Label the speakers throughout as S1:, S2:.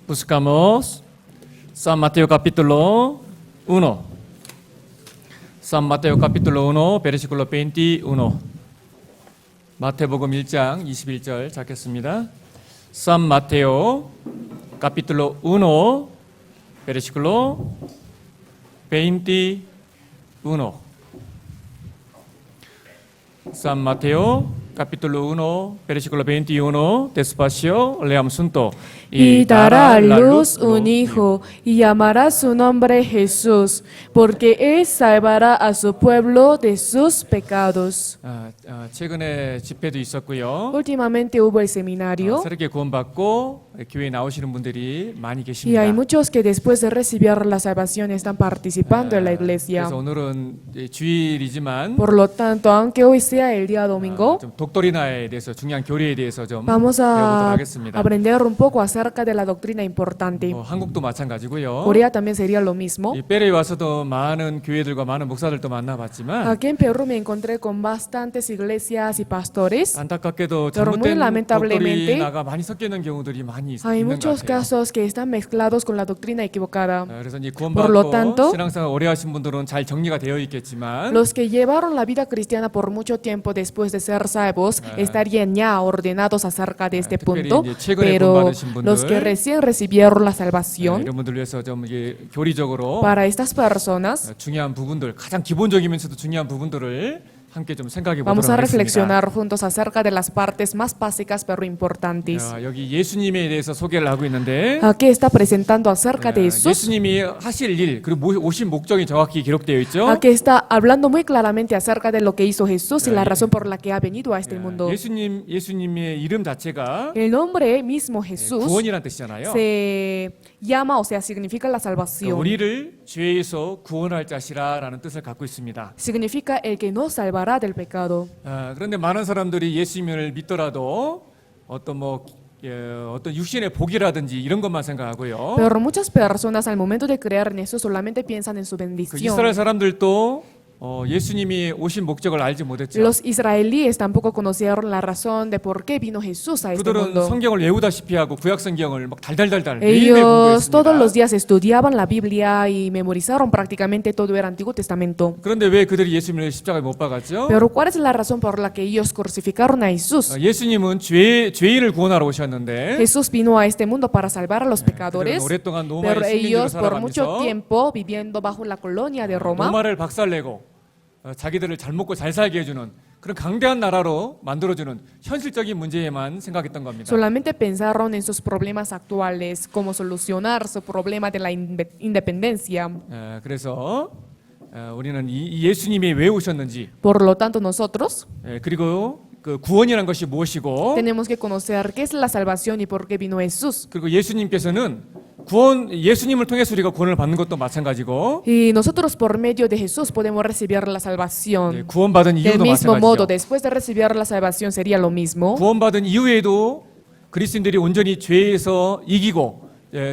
S1: Buscamos San Mateo capítulo 1. San Mateo capítulo 1, versículo 21. 마태복음 1장 21절 찾겠습니다. San Mateo capítulo 1, versículo 21. San Mateo capítulo 1, versículo 21, despacio, leamos juntos.
S2: Y dará a luz un hijo, y llamará su nombre Jesús, porque él salvará a su pueblo de sus pecados.
S1: 최근에 집회도 있었고요.
S2: Últimamente hubo el seminario,
S1: 새롭게 구원받고 교회에 나오시는 분들이 많이
S2: y
S1: 계십니다.
S2: hay muchos que después de recibir la salvación están participando en la iglesia.
S1: 그래서 오늘은 주일이지만
S2: Por lo tanto, aunque hoy sea el día domingo,
S1: 좀 독도리나에 대해서 중요한 교리에 대해서 좀
S2: vamos
S1: 배워보도록
S2: a
S1: 하겠습니다.
S2: aprender un poco acerca de la doctrina importante.
S1: 한국도 마찬가지고요.
S2: Corea también sería lo mismo.
S1: 이 페루에 와서도 많은 교회들과 많은 목사들도 만나봤지만
S2: Aquí en Perú me encontré con bastantes iglesias y pastores.
S1: 안타깝게도
S2: Pero muy
S1: 잘못된
S2: lamentablemente,
S1: 독도리나가 많이 섞여 있는 경우들이 많이
S2: Hay
S1: 있는 것
S2: muchos
S1: 같아요.
S2: casos que están mezclados con la doctrina equivocada.
S1: 그래서 이
S2: Por lo
S1: 구원받고
S2: tanto,
S1: 신앙생활 오래 하신 분들은 잘 정리가 되어 있겠지만
S2: Los que llevaron la vida cristiana por mucho tiempo después de ser salvos estarían ya ordenados acerca de este
S1: 특별히
S2: punto,
S1: 이제 최근에
S2: pero
S1: 구원받으신 분들,
S2: los que recién recibieron la salvación,
S1: 이런 분들 위해서 좀 이게 교리적으로
S2: para estas personas
S1: 중요한 부분들, 가장 기본적이면서도 중요한 부분들을 함께 좀 생각해 보도록
S2: vamos a
S1: 하겠습니다.
S2: reflexionar juntos acerca de las partes más básicas pero importantes.
S1: 여기 예수님에 대해서 소개를 하고 있는데
S2: Aquí está presentando acerca de Jesús.
S1: 예수님이 하실 일 그리고 오신 목적이 정확히 기록되어 있죠.
S2: Aquí está hablando muy claramente acerca de lo que hizo Jesús y la razón por la que ha venido a este mundo.
S1: 예수님의 이름 자체가
S2: El nombre mismo Jesús
S1: 구원이라는 뜻이잖아요.
S2: se llama, o sea, significa la
S1: 그러니까
S2: salvación.
S1: 우리를 죄에서 구원할 자시라라는 뜻을 갖고 있습니다.
S2: Significa el que nos salvará del pecado.
S1: 그런데 많은 사람들이 예수님을 믿더라도 어떤 육신의 복이라든지 이런 것만 생각하고요.
S2: Pero muchas personas al momento de creer en eso solamente piensan en su
S1: 그
S2: bendición.
S1: 이스라엘 사람들도 예수님이 오신 목적을 알지 못했죠.
S2: Los israelíes tampoco conocieron la razón de por qué vino Jesús a este
S1: 그들은
S2: mundo.
S1: 성경을 외우다시피 하고 구약 성경을 막 달달달달
S2: Ellos todos los
S1: 공부했습니다.
S2: días estudiaban la Biblia y memorizaron prácticamente todo el Antiguo Testamento.
S1: 그런데 왜 그들이 예수님을 십자가에 못 박았죠?
S2: Pero ¿cuál es la razón por la que ellos crucificaron a Jesús?
S1: 예수님은 죄인을 구원하러 오셨는데
S2: Jesús vino a este mundo para salvar a los
S1: 그들은
S2: pecadores,
S1: 오랫동안
S2: pero
S1: 로마의 식민지로
S2: ellos por mucho
S1: 살아가면서
S2: tiempo viviendo bajo la colonia de Roma,
S1: 로마를 박살내고 자기들을 잘 먹고 잘 살게 해주는 그런 강대한 나라로 만들어주는 현실적인 문제에만 생각했던 겁니다.
S2: solamente pensaron en sus problemas actuales, cómo solucionar su problema de la independencia.
S1: 그래서 우리는 이 예수님이 왜 오셨는지
S2: Por lo tanto, nosotros
S1: 그리고 그 구원이라는 것이 무엇이고
S2: tenemos que conocer qué es la salvación y por qué vino Jesús.
S1: 그리고 예수님께서는 예수님을 통해서 우리가 구원을 받는 것도 마찬가지고
S2: Y nosotros por medio de Jesús podemos recibir la salvación.
S1: 구원받은
S2: Del
S1: 이유도
S2: mismo modo,
S1: 마찬가지죠.
S2: después de recibir la salvación sería lo mismo.
S1: 구원받은 이후에도 그리스도인들이 온전히 죄에서 이기고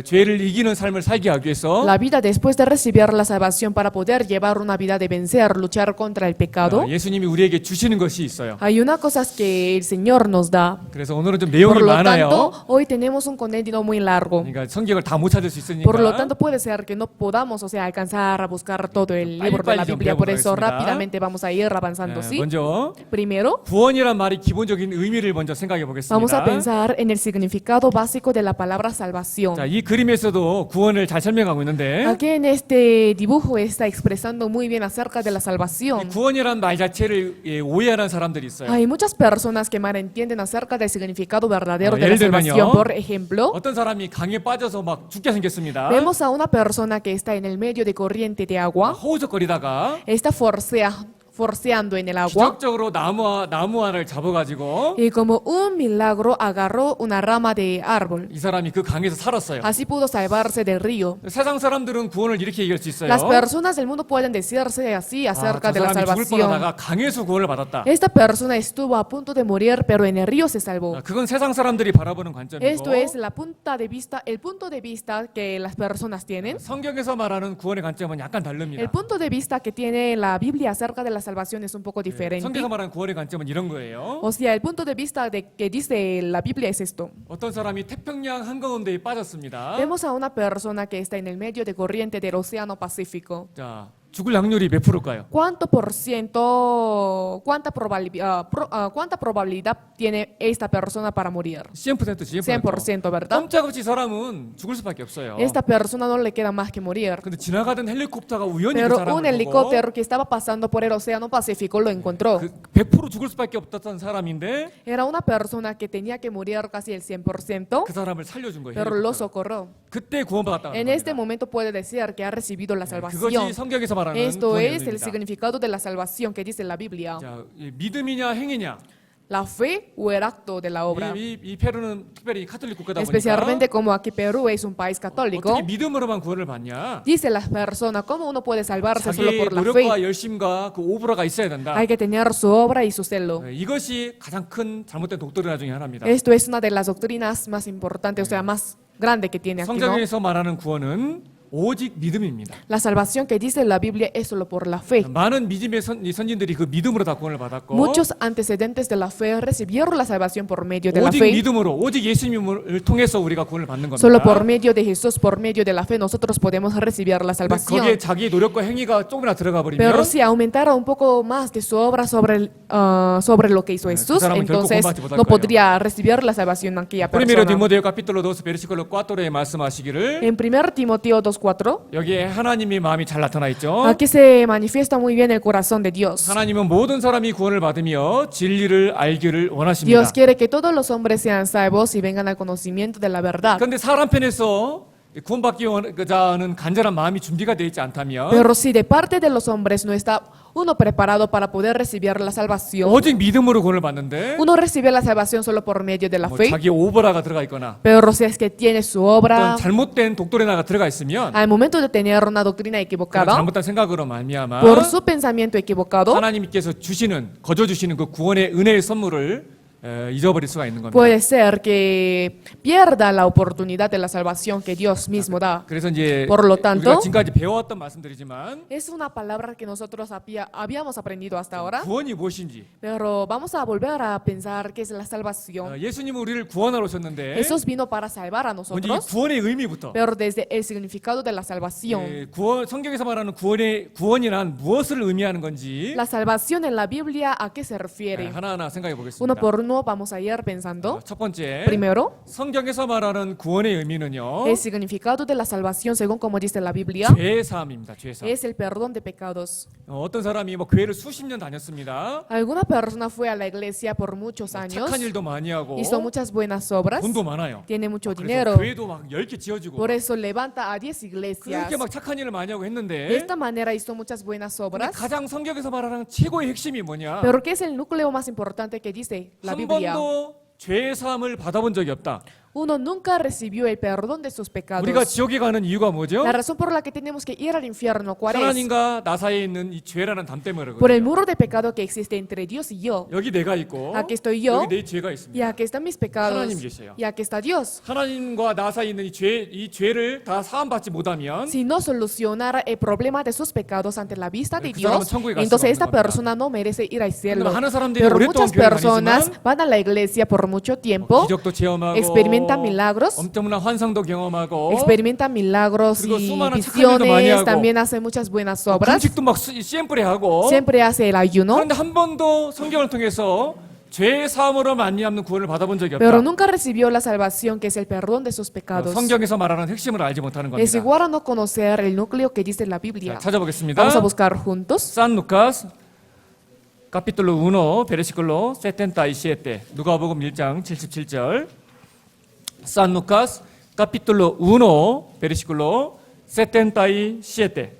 S1: 죄를 이기는 삶을 살게 하기 위해서
S2: La vida después de recibir la salvación para poder llevar una vida de vencer, luchar contra el pecado.
S1: 예수님이 우리에게 주시는 것이 있어요.
S2: Hay una cosa que el Señor nos da.
S1: 그래서 오늘은 좀 내용이
S2: Por lo
S1: 많아요.
S2: tanto, hoy tenemos un contenido muy largo.
S1: 그러니까 성경을 다 못 찾을 수 있으니까
S2: Por lo tanto, puede ser que no podamos, o sea, alcanzar a buscar todo el libro de la
S1: 좀
S2: Biblia. Por eso,
S1: 배워보겠습니다.
S2: rápidamente vamos a ir avanzando, ¿sí?
S1: 먼저
S2: Primero,
S1: 구원이란 말이 기본적인 의미를 먼저 생각해
S2: vamos a
S1: 보겠습니다.
S2: pensar en el significado básico de la palabra salvación.
S1: 자, 이 그림에서도 구원을 잘 설명하고 있는데
S2: Aquí en este dibujo está expresando muy bien acerca de la
S1: 이
S2: salvación.
S1: 구원이란 말 자체를 오해하는 사람들이 있어요.
S2: Hay muchas personas que malentienden acerca del significado verdadero de
S1: 예를
S2: la salvación.
S1: 들면요.
S2: Por ejemplo,
S1: 어떤 사람이 강에 빠져서 막 죽게 생겼습니다.
S2: vemos a una persona que está en el medio de corriente de agua,
S1: 허우적거리다가
S2: está forceando en el agua
S1: 기적적으로 나무 하나를 잡아가지고
S2: y como un milagro agarró una rama de árbol.
S1: 이 사람이 그 강에서 살았어요.
S2: Así pudo salvarse del río.
S1: 세상 사람들은 구원을 이렇게 얘기할 수 있어요.
S2: Las personas del mundo pueden decirse así acerca
S1: 저
S2: de la
S1: 사람이 죽을
S2: salvación.
S1: 뻔하다가 강에서 구원을 받았다.
S2: Esta persona estuvo a punto de morir, pero en el río se salvó.
S1: 그건 세상 사람들이 바라보는 관점이고
S2: Esto es la punta de vista, el punto de vista que las personas tienen.
S1: 성경에서 말하는 구원의 관점은 약간
S2: El
S1: 다릅니다.
S2: punto de vista que tiene la Biblia acerca de la salvación es un poco diferente.
S1: 성경에서 말하는 구원의 관점은 이런 거예요.
S2: O sea, el punto de vista de que dice la Biblia es esto.
S1: 어떤 사람이 태평양 한가운데에 빠졌습니다.
S2: Vemos a una persona que está en el medio de corriente del Océano Pacífico.
S1: 자, 죽을 확률이 몇 프로일까요?
S2: ¿Cuánta probabilidad tiene esta persona para morir?
S1: 100%지.
S2: 100%, ¿verdad?
S1: 꼼짝없이 사람은 죽을 수밖에 없어요.
S2: Esta persona no le queda más que morir.
S1: 근데 지나가던 헬리콥터가 우연히 그
S2: Pero un
S1: 사람을 보고
S2: helicóptero que estaba pasando por el Océano Pacífico lo encontró.
S1: 그 100% 죽을 수밖에 없었던 사람인데
S2: Era una persona que tenía que morir casi el 100%,
S1: 그 사람을 살려준 거예요.
S2: pero lo
S1: 헬리콥터가.
S2: socorrió.
S1: 그때 구원받았다는
S2: En este
S1: 겁니다.
S2: momento puede decir que ha recibido la
S1: 그것이
S2: salvación.
S1: 성경에서 말하는
S2: Esto
S1: 구원의
S2: es el
S1: 의미입니다.
S2: significado de la salvación que dice la Biblia.
S1: 자, 이 믿음이냐 행위냐.
S2: La fe o el acto de la obra.
S1: 이 페루는 특별히 카톨릭 국가다 보니까
S2: Especialmente como aquí Perú es un país católico.
S1: 어떻게 믿음으로만 구원을 받냐?
S2: Dice las personas, ¿cómo uno puede salvarse solo
S1: 자기
S2: por la
S1: 노력과
S2: fe?
S1: 열심과 그 오브라가 있어야 된다.
S2: Hay que tener su obra y su celo.
S1: 이것이 가장 큰 잘못된 독도리나 중에 하나입니다.
S2: Esto es una de las doctrinas más importantes, o sea, más grande que tiene aquí, ¿no?
S1: 성경에서 말하는 구원은 오직 믿음입니다.
S2: La salvación que dice la Biblia es solo por la fe.
S1: 많은 믿음의 선진들이 그 믿음으로 다 구원을 받았고
S2: Muchos antecedentes de la fe recibieron la salvación por medio de la
S1: 오직
S2: fe.
S1: 믿음으로 오직 예수님을 통해서 우리가 구원을 받는 겁니다.
S2: Solo por medio de Jesús, por medio de la fe, nosotros podemos recibir la
S1: 근데
S2: salvación.
S1: 거기에 자기 노력과 행위가 조금이나 들어가 버리면
S2: Pero si aumentara un poco más de su obra sobre lo que hizo Jesús,
S1: 사람은 결코
S2: entonces
S1: 구원받지 못할
S2: no
S1: 거예요.
S2: podría recibir la salvación aquella
S1: 프리미ero
S2: persona.
S1: 디모데오 카피톨로 2 베르시콜로 4에 말씀하시기를
S2: En 1 Timoteo 2:4,
S1: 여기에 하나님의 마음이 잘 나타나 있죠.
S2: aquí se manifiesta muy bien el corazón de Dios.
S1: 하나님은 모든 사람이 구원을 받으며 진리를 알기를 원하십니다.
S2: Dios quiere que todos los hombres sean salvos y vengan al conocimiento de la verdad.
S1: 그런데 사람 편에서 구원받기 원하는 간절한 마음이 준비가 되어 있지 않다면
S2: Pero si de parte de los hombres no está uno preparado para poder recibir la salvación,
S1: 오직 믿음으로 구원을 받는데
S2: uno recibe la salvación solo por medio de la
S1: 뭐
S2: fe,
S1: 자기 오버라가 들어가 있거나
S2: pero si es que tiene su obra,
S1: 어떤 잘못된 독도레나가 들어가 있으면
S2: al momento de tener una doctrina
S1: 그런
S2: equivocada,
S1: 잘못된 생각으로 말미암아
S2: por su pensamiento equivocado,
S1: 하나님께서 거저 주시는 그 구원의 은혜의 선물을 잊어버릴 수가 있는 겁니다.
S2: puede ser que pierda la oportunidad de la salvación que Dios mismo da.
S1: 그래서 이제
S2: Por lo tanto,
S1: 우리가 지금까지 배워왔던 말씀들이지만
S2: Es una palabra que nosotros habíamos aprendido hasta ahora,
S1: 구원이 무엇인지
S2: pero vamos a volver a pensar qué es la salvación.
S1: 예수님은 우리를 구원하러 오셨는데
S2: Jesús vino para salvar a
S1: 먼저 이
S2: nosotros,
S1: 구원의 의미부터
S2: pero desde el significado de la salvación.
S1: 성경에서 말하는 구원이란 무엇을 의미하는 건지
S2: La salvación en la Biblia, ¿a qué se refiere?
S1: 하나하나 생각해
S2: Uno
S1: 보겠습니다.
S2: por uno vamos a ir pensando.
S1: 첫 번째,
S2: Primero,
S1: 성경에서 말하는 구원의 의미는요.
S2: el significado de la salvación, según como dice la Biblia,
S1: 죄 사함입니다. 죄 사함.
S2: es el perdón de pecados.
S1: 어떤 사람이 뭐 교회를 수십 년 다녔습니다.
S2: Alguna persona fue a la iglesia por muchos años,
S1: 착한 일도 많이 하고
S2: hizo muchas buenas obras,
S1: 돈도 많아요.
S2: tiene mucho
S1: 그래서
S2: dinero,
S1: 교회도 막 10개 지어주고
S2: por eso levanta a 10 iglesias.
S1: 그렇게 막 착한 일을 많이 하고
S2: De
S1: 했는데
S2: esta manera hizo muchas buenas
S1: 근데
S2: obras.
S1: 가장 성경에서 말하는 최고의 핵심이 뭐냐?
S2: Pero ¿qué es el núcleo más importante que dice la
S1: 한
S2: Biblia?
S1: 번도 죄 사함을 받아본 적이 없다.
S2: Uno nunca recibió el perdón de sus pecados.
S1: 우리가 지옥에 가는 이유가 뭐죠?
S2: La razón por la que tenemos que ir al infierno, ¿cuál es?
S1: 하나님과 나 사이에 있는 이 죄라는 담 때문에
S2: Por el
S1: 그러거든요.
S2: muro de pecado que existe entre Dios y yo.
S1: 여기 내가 있고
S2: Aquí estoy yo.
S1: 여기 내 죄가
S2: Y
S1: 있습니다.
S2: aquí están mis pecados.
S1: 하나님 계세요.
S2: Y aquí está Dios.
S1: 하나님과 나 사이에 있는 이 죄를 다 사함받지 못하면
S2: Si no solucionara el problema de sus pecados ante la vista de
S1: 그 사람은
S2: Dios,
S1: 천국에 갈
S2: entonces
S1: 수가
S2: esta
S1: 없는 겁니다.
S2: persona no merece ir al cielo.
S1: 근데 하는 사람들이
S2: Pero
S1: 오랫동안
S2: muchas
S1: 교회를
S2: personas
S1: 다니지만
S2: van a la iglesia por mucho tiempo,
S1: 기적도 체험하고
S2: experimentan milagros,
S1: 엄청난 환상도 경험하고
S2: experimentan milagros
S1: 그리고
S2: y
S1: 수많은 착한 일도 많이
S2: visiones,
S1: 하고
S2: también hace muchas buenas obras,
S1: 금식도 막 시엠프레 하고
S2: siempre hace el ayuno,
S1: 그런데 한 번도 성경을 통해서 죄 사함으로 말미암는 구원을 받아본 적이 없다.
S2: pero nunca recibió la salvación que es el perdón de sus pecados.
S1: 성경에서 말하는 핵심을 알지 못하는
S2: Es
S1: 겁니다.
S2: igual a no conocer el núcleo que dice la Biblia.
S1: 자, 찾아보겠습니다.
S2: Vamos a buscar juntos.
S1: San Lucas capítulo 1 versículo 77. 누가복음 1장 77절. San Lucas capítulo 1 versículo 77.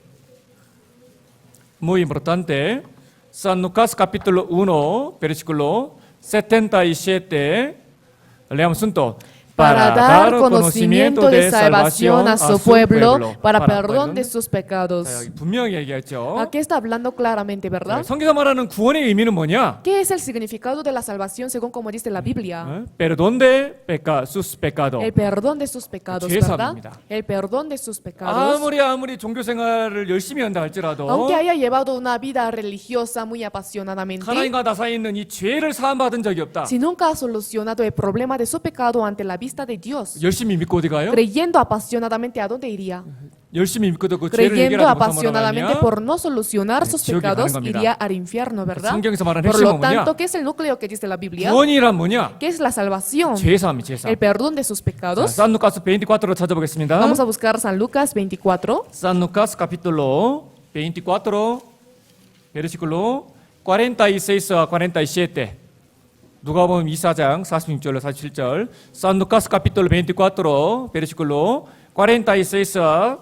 S1: Muy importante. San Lucas capítulo 1 versículo 77. Leamos juntos.
S2: para dar conocimiento de salvación a su pueblo, para perdón de sus
S1: 자,
S2: pecados.
S1: 여기 분명히 얘기했죠.
S2: Aquí está hablando claramente, ¿verdad?
S1: 성경에서 말하는 구원의 의미는 뭐냐?
S2: ¿Qué es el significado de la salvación según como dice la Biblia?
S1: Perdón de sus pecados.
S2: El perdón de sus pecados,
S1: 죄
S2: ¿verdad?
S1: 사함입니다.
S2: El perdón de sus pecados.
S1: 아무리 종교 생활을 열심히 한다 할지라도
S2: Aunque haya llevado una vida religiosa muy apasionadamente,
S1: 하나님과 나 사이에 있는 이 죄를 사함받은 적이 없다.
S2: si nunca ha solucionado el problema de su pecado ante la vista de Dios,
S1: 열심히 믿고 어디 가요?
S2: creyendo apasionadamente, ¿a dónde iría?
S1: 열심히 믿고도 그 죄를
S2: Creyendo
S1: 해결하지 못한
S2: apasionadamente
S1: 사람이야.
S2: por no solucionar sus
S1: 지옥에
S2: pecados,
S1: 가는 겁니다.
S2: iría al infierno, ¿verdad?
S1: 성경에서 말하는
S2: Por
S1: 핵심은
S2: lo
S1: 뭐냐?
S2: tanto, ¿qué es el núcleo que dice la Biblia?
S1: 구원이란 뭐냐?
S2: ¿Qué es la salvación?
S1: 죄 사함이 죄 사함.
S2: El perdón de sus
S1: 자,
S2: pecados.
S1: 산 루카스 24로 찾아보겠습니다.
S2: Vamos a buscar San Lucas 24.
S1: San Lucas capítulo 24 versículo 46 a 47. 누가복음 24장 46절로 47절. San Lucas capítulo 24 versículo 46 a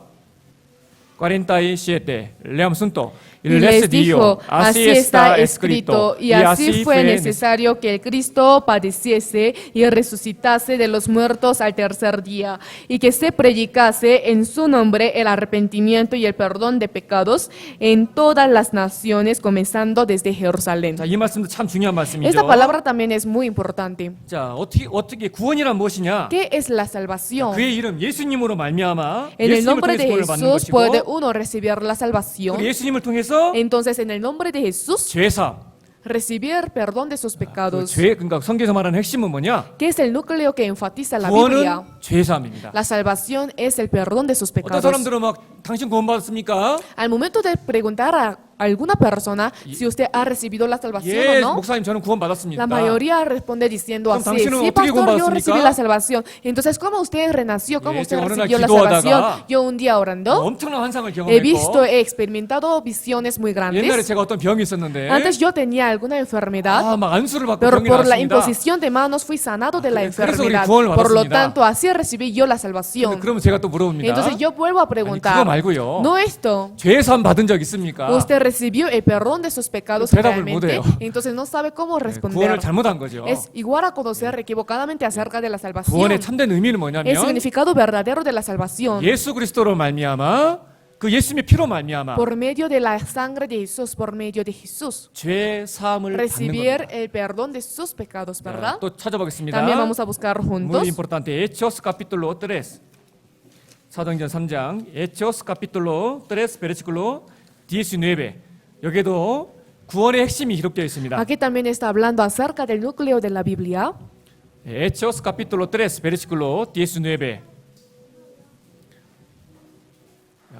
S1: 47. Leamos juntos.
S2: Y les dijo, así está escrito, y así fue necesario que el Cristo padeciese y resucitase de los muertos al tercer día, y que se predicase en su nombre el arrepentimiento y el perdón de pecados en todas las naciones, comenzando desde Jerusalén.
S1: 자, 이 말씀도 참 중요한 말씀이죠.
S2: Esta palabra también es muy importante.
S1: 자, 어떻게 구원이란 무엇이냐?
S2: ¿Qué es la salvación?
S1: 그의 이름 예수님으로 말미암아
S2: En el
S1: 예수님을
S2: nombre
S1: 통해서
S2: de
S1: 구원을 받는
S2: Jesús puede
S1: 것이고
S2: uno recibir la salvación.
S1: 그리고 예수님을 통해서
S2: Entonces, en el nombre de Jesús,
S1: 죄사.
S2: recibir perdón de sus
S1: 그
S2: pecados.
S1: 그러니까 성경에서 말하는 핵심은 뭐냐?
S2: ¿Qué es el núcleo que enfatiza la Biblia?
S1: 구원은 죄사함입니다.
S2: La salvación es el perdón de sus
S1: 어떤
S2: pecados.
S1: 사람들은 막 당신 구원 받았습니까?
S2: Al momento de preguntar a alguna persona si usted ha recibido la salvación
S1: 예,
S2: o no,
S1: 목사님 저는 구원 받았습니다.
S2: la mayoría responde diciendo
S1: 그럼
S2: así:
S1: 당신은
S2: sí,
S1: 어떻게
S2: pastor, yo
S1: 구원받았습니까?
S2: recibí la salvación. Entonces, ¿cómo usted renació? ¿Cómo
S1: 예,
S2: usted
S1: 제가 어느 날
S2: recibió la
S1: 기도하다가
S2: salvación? Yo un día orando
S1: 엄청난 환상을
S2: he visto,
S1: 경험했고
S2: he experimentado visiones muy
S1: 옛날에
S2: grandes.
S1: 제가 어떤 병이 있었는데
S2: Antes yo tenía alguna enfermedad,
S1: 막 안수를 받고
S2: pero
S1: 병이
S2: por la
S1: 났습니다.
S2: imposición de manos fui sanado de la
S1: 그래서 우리
S2: enfermedad.
S1: 구원을
S2: Por lo
S1: 받았습니다.
S2: tanto, así recibí yo la salvación.
S1: 그러면 제가 또 물어봅니다.
S2: Entonces yo vuelvo a
S1: 그거
S2: preguntar,
S1: 말고요.
S2: no esto.
S1: 죄사함 받은 적 있습니까?
S2: ¿Usted recibió el perdón de sus pecados
S1: 대답을
S2: realmente?
S1: 못해요.
S2: Entonces no sabe cómo
S1: 구원을
S2: responder.
S1: 잘못한 거죠.
S2: Es igual a conocer equivocadamente acerca de la salvación.
S1: 구원의 참된 의미는
S2: El
S1: 뭐냐면
S2: significado verdadero de la salvación.
S1: 예수 그리스도로 말미암아 그 예수님의 피로 말미암아
S2: Por medio de la sangre de Jesús, por medio de Jesús.
S1: 죄 사함을 받는
S2: Recibir
S1: 겁니다.
S2: el perdón de sus pecados, ¿verdad?
S1: 또 찾아보겠습니다.
S2: También vamos a buscar juntos.
S1: Muy importante. Hechos capítulo 3. 사도행전 3장. Hechos capítulo 3 versículo 19. 여기에도 구원의 핵심이 기록되어 있습니다.
S2: Aquí también está hablando acerca del núcleo de la Biblia.
S1: Hechos capítulo 3 versículo 19.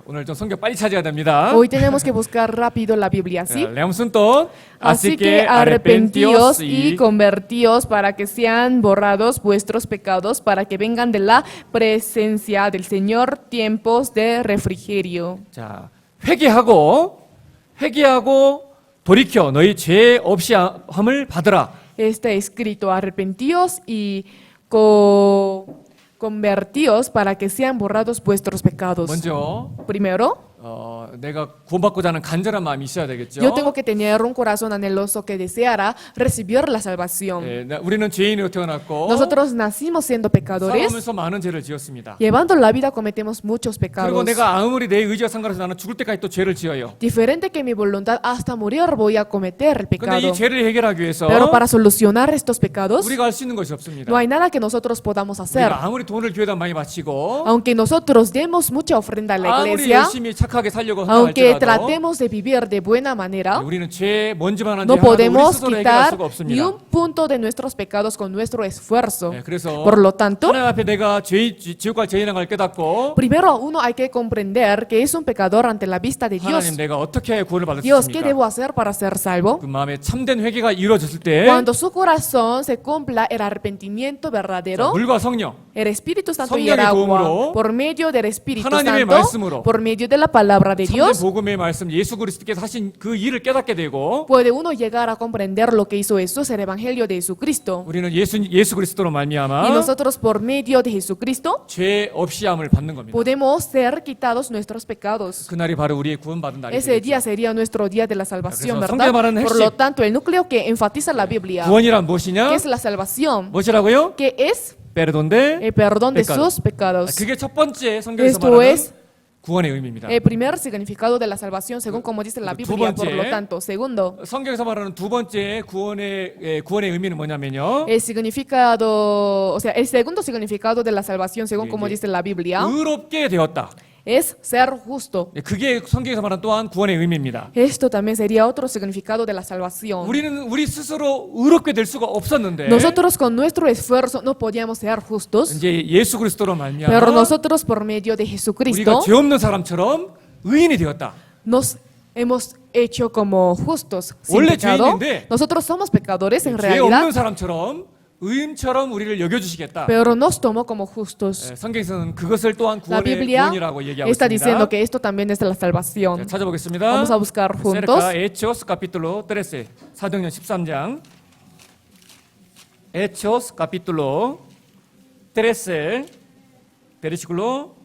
S1: 오늘 좀 성경 빨리 찾아야 됩니다.
S2: Hoy tenemos que buscar rápido la Biblia, ¿sí?
S1: leamos juntos.
S2: Así que arrepentíos y convertíos para que sean borrados vuestros pecados, para que vengan de la presencia del Señor tiempos de refrigerio.
S1: 자, 회개하고 돌이켜 너희 죄 없이 함을 받으라.
S2: Está escrito: arrepentíos y convertíos para que sean borrados vuestros pecados.
S1: 먼저
S2: Primero,
S1: 내가 구원받고자 하는 간절한 마음이 있어야 되겠죠.
S2: yo tengo que tener un corazón anheloso que deseara recibir la salvación.
S1: 우리는 죄인으로 태어났고
S2: Nosotros nacimos siendo pecadores.
S1: 살아오면서 많은 죄를 지었습니다.
S2: Llevando la vida cometemos muchos
S1: 그리고
S2: pecados.
S1: 내가 아무리 내 의지와 상관없이 나는 죽을 때까지 또 죄를 지어요.
S2: Diferente que mi voluntad, hasta morir voy a cometer el
S1: 근데
S2: pecado.
S1: 이 죄를 해결하기 위해서
S2: Pero para solucionar estos pecados,
S1: 우리가 할 수 있는 것이 없습니다.
S2: no hay nada que nosotros podamos hacer.
S1: 우리가 아무리 돈을 교회에다 많이 바치고
S2: Aunque nosotros demos mucha ofrenda a la
S1: 아무리
S2: iglesia,
S1: 열심히 착하게 살려고
S2: aunque
S1: 할지라도
S2: tratemos de vivir de buena manera,
S1: 우리는 죄 먼지만 한 죄
S2: no
S1: 하나도 우리
S2: podemos
S1: 스스로 해결할
S2: quitar
S1: 수가
S2: ni
S1: 없습니다.
S2: un punto de nuestros pecados con nuestro esfuerzo.
S1: 그래서
S2: Por lo tanto,
S1: 하나님 앞에 내가 지옥 갈 죄인인 걸 깨닫고
S2: primero uno hay que comprender que es un pecador ante la vista de Dios.
S1: 하나님 내가 어떻게 해야 구원을 받을 수
S2: Dios, ¿qué
S1: 있습니까?
S2: debo hacer para ser salvo?
S1: 그 마음에 참된 회개가 이루어졌을 때
S2: Cuando su corazón se cumpla el arrepentimiento verdadero,
S1: 물과 성령
S2: el Espíritu Santo y
S1: 성령의
S2: el agua,
S1: 도움으로
S2: por medio del Espíritu
S1: 하나님의
S2: Santo,
S1: 말씀으로
S2: por medio de la palabra de
S1: 참된
S2: Dios,
S1: 복음의 말씀 예수 그리스도께서 하신 그 일을 깨닫게 되고
S2: puede uno llegar a comprender lo que hizo Jesús, el Evangelio de Jesucristo.
S1: 우리는 예수 그리스도로
S2: Y
S1: 말미암아
S2: nosotros, por medio de Jesucristo,
S1: 죄 없이 함을 받는 겁니다.
S2: podemos ser quitados nuestros pecados.
S1: 그날이 바로 우리의 구원받은 날이
S2: Ese día
S1: 되겠죠.
S2: sería nuestro día de la salvación,
S1: 그래서
S2: ¿verdad?
S1: 성경에 말하는
S2: Por
S1: 핵심.
S2: lo tanto, el núcleo que enfatiza la Biblia,
S1: 구원이란 무엇이냐?
S2: ¿qué es la salvación?
S1: 무엇이라고요?
S2: ¿Qué es?
S1: perdón de
S2: el perdón de
S1: pecados.
S2: sus pecados.
S1: 그게 첫 번째 성경에서
S2: Esto
S1: 말하는
S2: es
S1: 구원의 의미입니다.
S2: el primer significado de la salvación, según como dice la
S1: 두
S2: Biblia. Por
S1: 번째.
S2: lo tanto, segundo,
S1: 성경에서 말하는 두 번째 구원의 의미는 뭐냐면요.
S2: el significado, o sea, el segundo significado de la salvación, según como dice la Biblia,
S1: 의롭게 되었다.
S2: es ser justo.
S1: 그게 성경에서 말하는 또한 구원의 의미입니다.
S2: Esto también sería otro significado de la salvación.
S1: 우리 스스로 의롭게 될 수가 없었는데
S2: Nosotros con nuestro esfuerzo no podíamos ser justos,
S1: 이제 예수 그리스도로
S2: pero
S1: 말미암아
S2: nosotros por medio de
S1: 우리가
S2: Jesucristo
S1: 죄 없는 사람처럼 의인이 되었다.
S2: nos hemos hecho como justos sin
S1: 원래
S2: pecado.
S1: 죄인인데
S2: Nosotros somos pecadores en
S1: 죄
S2: realidad,
S1: 없는 사람처럼 의인처럼 우리를 여겨주시겠다.
S2: pero nos tomó como justos.
S1: 성경에서는 그것을 또한
S2: La
S1: 구원의
S2: Biblia
S1: 구원이라고 얘기하고
S2: está
S1: 있습니다.
S2: diciendo que esto también es de la salvación.
S1: 찾아보겠습니다.
S2: Vamos a buscar juntos.
S1: 세르카 에초스 카피툴로 13 사도행전 13장 에초스 카피툴로 13 베르시클로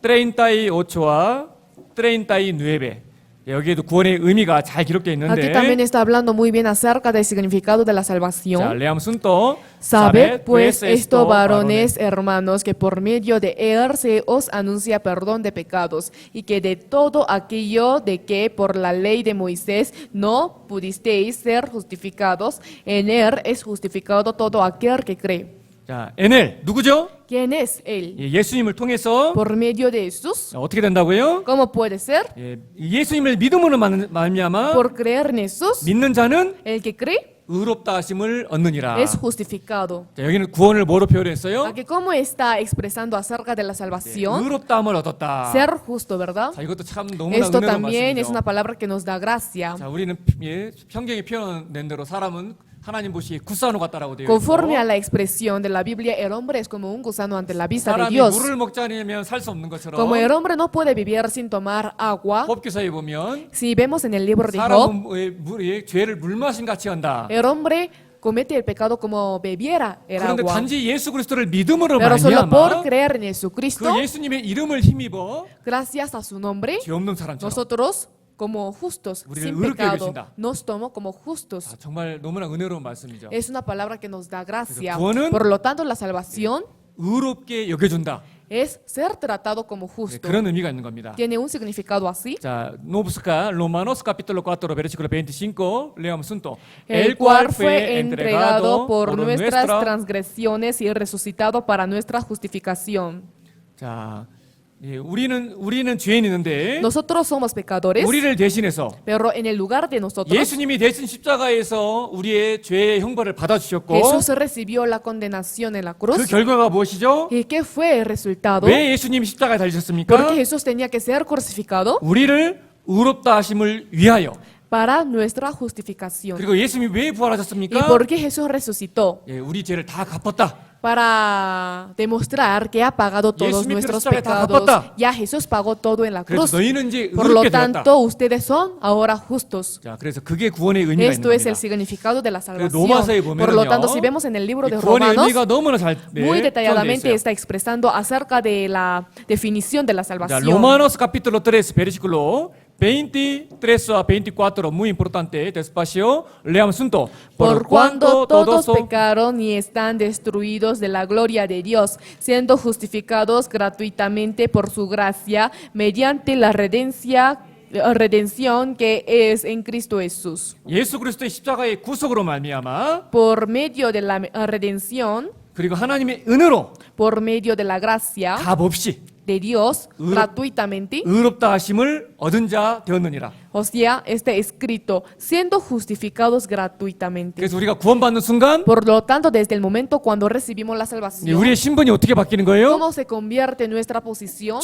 S1: 38와 39 여기에도 구원의 의미가 잘 기록되어
S2: Aquí también
S1: 있는데
S2: está hablando muy bien acerca del significado de la
S1: 자,
S2: salvación.
S1: 레암 순또
S2: Sabed pues esto, varones hermanos, que por medio de él se os anuncia perdón de pecados, y que de todo aquello de que por la ley de Moisés no pudisteis ser justificados, en él es justificado todo aquel que cree.
S1: 자, NL 누구죠?
S2: ¿Quién es él?
S1: 예수님을 통해서
S2: Por medio de Jesús.
S1: 어떻게 된다고요?
S2: ¿Cómo puede ser?
S1: 예수님을 믿음으로 말미암아
S2: Por creer en Jesús.
S1: 믿는 자는
S2: El que cree
S1: 의롭다 하심을 얻느니라.
S2: es justificado.
S1: 자, 여기는 구원을 뭐로 표현했어요?
S2: Aquí cómo está expresando acerca de la salvación.
S1: 의롭다함을 얻었다.
S2: Ser justo, ¿verdad?
S1: 자, 이것도 참 너무나
S2: Esto
S1: 은혜로운
S2: también es
S1: 말씀이죠.
S2: una palabra que nos da gracia.
S1: 자, 우리는 성경이 표현된 대로 사람은 하나님 보시기에 굿사노 같다라고 되어
S2: Conforme a
S1: 있고
S2: la expresión de la Biblia, el hombre es como un gusano ante la vista de
S1: 사람이
S2: Dios.
S1: 물을 먹지 않으면 살 수 없는 것처럼
S2: Como el hombre no puede vivir sin tomar agua,
S1: 법기서에 보면
S2: si vemos en el libro de Job,
S1: 사람은 죄를 물 마신 같이 한다.
S2: el hombre comete el pecado como bebiera el
S1: 그런데
S2: agua.
S1: 단지 예수 그리스도를 믿음으로
S2: Pero solo por
S1: 말미암아
S2: creer en Jesucristo,
S1: 그 예수님의 이름을 힘입어
S2: gracias a su nombre,
S1: 죄 없는 사람처럼
S2: nosotros como justos,
S1: 우리를
S2: sin
S1: 의롭게
S2: pecado,
S1: 여기신다.
S2: nos tomó como justos.
S1: 정말 너무나 은혜로운 말씀이죠.
S2: Es una palabra que nos da gracia.
S1: 그래서 구원은
S2: Por lo tanto, la salvación
S1: 의롭게 여겨준다.
S2: es ser tratado como justo.
S1: 그런 의미가 있는 겁니다.
S2: Tiene un significado así.
S1: 자, 노브스카 로마노스 capítulo 4 versículo 25 leamos junto.
S2: El cual fue entregado por nuestras transgresiones y resucitado para nuestra justificación.
S1: 자, 우리는 죄인인데
S2: Nosotros somos pecadores,
S1: 우리를 대신해서
S2: pero en el lugar de nosotros,
S1: 예수님이 대신 십자가에서 우리의 죄의 형벌을 받아주셨고
S2: Jesús recibió la condenación en la
S1: 그
S2: cruz.
S1: 결과가 무엇이죠?
S2: ¿Y qué fue el resultado?
S1: 왜 예수님이 십자가에
S2: ¿Por
S1: 달리셨습니까?
S2: qué Jesús tenía que ser crucificado?
S1: 우리를 의롭다 하심을 위하여.
S2: Para nuestra justificación.
S1: 그리고 예수님이 왜
S2: ¿Y
S1: 부활하셨습니까?
S2: por qué Jesús resucitó?
S1: 우리 죄를 다 갚았다.
S2: Para demostrar que ha pagado todos
S1: 예수님이
S2: nuestros
S1: 십자가에 다
S2: pecados.
S1: 갚았다.
S2: Ya Jesús pagó todo en la cruz.
S1: 그래서 너희는 이제
S2: Por lo
S1: 의롭게 되었다.
S2: tanto, ustedes son ahora justos.
S1: 자, 그래서 그게 구원의 의미가 있는
S2: Esto es el
S1: 겁니다.
S2: significado de la salvación.
S1: 로마서에
S2: Por lo
S1: 보면은요,
S2: tanto, si vemos en el libro
S1: 이
S2: de
S1: 구원의
S2: Romanos,
S1: 의미가 너무나 잘
S2: muy detalladamente
S1: 표현되어 있어요.
S2: está expresando acerca de la definición de la
S1: 자,
S2: salvación.
S1: Romanos capítulo 3 versículo 23 a 24 muy importante despacio leamos junto.
S2: Por cuanto todos pecaron y están destruidos de la gloria de Dios, siendo justificados gratuitamente por su gracia, mediante la redención que es en Cristo Jesús.
S1: 예수 그리스도의 십자가의 구속으로 말미암아
S2: Por medio de la redención,
S1: 그리고 하나님의 은혜로
S2: por medio de la gracia
S1: 값 없이
S2: de Dios, gratuitamente,
S1: 의롭다 하심을 얻은 자 되었느니라.
S2: o sea, está escrito, siendo justificados gratuitamente.
S1: 그래서 우리가 구원받는 순간
S2: Por lo tanto, desde el momento cuando recibimos la salvación,
S1: 우리의 신분이 어떻게 바뀌는 거예요?
S2: ¿cómo se convierte nuestra posición?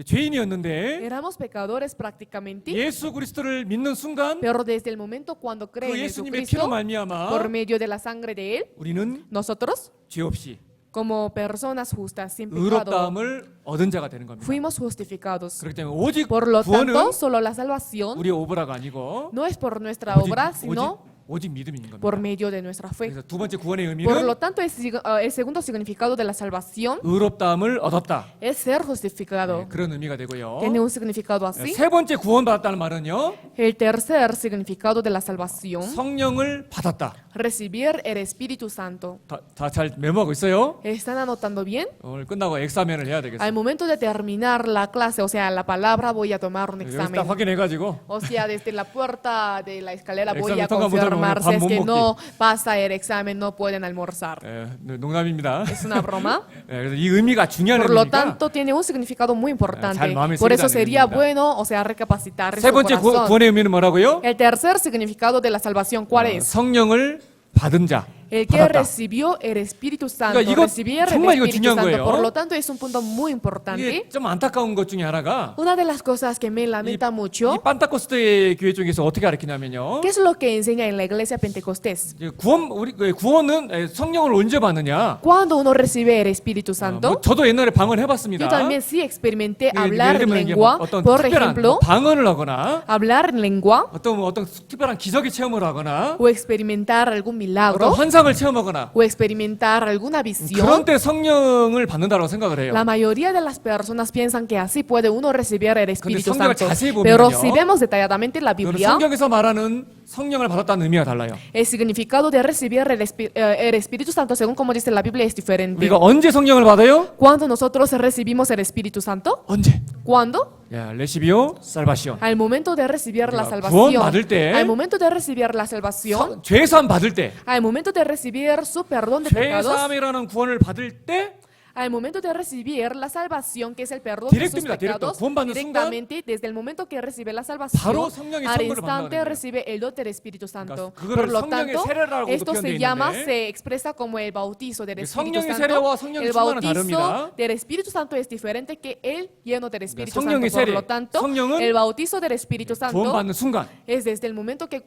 S1: 죄인이었는데
S2: Éramos pecadores prácticamente,
S1: 예수 그리스도를 믿는 순간
S2: pero desde el momento cuando
S1: 그
S2: creen en
S1: 예수님의 피로
S2: Jesucristo,
S1: 말미암아
S2: por medio de la sangre de Él,
S1: 우리는
S2: nosotros,
S1: 죄 없이
S2: como personas justas, sin pecado,
S1: 의롭다함을 얻은 자가 되는 겁니다.
S2: fuimos justificados.
S1: 그렇기 때문에 오직
S2: Por lo
S1: 구원은
S2: tanto, solo la salvación
S1: 우리의 오브라가 아니고
S2: no es por nuestra
S1: 오직-
S2: obra,
S1: 오직
S2: sino
S1: 오직 믿음인
S2: por
S1: 겁니다.
S2: medio de nuestra fe.
S1: 그래서 두 번째 구원의
S2: Por
S1: 의미는
S2: lo tanto, el segundo significado de la salvación
S1: 의롭다함을 얻었다.
S2: es ser
S1: 네,
S2: justificado.
S1: 그런 의미가 되고요.
S2: Tiene un significado así.
S1: 세 번째 구원받았다는 말은요.
S2: El tercer significado de la salvación,
S1: 성령을 받았다.
S2: recibir el Espíritu Santo.
S1: 다 잘 메모하고 있어요?
S2: ¿Están anotando bien?
S1: 오늘 끝나고 엑사멘을 해야
S2: Al
S1: 되겠어요.
S2: momento de terminar la clase, o sea, la palabra, voy a tomar un
S1: 여기서 딱
S2: examen.
S1: 확인해가지고
S2: O sea, desde la puerta de la escalera voy
S1: Examen
S2: a
S1: 통과 못하면
S2: confirmar
S1: 밥
S2: si es
S1: 못
S2: que
S1: 먹기.
S2: no pasa el examen, no pueden almorzar.
S1: 농담입니다.
S2: Es una broma.
S1: 그래서 이 의미가 중요한
S2: Por lo
S1: 의미니까
S2: tanto, tiene un significado muy importante.
S1: 잘 마음에
S2: Por eso
S1: 새기라는
S2: sería
S1: 의미입니다.
S2: bueno, o sea, recapacitar en
S1: 세
S2: su
S1: 번째
S2: corazón.
S1: 구원의 의미는 뭐라고요?
S2: El tercer significado de la salvación, ¿cuál es?
S1: 성령을 받은 자.
S2: El que
S1: 받았다.
S2: recibió el Espíritu Santo,
S1: 그러니까 이거
S2: recibir el
S1: 정말 이거
S2: Espíritu
S1: 중요한
S2: Santo.
S1: 거예요.
S2: Por lo tanto, es un punto muy importante.
S1: 이게 좀 안타까운 것 중에 하나가
S2: Una de las cosas que me lamenta
S1: 이
S2: mucho,
S1: 판타코스트 교회 쪽에서 어떻게 가르치냐면요.
S2: ¿qué es lo que enseña en la iglesia pentecostés?
S1: 이제 구원은 성령을 언제 받느냐?
S2: Cuando uno recibe el Espíritu Santo,
S1: 저도 옛날에 방언 해봤습니다.
S2: yo también sí experimenté
S1: 예를
S2: hablar en
S1: 들면 이게
S2: lengua.
S1: 어떤
S2: Por
S1: 특별한
S2: ejemplo,
S1: 방언을 하거나
S2: hablar en lengua
S1: 어떤 특별한 기적의 체험을 하거나
S2: o experimentar algún
S1: 어떤
S2: milagro
S1: 환상을 체험하거나
S2: o experimentar alguna
S1: 그런
S2: visión.
S1: 때 성령을 받는다고 생각을 해요.
S2: La mayoría de las personas piensan que así puede uno recibir el Espíritu
S1: 성경을
S2: Santo.
S1: 자세히
S2: Pero
S1: 보면요.
S2: si vemos detalladamente la
S1: 그거는
S2: Biblia,
S1: 성경에서 말하는 성령을 받았다는 의미가 달라요.
S2: el significado de recibir el Espíritu Santo, según como dice la Biblia, es diferente.
S1: 우리가 언제 성령을 받아요?
S2: ¿Cuándo nosotros recibimos el Espíritu Santo?
S1: 언제?
S2: ¿Cuándo?
S1: 야, 레시비오 살바시온.
S2: Al momento de recibir la
S1: 우리가
S2: salvación.
S1: 구원받을 때,
S2: Al momento de recibir la salvación.
S1: 죄사함 받을 때,
S2: Al momento de recibir su perdón de pecados.
S1: 죄사함이라는 구원을 받을 때
S2: Al momento de recibir la salvación, que es el perdón de sus
S1: Direct입니다,
S2: pecados,
S1: 구원받는
S2: directamente, desde el momento que recibe la
S1: 바로
S2: salvación,
S1: 성령의
S2: al
S1: 선물을
S2: instante
S1: 받는다는
S2: recibe el don del Espíritu Santo.
S1: 그러니까 그거를
S2: Por lo
S1: 성령의
S2: tanto,
S1: 세례라고도
S2: esto
S1: 표현되어
S2: se llama,
S1: 있는데
S2: se expresa como el bautizo del Espíritu
S1: 성령의
S2: Santo.
S1: 세례와 성령의
S2: El
S1: 충만은
S2: bautizo
S1: 다릅니다.
S2: del Espíritu Santo es diferente que el lleno del Espíritu Santo.
S1: 성령의
S2: Por
S1: 세례,
S2: lo tanto,
S1: 성령은
S2: el bautizo del Espíritu Santo
S1: 구원받는 순간
S2: es desde el momento que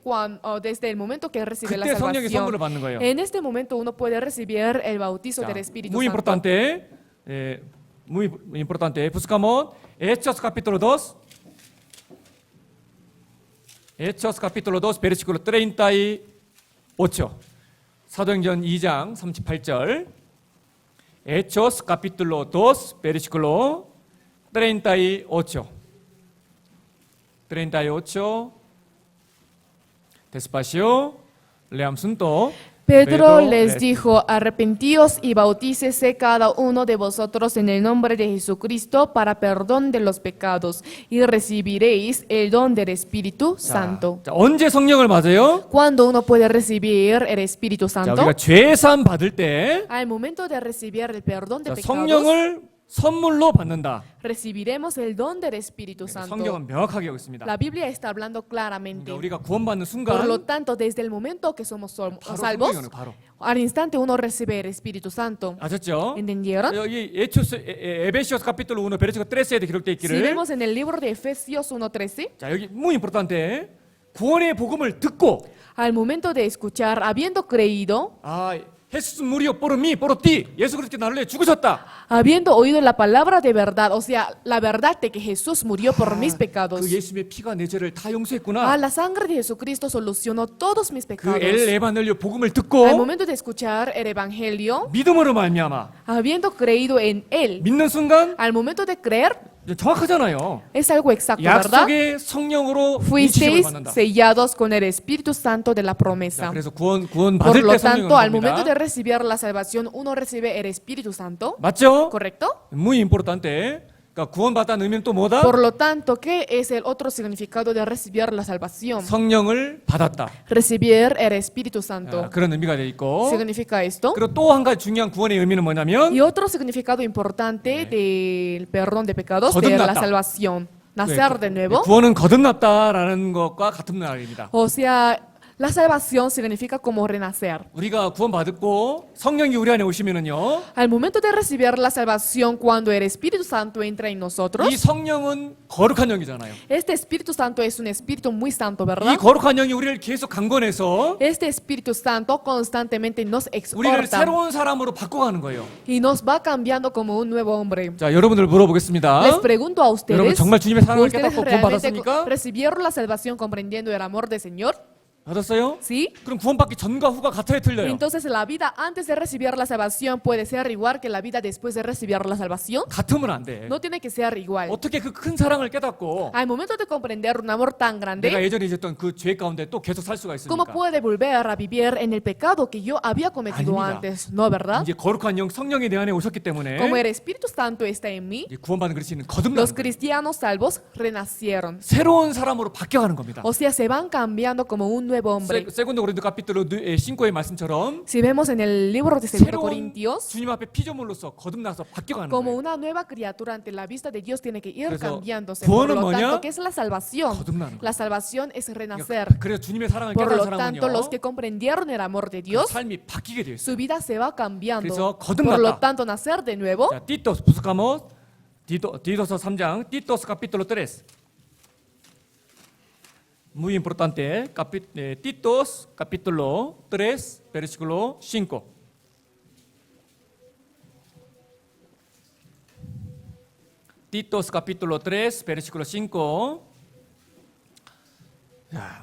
S2: recibe la
S1: 그때 성령의
S2: salvación.
S1: 선물을 받는 거예요.
S2: En este momento uno puede recibir el bautizo del Espíritu
S1: muy
S2: Santo.
S1: importante, muy importante. Buscamos Hechos capítulo 2. Hechos capítulo 2 versículo 38. 사도행전 2장 38절. Hechos capítulo 2 versículo 38. 38. Despacio. Leamos juntos.
S2: Pedro les dijo, arrepentíos y bautícese cada uno de vosotros en el nombre de Jesucristo para perdón de los pecados y recibiréis el don del Espíritu Santo.
S1: 자, 언제 성령을 맞아요?
S2: ¿Cuándo uno puede recibir el Espíritu
S1: 자,
S2: Santo?
S1: 우리가 죄사함 받을 때
S2: Al momento de recibir el perdón de
S1: 자,
S2: pecados,
S1: 성령을 선물로 받는다.
S2: recibiremos el don del Espíritu Santo.
S1: 성경은 명확하게 하고 있습니다.
S2: La Biblia está hablando claramente.
S1: 그러니까 우리가 구원받는
S2: Por lo
S1: 순간
S2: tanto, desde el momento que somos
S1: 바로
S2: salvos,
S1: 성령은 바로
S2: al instante uno recibe el Espíritu Santo.
S1: 아셨죠?
S2: ¿Entendieron?
S1: 여기 에베시오스 카피톨 1 베르시코 13에 기록되어
S2: Si
S1: 있기를
S2: vemos en el libro de Efesios 1:13,
S1: 자, 여기 muy importante. 구원의 복음을 듣고
S2: al momento de escuchar, habiendo creído,
S1: 헬스 무리오 포르미 포르티 예수 그리스도 나를 위해 죽으셨다.
S2: habiendo oído la palabra de verdad, o sea, la verdad de que Jesús murió por mis pecados.
S1: 그 예수님의 피가 내 죄를 다 용서했구나.
S2: La sangre de Jesucristo solucionó todos mis
S1: 그
S2: pecados.
S1: 엘 에반헬리오 복음을
S2: Al
S1: 듣고
S2: momento de escuchar el Evangelio,
S1: 믿음으로 말미암아
S2: habiendo creído en Él,
S1: 믿는 순간
S2: al momento de creer,
S1: 정확하잖아요.
S2: es algo exacto, ¿verdad?
S1: 약속의 성령으로 인치심을
S2: Fuisteis
S1: 받는다.
S2: sellados con el Espíritu Santo de la
S1: 자,
S2: promesa.
S1: 그래서 구원
S2: Por
S1: 받을
S2: lo
S1: 때 성령을
S2: tanto, al momento de
S1: 받습니다.
S2: recibir la salvación, uno recibe el Espíritu Santo,
S1: 맞죠?
S2: ¿correcto?
S1: muy importante. 그러니까 구원받다는 의미는 또 뭐다?
S2: Por lo tanto, ¿qué es el otro significado de recibir la salvación?
S1: 성령을 받았다.
S2: Recibir el Espíritu Santo.
S1: 그런 의미가 돼 있고.
S2: ¿Significa esto?
S1: 그리고 또 한 가지 중요한 구원의 의미는 뭐냐면
S2: Y otro significado importante del perdón de pecados, de
S1: 거듭났다.
S2: la salvación. Nacer de nuevo.
S1: 구원은 거듭났다라는 것과 같은 말입니다.
S2: O sea, la salvación significa como renacer.
S1: 우리가 구원받고 성령이 우리 안에 오시면은요.
S2: Al momento de recibir la salvación, cuando el Espíritu Santo entra en nosotros,
S1: 이 성령은 거룩한 영이잖아요.
S2: este Espíritu Santo es un Espíritu muy santo,
S1: 이
S2: ¿verdad?
S1: 거룩한 영이 우리를 계속 강건해서
S2: Este Espíritu Santo constantemente nos
S1: 우리를
S2: exhorta
S1: 새로운 사람으로 바꿔가는 거예요.
S2: y nos va cambiando como un nuevo hombre.
S1: 자, 여러분들 물어보겠습니다.
S2: Les pregunto a
S1: 여러분
S2: ustedes,
S1: 정말 주님의 사랑을
S2: ¿ustedes
S1: 깨닫고
S2: realmente
S1: 구원받았습니까?
S2: recibieron la salvación comprendiendo el amor del Señor?
S1: 받았어요?
S2: ¿Sí?
S1: 그럼 구원받기 전과 후가 같아요, 틀려요?
S2: Entonces la vida antes de recibir la salvación puede ser igual que la vida después de recibir la salvación.
S1: 같으면 안 돼.
S2: No tiene que ser igual.
S1: 어떻게 그 큰 사랑을 깨닫고
S2: Al momento de comprender un amor tan
S1: 내가
S2: grande,
S1: 예전에 있었던 그 죄 가운데 또 계속 살 수가
S2: ¿cómo
S1: 있습니까?
S2: puede volver a vivir en el pecado que yo había cometido
S1: 아닙니다.
S2: antes? ¿No, verdad?
S1: 이제 거룩한 영 성령이 내 안에 오셨기 때문에
S2: Como el Espíritu Santo está en mí,
S1: 이제 구원받은 그리스도인은 거듭나는
S2: los
S1: 거예요.
S2: cristianos salvos renacieron.
S1: 새로운 사람으로 바뀌어가는 겁니다.
S2: O sea, se van cambiando como un nuevo hombre.
S1: 세군도 고린도 카피틀로 5의 말씀처럼
S2: Si vemos en el libro de 2
S1: 새로운
S2: Corintios,
S1: 주님 앞에 피조물로서 거듭나서 바뀌어가는
S2: como
S1: 거예요.
S2: una nueva criatura ante la vista de Dios tiene que ir
S1: 그래서
S2: cambiándose. Por
S1: 구원은
S2: lo
S1: 뭐냐?
S2: tanto, ¿qué es la salvación?
S1: 거듭나는 거예요.
S2: La salvación es renacer.
S1: 그래서 주님의 사랑을
S2: Por
S1: 깨달은
S2: lo tanto, los
S1: 사람은요,
S2: que comprendieron el amor de
S1: 그
S2: Dios,
S1: 삶이 바뀌게 되어 있어요.
S2: su vida se va cambiando.
S1: 그래서
S2: Por
S1: 거듭났다.
S2: lo tanto, nacer de nuevo.
S1: 자, 티토스 부스카모 디도서 3장 티토스 카피톨로 3. Muy importante, Titos capítulo 3, versículo 5. Titos capítulo 3, versículo 5.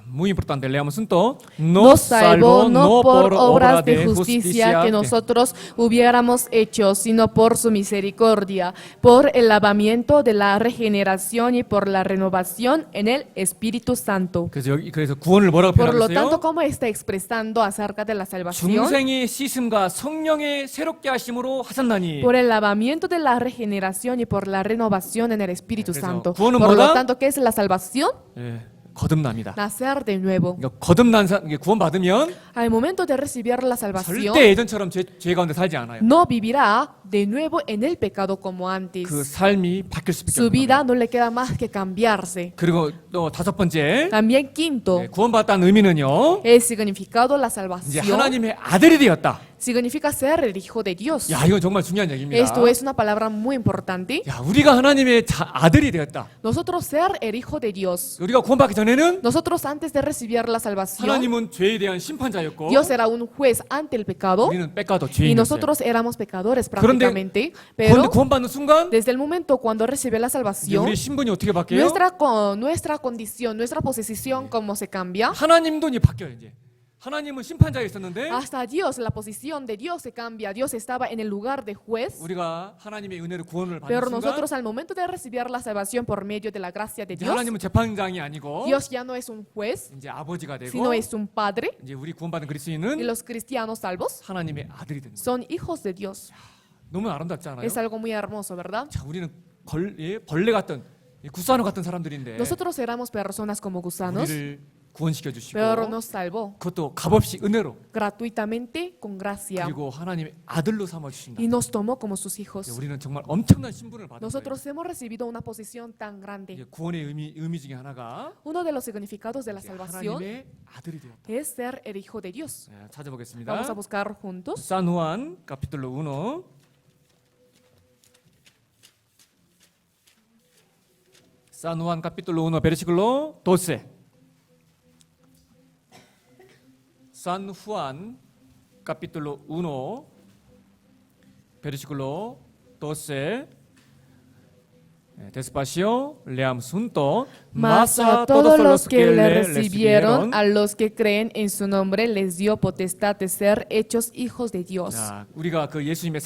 S1: Muy importante, leamos junto.
S2: Nos salvó no por obras de justicia que nosotros hubiéramos hecho, sino por su misericordia, por el lavamiento de la regeneración y por la renovación en el Espíritu Santo.
S1: 그래서 구원을 뭐라고
S2: Por lo tanto,
S1: 표현하고 있어요?
S2: ¿cómo está expresando acerca de la salvación?
S1: 중생의 씻음과 성령의 새롭게 하심으로 하셨나니.
S2: Por el lavamiento de la regeneración y por la renovación en el Espíritu
S1: 그래서
S2: Santo.
S1: 구원은
S2: Por lo
S1: 뭐다?
S2: tanto, ¿qué es la salvación?
S1: 예, 거듭납니다.
S2: Nacer de nuevo.
S1: 그러니까 거듭난 구원 받으면
S2: Al momento de recibir la salvación,
S1: 절대 예전처럼 죄 가운데 살지 않아요.
S2: no vivirá de nuevo en el pecado como antes.
S1: 그 삶이 바뀔 수밖에
S2: Su
S1: 없는
S2: vida
S1: 겁니다.
S2: no le queda más que cambiarse.
S1: 그리고 또 다섯 번째,
S2: También quinto,
S1: 구원받았다는 의미는요,
S2: el significado de la
S1: 이제
S2: salvación
S1: 하나님의 아들이 되었다.
S2: significa ser el hijo de Dios.
S1: 야, 이건 정말 중요한 얘기입니다.
S2: Esto es una palabra muy importante.
S1: 야, 우리가 하나님의 아들이 되었다.
S2: Nosotros ser el hijo de Dios.
S1: 우리가 구원받기 전에는
S2: Nosotros antes de recibir la salvación,
S1: 하나님은 죄에 대한 심판자였고,
S2: Dios era un juez ante el pecado
S1: 우리는 뺏가도
S2: y
S1: 죄인이었어요.
S2: nosotros éramos pecadores
S1: 그런데
S2: prácticamente.
S1: 그런데
S2: Pero
S1: 구원받는 순간
S2: desde el momento cuando recibe la
S1: 이제
S2: salvación,
S1: 우리의 신분이 어떻게 바뀌어요?
S2: nuestra condición, nuestra posición, cómo se cambia.
S1: 하나님도 이제 바뀌어요. 이제 하나님은 심판자였었는데
S2: Hasta Dios, la posición de Dios se cambia. Dios estaba en el lugar de juez.
S1: 우리가 하나님의 은혜로 구원을 받는
S2: Pero
S1: 순간
S2: nosotros al momento de recibir la salvación por medio de la gracia de
S1: 이제
S2: Dios,
S1: 하나님은 재판장이 아니고
S2: Dios ya no es un juez,
S1: 이제 아버지가 되고
S2: sino es un padre.
S1: 이제 우리 구원받은
S2: Y
S1: 그리스도인은
S2: los cristianos salvos
S1: 하나님의 아들이 되는 거예요.
S2: son hijos de Dios.
S1: 너무 아름답지 않아요?
S2: Es algo muy hermoso, ¿verdad?
S1: 자, 우리는 벌레 같던 구사노 같은 사람들인데
S2: Nosotros éramos personas como gusanos,
S1: 우리를 구원시켜 주시고
S2: pero nos salvó
S1: 그것도 값없이 은혜로
S2: gratuitamente con gracia
S1: 그리고 하나님의 아들로 삼아 주신다.
S2: y nos tomó como sus hijos.
S1: 우리는 정말 엄청난 신분을 받은 거예요.
S2: Nosotros hemos recibido una posición tan grande.
S1: 이제 구원의 의미 중에 하나가
S2: Uno de los significados de la
S1: 이제
S2: salvación
S1: 하나님의 아들이 되었다.
S2: es ser el hijo de Dios.
S1: 네, 찾아보겠습니다.
S2: Vamos a buscar juntos.
S1: San Juan capítulo 1. San Juan capítulo 1 versículo 12. San Juan capítulo 1 versículo 12. Despacio, leamos junto.
S2: Mas a todos los que le recibieron, a los que creen en su nombre, les dio potestad de ser hechos hijos de Dios.
S1: 자, 우리가 그 예수님의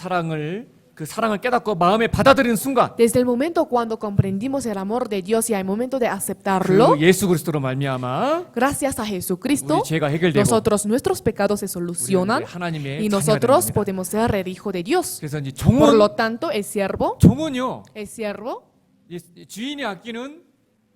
S1: 그 사랑을 깨닫고 마음에 받아들이는 순간
S2: Desde el momento cuando comprendimos el amor de Dios y al momento de aceptarlo,
S1: 그 예수 그리스도로 말미암아
S2: gracias a Jesucristo,
S1: 우리 죄가 해결되고
S2: nosotros, nuestros pecados se
S1: 우리는
S2: solucionan
S1: 이제 하나님의
S2: y
S1: 자녀가
S2: nosotros
S1: 됩니다.
S2: podemos ser el hijo de Dios.
S1: 그래서 이제
S2: Por
S1: 종은
S2: lo tanto, el siervo,
S1: 이 주인이 아끼는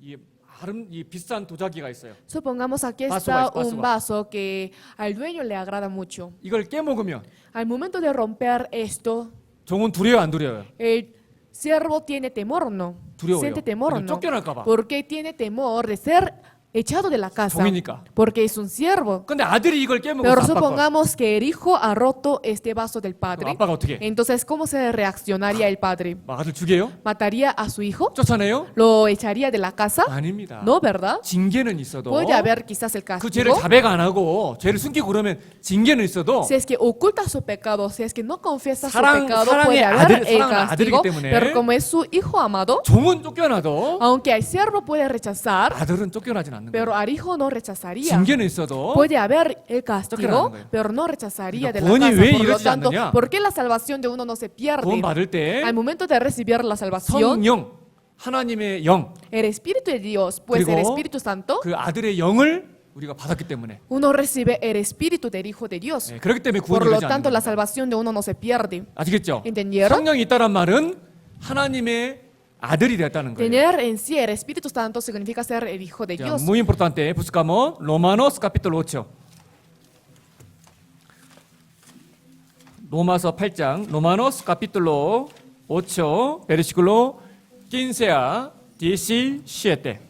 S1: 이 비싼 도자기가 있어요.
S2: supongamos aquí
S1: Vaso,
S2: está
S1: vaso,
S2: un vaso que al dueño le agrada mucho.
S1: 이걸 깨먹으면
S2: Al momento de romper esto,
S1: 종은 두려워요, 안 두려워요?
S2: el siervo tiene temor o no.
S1: 두려워요.
S2: Siente temor o
S1: 왜냐면
S2: no.
S1: 쫓겨날까 봐.
S2: ¿Por qué tiene temor de ser echado de la casa?
S1: 종이니까.
S2: Porque es un siervo.
S1: 근데 아들이 이걸 깨먹어서
S2: Pero
S1: 아빠가
S2: supongamos que el hijo ha roto este vaso del
S1: 그럼
S2: padre.
S1: 아빠가 어떻게 해?
S2: Entonces, ¿cómo se reaccionaría el padre?
S1: 아들 죽여요?
S2: ¿Mataría a su hijo?
S1: 쫓아내요?
S2: ¿Lo echaría de la casa?
S1: 아닙니다.
S2: No, ¿verdad?
S1: 징계는 있어도
S2: Puede haber quizás el
S1: 그 죄를
S2: castigo.
S1: 자백 안 하고 죄를 숨기고 그러면 징계는 있어도
S2: Si es que oculta su pecado, si es que no confiesa su
S1: 사랑-
S2: pecado,
S1: 사랑의
S2: puede haber el
S1: 사랑하는 아들이기
S2: castigo.
S1: 때문에
S2: Pero como es su hijo amado,
S1: 종은 쫓겨나도
S2: aunque el siervo puede rechazar,
S1: 아들은 쫓겨나진 않아요. 않는
S2: pero
S1: 거예요.
S2: al hijo no rechazaría.
S1: 징계는 있어도
S2: Puede haber el
S1: 쫓겨나는
S2: castigo,
S1: 거예요.
S2: pero no rechazaría de la
S1: 구원이
S2: casa.
S1: 왜
S2: Por lo
S1: 이루어지지
S2: tanto,
S1: 않느냐?
S2: ¿por qué la salvación de uno no se pierde?
S1: 구원 받을 때
S2: Al momento de recibir la salvación,
S1: 성령, 하나님의 영,
S2: el Espíritu de Dios, pues el
S1: 그리고
S2: Espíritu Santo,
S1: 그 아들의 영을 우리가 받았기 때문에
S2: uno recibe el Espíritu del Hijo de Dios.
S1: 예, 그렇기 때문에 구원이
S2: Por lo
S1: 이루어지지
S2: tanto,
S1: 않는
S2: la
S1: 거예요.
S2: salvación de uno no se pierde.
S1: 아시겠죠?
S2: ¿Entendieron?
S1: 성령이 있다란 말은 하나님의 아들이 되었다는 거예요.
S2: Tener en sí el Espíritu Santo significa ser el Hijo de
S1: 자,
S2: Dios.
S1: muy importante. buscamos Romanos capítulo 8. 로마서 8장, Romanos capítulo 8, versículo 15 a 17.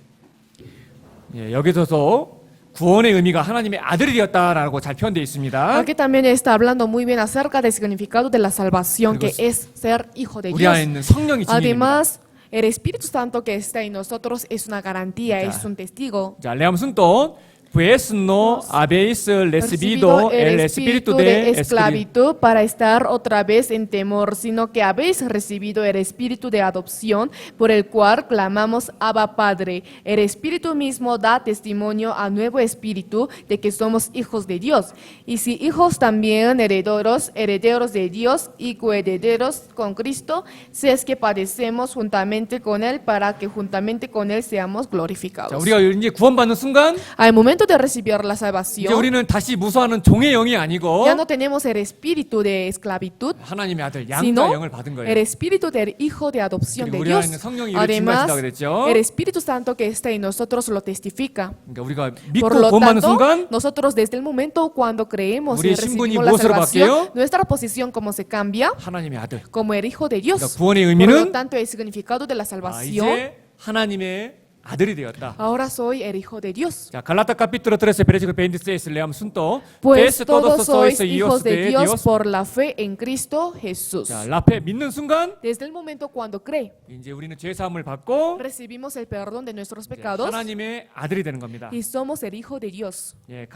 S1: 예, 여기서도 구원의 의미가 하나님의 아들이 되었다라고 잘 표현되어 있습니다.
S2: Aquí también está hablando muy bien acerca del significado de la salvación, que es ser hijo de
S1: 우리 안에
S2: Dios.
S1: 있는 성령이 증인입니다.
S2: Además, el Espíritu Santo que está en nosotros es una garantía,
S1: Ya.
S2: es un testigo.
S1: 자, leamos 또 pues no habéis recibido el espíritu de esclavitud.
S2: esclavitud para estar otra vez en temor, sino que habéis recibido el espíritu de adopción por el cual clamamos Abba Padre. El Espíritu mismo da testimonio a nuevo espíritu de que somos hijos de Dios. Y si hijos también herederos, herederos de Dios y coherederos con Cristo, si es que padecemos juntamente con Él para que juntamente con Él seamos
S1: 자,
S2: glorificados.
S1: 우리가 이제 구원받는 순간
S2: Al momento de recibir la
S1: 이제
S2: salvación,
S1: 우리는 다시 무서워하는 종의 영이 아니고
S2: ya no tenemos el espíritu de esclavitud,
S1: 하나님의 아들 양자
S2: sino
S1: 영을 받은
S2: el
S1: 거예요.
S2: espíritu del Hijo de adopción de
S1: 그리고 우리
S2: Dios.
S1: 안에 성령이 이를
S2: Además,
S1: 증거하신다고 그랬죠.
S2: el Espíritu Santo que está en nosotros lo testifica.
S1: 그러니까 우리가 믿고
S2: Por lo
S1: 구원받는
S2: tanto,
S1: 순간
S2: nosotros desde el momento cuando creemos y
S1: 우리의 신분이
S2: recibimos la
S1: 무엇으로
S2: salvación,
S1: 바뀌어요?
S2: nuestra posición como se cambia,
S1: 하나님의 아들.
S2: como el Hijo de Dios.
S1: 그러니까 구원의
S2: Por lo
S1: 의미는
S2: tanto, el significado de la
S1: 아,
S2: salvación,
S1: 이제 하나님의 아들이 되었다.
S2: ahora soy el Hijo de Dios.
S1: 자, 갈라타 capítulo 13 versículo 26 leamos juntos.
S2: Pues
S1: Pues
S2: todos sois
S1: sois
S2: hijos de Dios
S1: Dios.
S2: por la fe en Cristo Jesús.
S1: 자, 라페 믿는 순간
S2: Desde el momento cuando cree,
S1: 이제 우리는 죄 사함을 받고
S2: recibimos el perdón de nuestros
S1: 이제
S2: pecados
S1: 하나님의 아들이 되는 겁니다.
S2: y somos el Hijo de Dios.
S1: 예,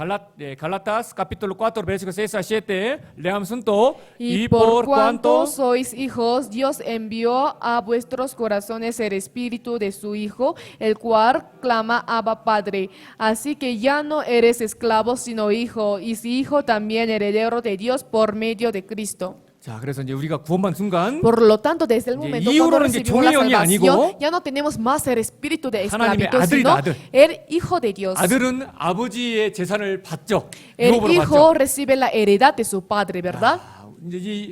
S1: Galatas capítulo 4 versículo 6 a 7 leamos juntos.
S2: Y por cuanto sois hijos, Dios envió a vuestros corazones el Espíritu de su Hijo, el cual clama Abba Padre. Así que ya no eres esclavo, sino hijo, y si hijo también heredero de Dios por medio de Cristo.
S1: 자, 그래서 이제 우리가 구원받은 순간
S2: Por lo tanto, desde el momento cuando
S1: 이후로는 이제
S2: recibimos la
S1: 종의 영이
S2: salvación,
S1: 아니고
S2: ya no tenemos más el espíritu de
S1: 하나님의
S2: esclavitud,
S1: 아들이다,
S2: sino
S1: 아들.
S2: el Hijo de Dios.
S1: 아들은 아버지의 재산을 받죠.
S2: El
S1: 유업으로 받죠.
S2: Hijo recibe la heredad de su Padre, ¿verdad?
S1: 아, 이제 이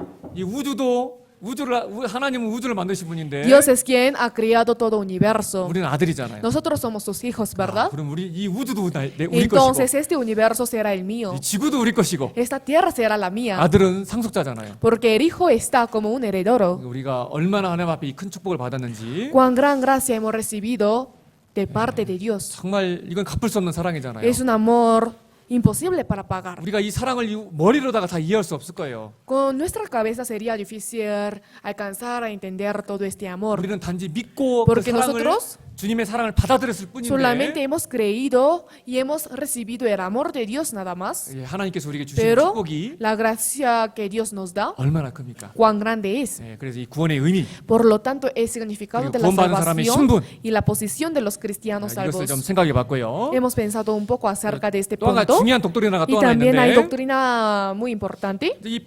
S1: 하나님은 우주를 만드신 분인데
S2: Dios es quien ha creado todo universo.
S1: 우리는 아들이잖아요.
S2: Nosotros somos sus hijos, ¿verdad?
S1: 그럼 우리 이 우주도 우리 것이고
S2: Entonces este universo será el mío.
S1: 이 지구도 우리 것이고
S2: Esta tierra será la mía.
S1: 아들은 상속자잖아요.
S2: Porque el hijo está como un heredero.
S1: 우리가 얼마나 하나님 앞에 이 큰 축복을 받았는지
S2: Cuán gran gracia hemos recibido de parte de Dios.
S1: 정말 이건 갚을 수 없는 사랑이잖아요.
S2: Es un amor imposible para pagar.
S1: 우리가 이 사랑을 머리로다가 다 이해할 수 없을 거예요.
S2: Con nuestra cabeza sería difícil alcanzar a entender todo este amor.
S1: 우리는 단지 믿고 그
S2: Porque
S1: 사랑을
S2: nosotros
S1: 주님의 사랑을 받아들였을
S2: solamente
S1: 뿐인데
S2: hemos creído y hemos recibido el amor de Dios nada más.
S1: 예, 하나님께서 우리에게 주신
S2: Pero
S1: 축복이
S2: la gracia que Dios nos da,
S1: 얼마나 큽니까?
S2: cuán grande es.
S1: 예, 그래서 이 구원의 의미
S2: Por lo tanto, el significado de la
S1: 구원받은 사람의
S2: salvación
S1: 신분.
S2: y la posición de los cristianos
S1: 이것을 좀
S2: salvos.
S1: 생각해 봤고요.
S2: Hemos pensado un poco acerca de este
S1: 또 하나
S2: punto.
S1: 중요한 독도리나가
S2: Y
S1: 또 하나
S2: también hay
S1: 있는데
S2: doctrina muy importante.
S1: 이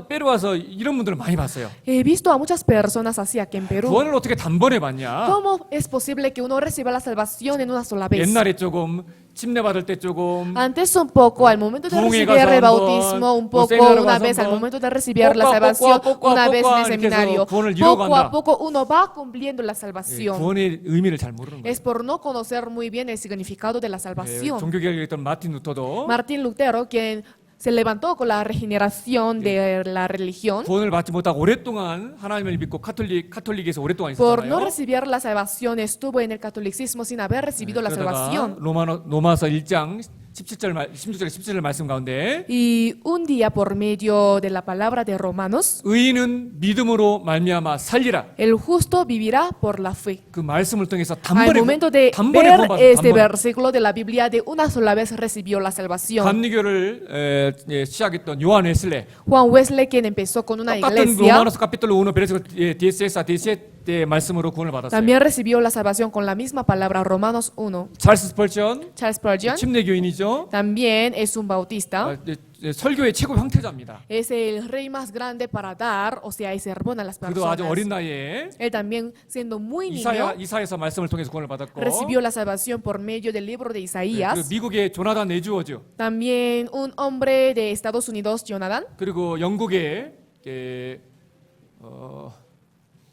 S1: 페루와서 이런 분들을 많이 봤어요.
S2: He visto a muchas personas así aquí en Perú.
S1: 구원을 어떻게 단번에 받냐?
S2: ¿Cómo es posible que uno reciba la salvación en una sola vez?
S1: 옛날에 조금 침례 받을 때 조금
S2: Antes un poco, al momento de
S1: 부흥회
S2: recibir
S1: 가서
S2: el
S1: 한번,
S2: bautismo, un
S1: 뭐
S2: poco,
S1: 세미나로
S2: una
S1: 가서
S2: vez, al
S1: 한번,
S2: momento de recibir la
S1: poco a
S2: salvación,
S1: poco,
S2: una vez en el
S1: 이렇게 해서
S2: seminario.
S1: 구원을
S2: Poco
S1: 이뤄간다.
S2: a poco uno va cumpliendo la
S1: 예,
S2: salvación.
S1: 구원의 의미를 잘 모르는 거예요.
S2: Es por no conocer muy bien el significado de la
S1: 예,
S2: salvación.
S1: 종교개혁했던 마틴 루터도
S2: Martín Lutero, quien se levantó con la regeneración de la religión,
S1: 구원을 받지 못하고 오랫동안 하나님을 믿고 카톨릭에서 오랫동안
S2: por no
S1: 있었잖아요.
S2: recibir la salvación, estuvo en el catolicismo sin haber recibido la
S1: 그러다가
S2: salvación.
S1: 로마서 1장 16절 17절 말씀 가운데
S2: Y un día, por medio de la palabra de Romanos,
S1: 의인은 믿음으로 말미암아 살리라.
S2: el justo vivirá por la fe.
S1: 그 말씀을 통해서
S2: Al momento de
S1: 단번에
S2: ver
S1: 구원받은
S2: este
S1: 단번에.
S2: versículo de la Biblia, de una sola vez recibió la salvación.
S1: 감리교를 시작했던 요한 웨슬레
S2: Juan Wesley, quien empezó con una
S1: 똑같은
S2: iglesia,
S1: 로마노스 카피톨로 1 베르시코 16 a 17 때 말씀으로 구원을 받았어요.
S2: También recibió la salvación con la misma palabra, Romanos 1.
S1: 찰스 스펄전
S2: Charles Spurgeon
S1: 침례교인이죠.
S2: también es un bautista.
S1: 설교의 최고 형태자입니다.
S2: Es el rey más grande para dar, o sea, el sermón a las
S1: 그도 아주 어린
S2: personas.
S1: 나이에
S2: Él también, siendo muy niño,
S1: 이사야서 말씀을 통해서 구원을 받았고,
S2: recibió la salvación por medio del libro de
S1: 그리고
S2: Isaías.
S1: 미국의 조나단 에주어즈,
S2: También un hombre de Estados Unidos, Jonathan.
S1: 그리고 영국의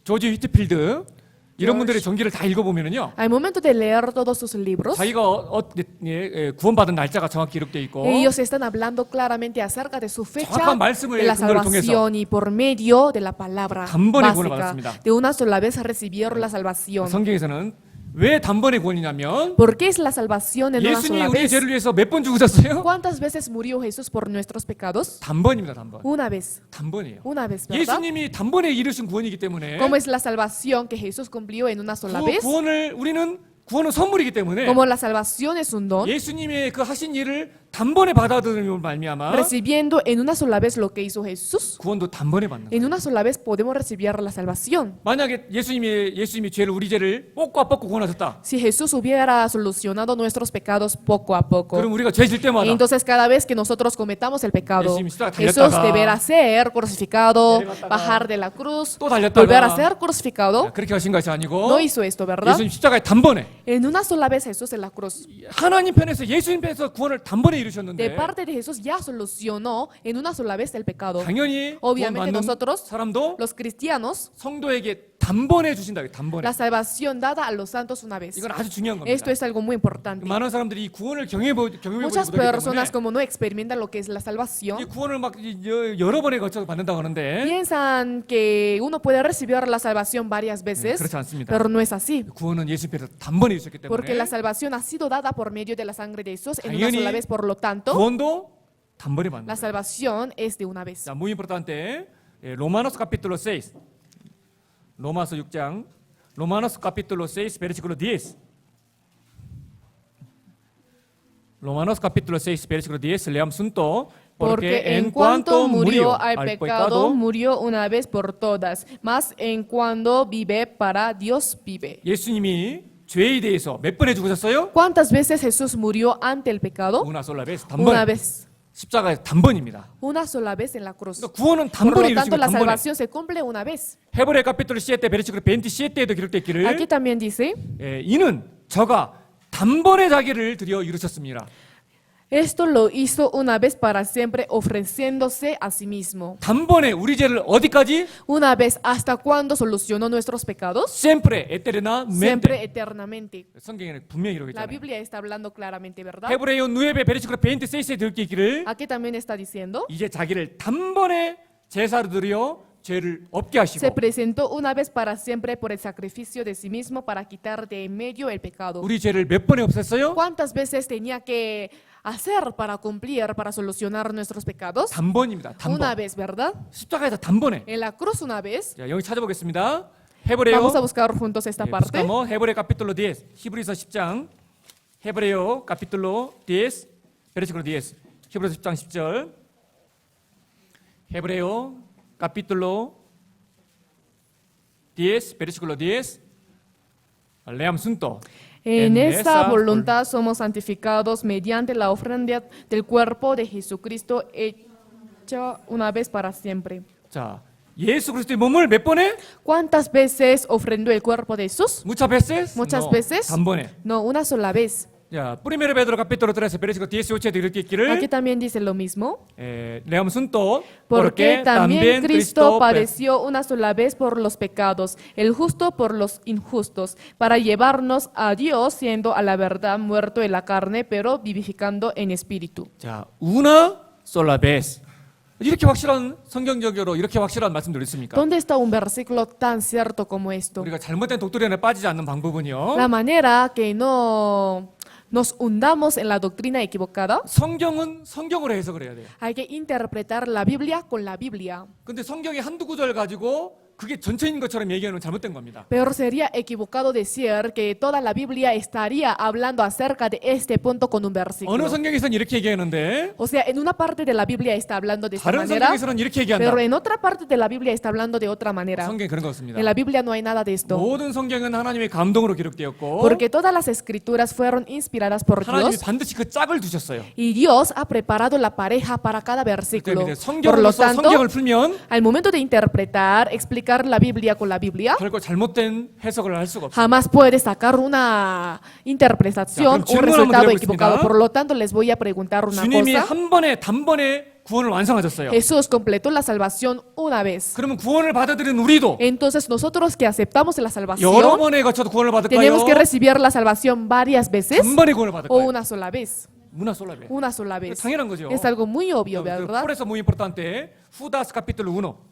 S1: 조지 휘트필드 이런 분들의 전기를 다 읽어보면은요,
S2: Al momento de leer todos sus libros,
S1: 자기가 구원받은 날짜가 정확히 기록되어 있고,
S2: ellos están hablando claramente acerca de su fecha
S1: 정확한 말씀을
S2: de la
S1: 근거를 통해서
S2: salvación y por medio de la palabra
S1: 단번에 구원을
S2: básica.
S1: 받았습니다.
S2: De una sola vez recibieron la salvación.
S1: 성경에서는 왜 단번에 구원이냐면
S2: ¿Por qué es la salvación en una
S1: 예수님이
S2: sola
S1: 우리의
S2: vez?
S1: 죄를 위해서 몇 번 죽으셨어요?
S2: ¿Cuántas veces murió Jesús por nuestros pecados?
S1: 단번입니다, 단번.
S2: Una vez.
S1: 단번이에요.
S2: Una vez, ¿verdad?
S1: 예수님이 단번에 이루신 구원이기 때문에
S2: ¿Cómo es la salvación que Jesús cumplió en una sola vez?
S1: 구원은 선물이기 때문에
S2: Como la salvación es un don,
S1: 예수님의 그 하신 일을 단번에 받아들임으로 말미암아
S2: recibiendo en una sola vez lo que hizo Jesús,
S1: 구원도 단번에 받는 거예요.
S2: en una sola vez podemos recibir la salvación.
S1: 만약에 예수님이 우리 죄를 뽑고 구원하셨다.
S2: Si Jesús hubiera solucionado nuestros pecados poco a poco,
S1: 그럼 우리가 죄 질 때마다
S2: entonces cada vez que nosotros cometamos el pecado,
S1: 예수님이 십자가
S2: Jesús
S1: 달렸다가
S2: deberá ser crucificado,
S1: 내려갔다가
S2: bajar de la cruz,
S1: 또 달렸다가
S2: volver a ser crucificado.
S1: 그렇게 하신 것이 아니고
S2: No hizo esto, ¿verdad?
S1: 예수님 십자가에 단번에
S2: En una sola vez Jesús en la cruz.
S1: 하나님 편에서 예수님 편에서 구원을 단번에
S2: De
S1: 이루셨는데
S2: parte de Jesús ya solucionó en una sola vez el pecado.
S1: 당연히
S2: Obviamente
S1: 구원받는
S2: nosotros,
S1: 사람도
S2: los cristianos,
S1: 성도에게 단번에 주신다. 단번에.
S2: la salvación dada a los santos una vez.
S1: 이건 아주 중요한 겁니다.
S2: Esto es algo muy importante.
S1: 많은 사람들이 이 구원을 경험해 보지
S2: Muchas
S1: 못하기
S2: personas
S1: 때문에
S2: como no experimentan lo que es la
S1: 이
S2: salvación,
S1: 구원을 막 여러 번에 걸쳐서 받는다고 하는데
S2: piensan que uno puede recibir la salvación varias veces,
S1: 그렇지 않습니다.
S2: pero no es así.
S1: 구원은 예수님께서 단번에 주셨기
S2: Porque
S1: 때문에
S2: la salvación ha sido dada por medio de la sangre de Jesús en una
S1: 당연히
S2: sola vez, por lo tanto,
S1: 구원도 단번에 받는
S2: la
S1: 거예요.
S2: salvación es de una vez.
S1: 자, muy importante. Romanos capítulo 6. 로마서 6장. Romanos capítulo 6 versículo 10. Romanos capítulo 6 versículo 10. Leamos juntos.
S2: Porque en cuanto murió al pecado, murió una vez por todas, mas en cuando vive, para Dios vive.
S1: 예수님이 죄에 대해서 몇 번에 죽으셨어요?
S2: ¿Cuántas veces Jesús murió ante el pecado?
S1: Una sola vez.
S2: Una
S1: 단번.
S2: vez.
S1: 십자가의 단번입니다.
S2: Una sola vez en la cruz.
S1: 그러니까 구원은
S2: Por lo
S1: 단번에
S2: tanto,
S1: 이루어지면
S2: la
S1: 단번에.
S2: salvación se cumple una vez.
S1: 헤브레 카피톨 7때 베르시클 27때에도 기록됐기를
S2: Aquí también dice,
S1: 이는 저가 단번에 자기를 드려 이루셨습니다.
S2: esto lo hizo una vez para siempre, ofreciéndose a sí mismo.
S1: 단번에 우리 죄를 어디까지?
S2: Una vez, ¿hasta cuándo solucionó nuestros pecados?
S1: siempre eternamente.
S2: Siempre, eternamente.
S1: 성경에는 분명히 이러고
S2: La
S1: 있잖아요.
S2: Biblia está hablando claramente, ¿verdad?
S1: 헤브레요 9의 베르시클 26에 들기를
S2: Aquí también está diciendo,
S1: 이제 자기를 단번에 제사로 드려 죄를 없게 하시고
S2: se presentó una vez para siempre por el sacrificio de sí mismo para quitar de en medio el pecado.
S1: 우리 죄를 몇 번에 없앴어요?
S2: ¿Cuántas veces tenía que hacer para cumplir, para solucionar nuestros pecados?
S1: 단번입니다.
S2: Una
S1: 단번.
S2: vez, ¿verdad?
S1: 십자가에서 단번에.
S2: En la cruz una vez.
S1: 자, 여기 찾아보겠습니다. 헤브레요
S2: Vamos a buscar juntos esta parte.
S1: buscamos 헤브레 카피톨로 10. 히브리서 10장. 헤브레요 카피톨로 10. 베르시클로 10. 히브리서 10장 10절. 헤브레요 capítulo 10, versículo 10. Leamos juntos.
S2: En esta voluntad somos santificados mediante la ofrenda del cuerpo de Jesucristo hecha una vez para siempre.
S1: 자, 예수 그리스도의 몸을 몇 번에?
S2: ¿Cuántas veces ofrendó el cuerpo de Jesús?
S1: Muchas veces?
S2: Muchas
S1: No,
S2: veces.
S1: 단번에.
S2: No, una sola vez.
S1: 자, primero Pedro capítulo 13, versículo 18에 이렇게
S2: Aquí
S1: 있기를
S2: también dice lo mismo.
S1: leamos juntos.
S2: Porque también Cristo padeció una sola vez por los pecados, el justo por los injustos, para llevarnos a Dios, siendo a la verdad muerto en la carne, pero vivificando en espíritu.
S1: 자, una sola vez. 이렇게 확실한 성경적으로 이렇게 확실한 말씀들이 있습니까?
S2: ¿Dónde está un versículo tan cierto como esto?
S1: 우리가 잘못된 독도련에 빠지지 않는 방법은요.
S2: La manera que no nos hundamos en la doctrina equivocada,
S1: 성경은 성경으로 해석을 해야 돼요.
S2: hay que interpretar la Biblia con la Biblia.
S1: 근데 성경의 한두 구절 가지고 그게 전체인 것처럼 얘기하는 건 잘못된 겁니다.
S2: Pero sería equivocado decir que toda la Biblia estaría hablando acerca de este punto con un
S1: 어느
S2: versículo.
S1: 성경에서는 이렇게 얘기하는데
S2: O sea, en una parte de la Biblia está hablando de esta
S1: 다른
S2: manera,
S1: 성경에서는 이렇게 얘기한다.
S2: pero en otra parte de la Biblia está hablando de otra manera.
S1: 성경에 그런 거 없습니다.
S2: En la Biblia no hay nada de esto,
S1: 모든 성경은 하나님의 감동으로 기록되었고
S2: porque todas las escrituras fueron inspiradas por
S1: 하나님이
S2: Dios
S1: 반드시 그 짝을 두셨어요.
S2: y Dios ha preparado la pareja para cada versículo.
S1: 그때
S2: Por lo
S1: 성경으로서
S2: tanto,
S1: 성경을 풀면
S2: al momento de interpretar, explicar la Biblia con la Biblia,
S1: 결코 잘못된 해석을 할 수가 없어요.
S2: jamás puedes sacar una interpretación,
S1: Ya, 그럼
S2: un
S1: 질문 한번
S2: resultado
S1: 드려보겠습니다.
S2: equivocado. Por lo tanto, les voy a preguntar una
S1: 주님이
S2: cosa.
S1: 한 번에 단번에 구원을 완성하셨어요.
S2: Jesús completó la salvación una vez.
S1: 그러면 구원을 받아들인 우리도
S2: Entonces, nosotros que aceptamos la
S1: 여러
S2: salvación,
S1: 번에 거쳐도 구원을 받을까요?
S2: tenemos que recibir la salvación varias veces
S1: 한 번에 구원을
S2: o
S1: 받을까요?
S2: una sola vez.
S1: Una sola vez.
S2: Una sola vez.
S1: 당연한 거죠.
S2: Es algo muy obvio, ¿verdad?
S1: Por eso muy importante. Judas capítulo 1.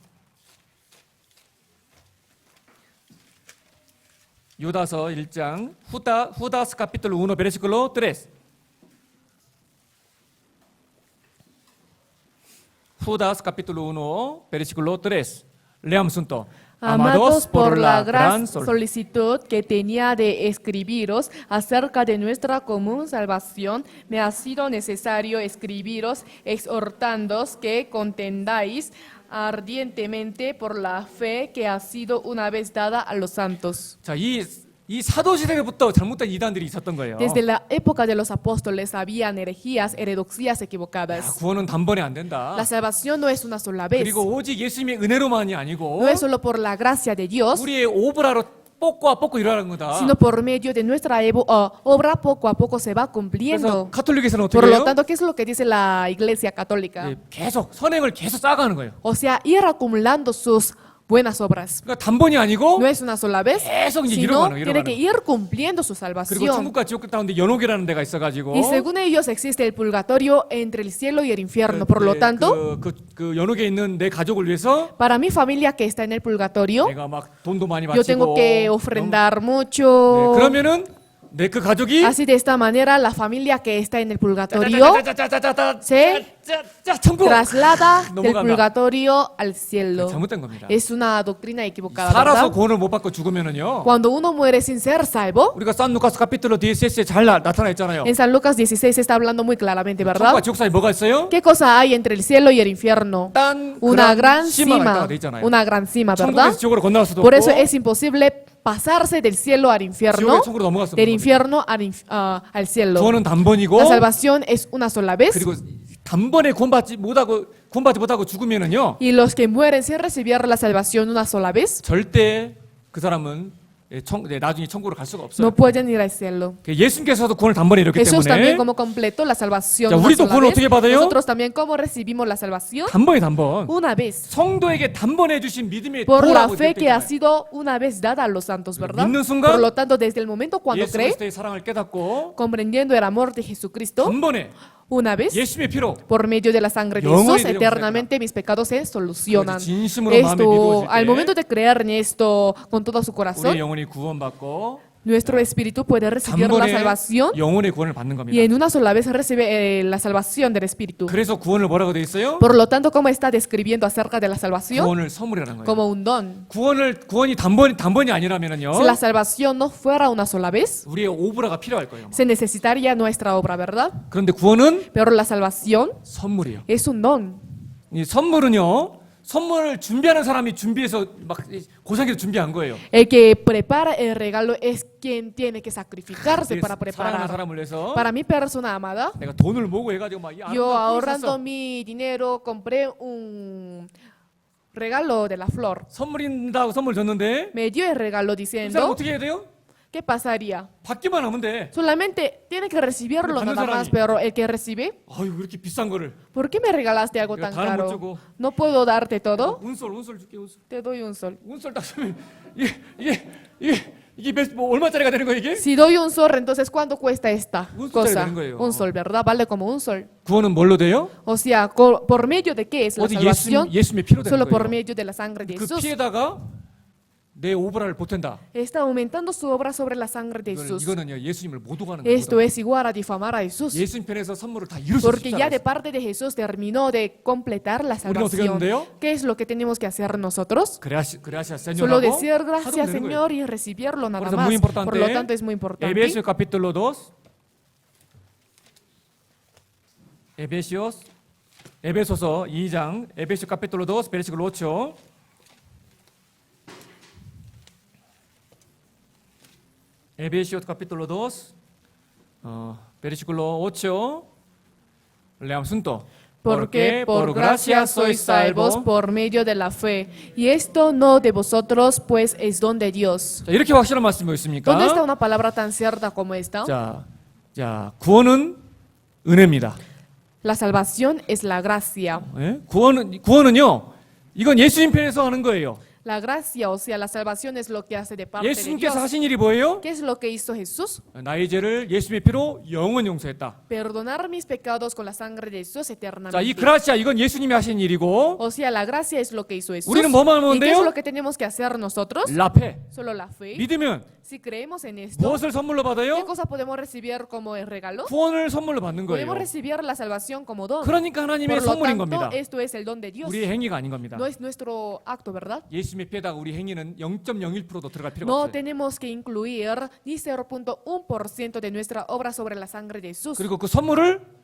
S1: 유다서 1장 Judas capítulo 1 versículo 3. Judas capítulo 1 versículo 3. Leamos juntos.
S2: Amados, por la gran solicitud que tenía de escribiros acerca de nuestra común salvación, me ha sido necesario escribiros exhortándoos que contendáis ardientemente por la fe que ha sido una vez dada a los santos.
S1: 자, 이 사도 시대부터 잘못된 이단들이 있었던 거예요.
S2: Desde la época de los apóstoles habían herejías, hereduxías
S1: 야,
S2: equivocadas.
S1: 구원은 단번에 안 된다.
S2: La salvación no es una sola vez,
S1: 그리고 오직 예수님의 은혜로만이 아니고
S2: no es solo por la gracia de Dios,
S1: 우리의 오브라로 뽑고 일어나는 거다.
S2: sino por medio de nuestra obra poco a poco se va
S1: 그래서
S2: cumpliendo.
S1: 가톨릭에서는 어떻게
S2: Por lo
S1: 해요?
S2: tanto, ¿qué es lo que dice la Iglesia Católica?
S1: 예, 계속 선행을 계속 쌓아가는 거예요.
S2: O sea, ir acumulando sus buenas obras.
S1: 그러니까 단번이 아니고
S2: No es una sola vez,
S1: 계속 이제
S2: sino
S1: 이뤄가는
S2: tiene que ir cumpliendo su
S1: 그리고
S2: salvación.
S1: 천국과 지옥 가운데 연옥이라는 데가 있어가지고
S2: Y según ellos existe el purgatorio entre el cielo y el infierno. Por lo tanto,
S1: 그 연옥에 있는 내 가족을 위해서
S2: para mi familia que está en el purgatorio,
S1: 내가 막 돈도 많이
S2: yo tengo
S1: 바치고
S2: que ofrendar
S1: 네,
S2: mucho.
S1: 그러면은 내 그 가족이
S2: Así de esta manera, la familia que está en el purgatorio se
S1: 천국
S2: traslada del
S1: 넘어간다.
S2: purgatorio al cielo.
S1: 잘못된 겁니다.
S2: Es una doctrina equivocada,
S1: 살아서
S2: ¿verdad?
S1: 구원을 못 받고 죽으면은요.
S2: Cuando uno muere sin ser salvo,
S1: 우리가 산 루카스 카피틀로 DSS에 잘 나타나 있잖아요.
S2: en San Lucas 16 está hablando muy claramente, ¿verdad?
S1: 천국과 지옥 사이 뭐가 있어요?
S2: ¿Qué cosa hay entre el cielo y el infierno?
S1: 딴
S2: Una
S1: 그런
S2: gran
S1: 심화가
S2: cima,
S1: 있다고 돼 있잖아요.
S2: una gran cima, ¿verdad?
S1: 천국에서 지옥으로 건너갈 수도
S2: Por eso
S1: 없고
S2: es imposible pasarse del cielo al infierno,
S1: 지옥의 천국으로 넘어갈 수
S2: del
S1: 없는 겁니다.
S2: infierno al cielo.
S1: 구원은 단번이고
S2: La salvación es una sola vez.
S1: 그리고 단번에 구원받지 못하고 죽으면은요.
S2: Y los que mueren sin recibir la salvación una sola vez
S1: 절대 그 사람은 나중에 천국으로 갈 수가 없어요.
S2: no pueden ir al cielo.
S1: 예수님께서도 구원을 단번에 이뤘기
S2: Jesús también
S1: 때문에
S2: como completó la salvación
S1: 자,
S2: una
S1: 우리도
S2: sola
S1: 구원을
S2: vez.
S1: 어떻게 받아요?
S2: Nosotros también cómo recibimos la salvación
S1: 단번
S2: una vez.
S1: 성도에게 단번에 주신 믿음의
S2: Por la
S1: 도라고
S2: fe que ha
S1: 기록되잖아요.
S2: sido una vez dada a los santos, ¿verdad?
S1: 믿는 순간
S2: Por lo tanto, desde el momento cuando
S1: 예수
S2: cree,
S1: 그리스도의 사랑을 깨닫고
S2: comprendiendo el amor de Jesucristo,
S1: 단번에
S2: una vez,
S1: 예수님의 피로
S2: por medio de la sangre de
S1: 영원히
S2: Jesús,
S1: 되려고
S2: eternamente mis pecados se solucionan.
S1: 진심으로 마음에
S2: Esto,
S1: 믿어질
S2: al
S1: 때
S2: momento de creer en esto con todo su
S1: 우리의
S2: corazón,
S1: 영혼이 구원받고
S2: nuestro espíritu puede recibir la
S1: 단번에
S2: salvación
S1: 영혼의 구원을 받는 겁니다.
S2: y en una sola vez recibe la salvación del espíritu.
S1: 그래서 구원을 뭐라고 돼 있어요?
S2: Por lo tanto, ¿cómo está describiendo acerca de la salvación?
S1: 구원을 선물이라는 거예요.
S2: Como un don.
S1: 구원이 단번이 아니라면은요.
S2: Si la salvación no fuera una sola vez,
S1: 우리의 오브라가 필요할 거예요.
S2: se necesitaría nuestra obra, ¿verdad?
S1: 그런데 구원은
S2: Pero la salvación
S1: 선물이에요.
S2: es un don.
S1: 이 선물을 준비하는 사람이 준비해서 막 고생해서 준비한 거예요.
S2: El que prepara el regalo es quien tiene que sacrificarse para
S1: 사랑하는
S2: preparar.
S1: 사람을 위해서
S2: Para mi persona amada,
S1: 내가 돈을 모으고 해가지고 막
S2: yo
S1: 아름다운
S2: ahorrando
S1: 샀어.
S2: mi dinero compré un regalo de la flor.
S1: 선물인다고 선물 줬는데
S2: Me dio el regalo
S1: 이 사람
S2: diciendo,
S1: 어떻게 해야 돼요?
S2: ¿qué pasaría?
S1: 받기만 하면 돼.
S2: Solamente tiene que recibirlo
S1: Pero
S2: nada más,
S1: 사람이-
S2: pero el que recibe,
S1: 아유 왜 이렇게 비싼 거를
S2: ¿por qué me regalaste algo
S1: 이거
S2: tan
S1: 다른 못
S2: caro?
S1: 주고.
S2: ¿No puedo darte todo?
S1: 운솔 줄게 운솔.
S2: Te doy un sol.
S1: 운솔 딱 주면 이게 뭐 얼마짜리가 되는 거야 이게?
S2: Si doy un sol, entonces ¿cuánto cuesta esta
S1: Un sol
S2: cosa?
S1: 되는 거예요.
S2: Un sol, ¿verdad? Vale como un sol.
S1: 구원은 뭘로 돼요?
S2: O sea, ¿por medio de qué es la
S1: 어디
S2: salvación?
S1: 예수님의 피로 되는
S2: Solo por
S1: 거예요.
S2: medio de la sangre de
S1: 그
S2: Jesús.
S1: 피에다가 내 오브라를 보탠다.
S2: está aumentando su obra sobre la sangre de Jesús.
S1: 이거는요 예수님을 모독하는
S2: Esto
S1: 거예요.
S2: es igual a difamar a Jesús.
S1: 예수님 편에서 선물을 다 이루셨어요.
S2: Porque ya de parte de Jesús terminó de completar la
S1: 우리는 어떻게
S2: salvación.
S1: 하는데요?
S2: ¿Qué es lo que tenemos que hacer nosotros?
S1: Gracias
S2: Solo
S1: Señor하고
S2: decir
S1: 하면
S2: gracias
S1: 되는 거예요.
S2: Señor y recibirlo nada
S1: Por eso
S2: más.
S1: muy importante.
S2: Por lo tanto es muy importante.
S1: Efesios capítulo 2. 에베소서 2장 에베소 capítulo 2 versículo 8. Efesios capítulo 2 versículo 8. Leamos juntos.
S2: Porque por gracia sois salvos por medio de la fe. Y esto no de vosotros, pues es don de Dios.
S1: 자, 이렇게 확실한 말씀이 있습니까?
S2: ¿Dónde está una palabra tan cierta como esta?
S1: 자, 구원은 은혜입니다.
S2: La salvación es la gracia.
S1: 예? 구원은요. 이건 예수님 편에서 하는 거예요.
S2: La gracia, o sea, la salvación es lo que hace de parte de Dios.
S1: 예수님께서 하신 일이 뭐예요?
S2: ¿Qué es lo que hizo Jesús?
S1: 나의 죄를 예수님의 피로 영원 용서했다.
S2: Perdonar mis pecados con la sangre de Jesús
S1: 자, 이
S2: eternamente.
S1: 그라시아 이건 예수님이 하신 일이고
S2: O sea, la gracia es lo que hizo Jesús.
S1: 우리는 뭐만 하면
S2: ¿Y qué es
S1: 돼요?
S2: lo que tenemos que hacer nosotros?
S1: 라페.
S2: Solo la fe.
S1: 믿으면
S2: Si creemos en esto,
S1: 무엇을 선물로
S2: ¿qué
S1: 받아요?
S2: cosa podemos recibir como el regalo?
S1: 구원을 선물로 받는 거예요.
S2: Podemos recibir la salvación como don.
S1: 그러니까 하나님의
S2: Por lo
S1: 선물인
S2: tanto,
S1: 겁니다.
S2: esto es el don de Dios.
S1: 우리의 행위가 아닌 겁니다.
S2: No es nuestro acto, ¿verdad?
S1: 예수님의 피에다가 우리 행위는 0.01%도 들어갈 필요가
S2: No
S1: 없어요.
S2: tenemos que incluir ni 0.1% de nuestra obra sobre la sangre de Jesús.
S1: 그리고 그 선물을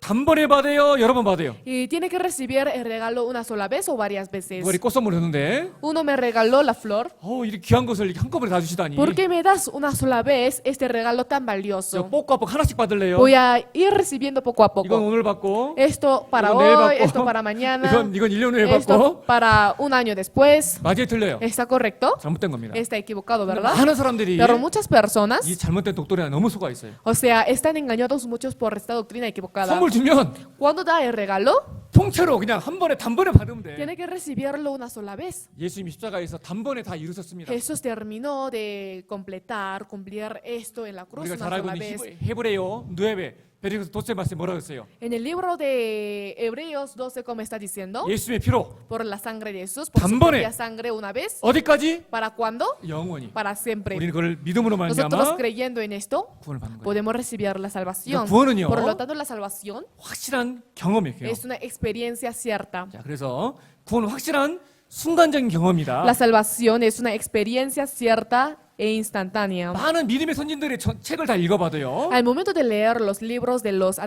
S1: 단번에 받아요, 여러 번 받아요.
S2: Y tiene que recibir el regalo una sola vez o varias veces.
S1: 누가 꽃 선물했는데,
S2: Uno me regaló la flor.
S1: 이렇게 귀한 것을 이렇게 한꺼번에 다 주시다니.
S2: ¿Por qué me das una sola vez este regalo tan
S1: 저
S2: valioso?
S1: 뽁뽁 하나씩 받을래요.
S2: Voy a ir recibiendo poco a
S1: 이건
S2: poco.
S1: 오늘 받고,
S2: Esto para
S1: 이건 내일
S2: hoy,
S1: 받고,
S2: esto para mañana,
S1: 이건 1년 후에
S2: esto
S1: 받고.
S2: para un año después.
S1: 맞아요, 틀려요.
S2: ¿Está correcto?
S1: 잘못된 겁니다.
S2: Está equivocado,
S1: 근데
S2: ¿verdad?
S1: 많은 사람들이
S2: Pero muchas personas,
S1: 이 잘못된 독도리에 너무 속아 있어요.
S2: o sea, están engañados muchos por esta doctrina equivocada.
S1: 선물 주면
S2: Cuando da el regalo,
S1: 통째로 그냥 한 번에 단번에 받으면 돼.
S2: tiene que recibirlo una sola vez.
S1: 예수님이 십자가에서 단번에 다 이루셨습니다.
S2: Jesús terminó de cumplir esto en la cruz
S1: 우리가
S2: una
S1: 잘 알고
S2: sola
S1: 있는
S2: vez.
S1: 헤브레요 누에베 베리그스 도체 말씀 뭐라고 했어요?
S2: En el libro de Hebreos 12, como está diciendo,
S1: 예수님의 피로
S2: por la sangre de Jesús, por su
S1: 단번에.
S2: propia sangre una vez,
S1: 어디까지?
S2: ¿para cuándo?
S1: 영원히.
S2: Para siempre.
S1: 우리는 그걸 믿음으로
S2: Nosotros
S1: 말미암아
S2: creyendo en esto,
S1: 구원을 받는 거예요.
S2: podemos recibir la salvación.
S1: 구원은요.
S2: Por lo tanto, la salvación
S1: 확실한 경험이에요.
S2: es una experiencia cierta.
S1: 자, 그래서 구원은 확실한 순간적인 경험이다.
S2: La salvación es una experiencia cierta e instantánea.
S1: 많은 믿음의 선진들의 책을 다 읽어봐도요.
S2: Al momento de leer los libros de los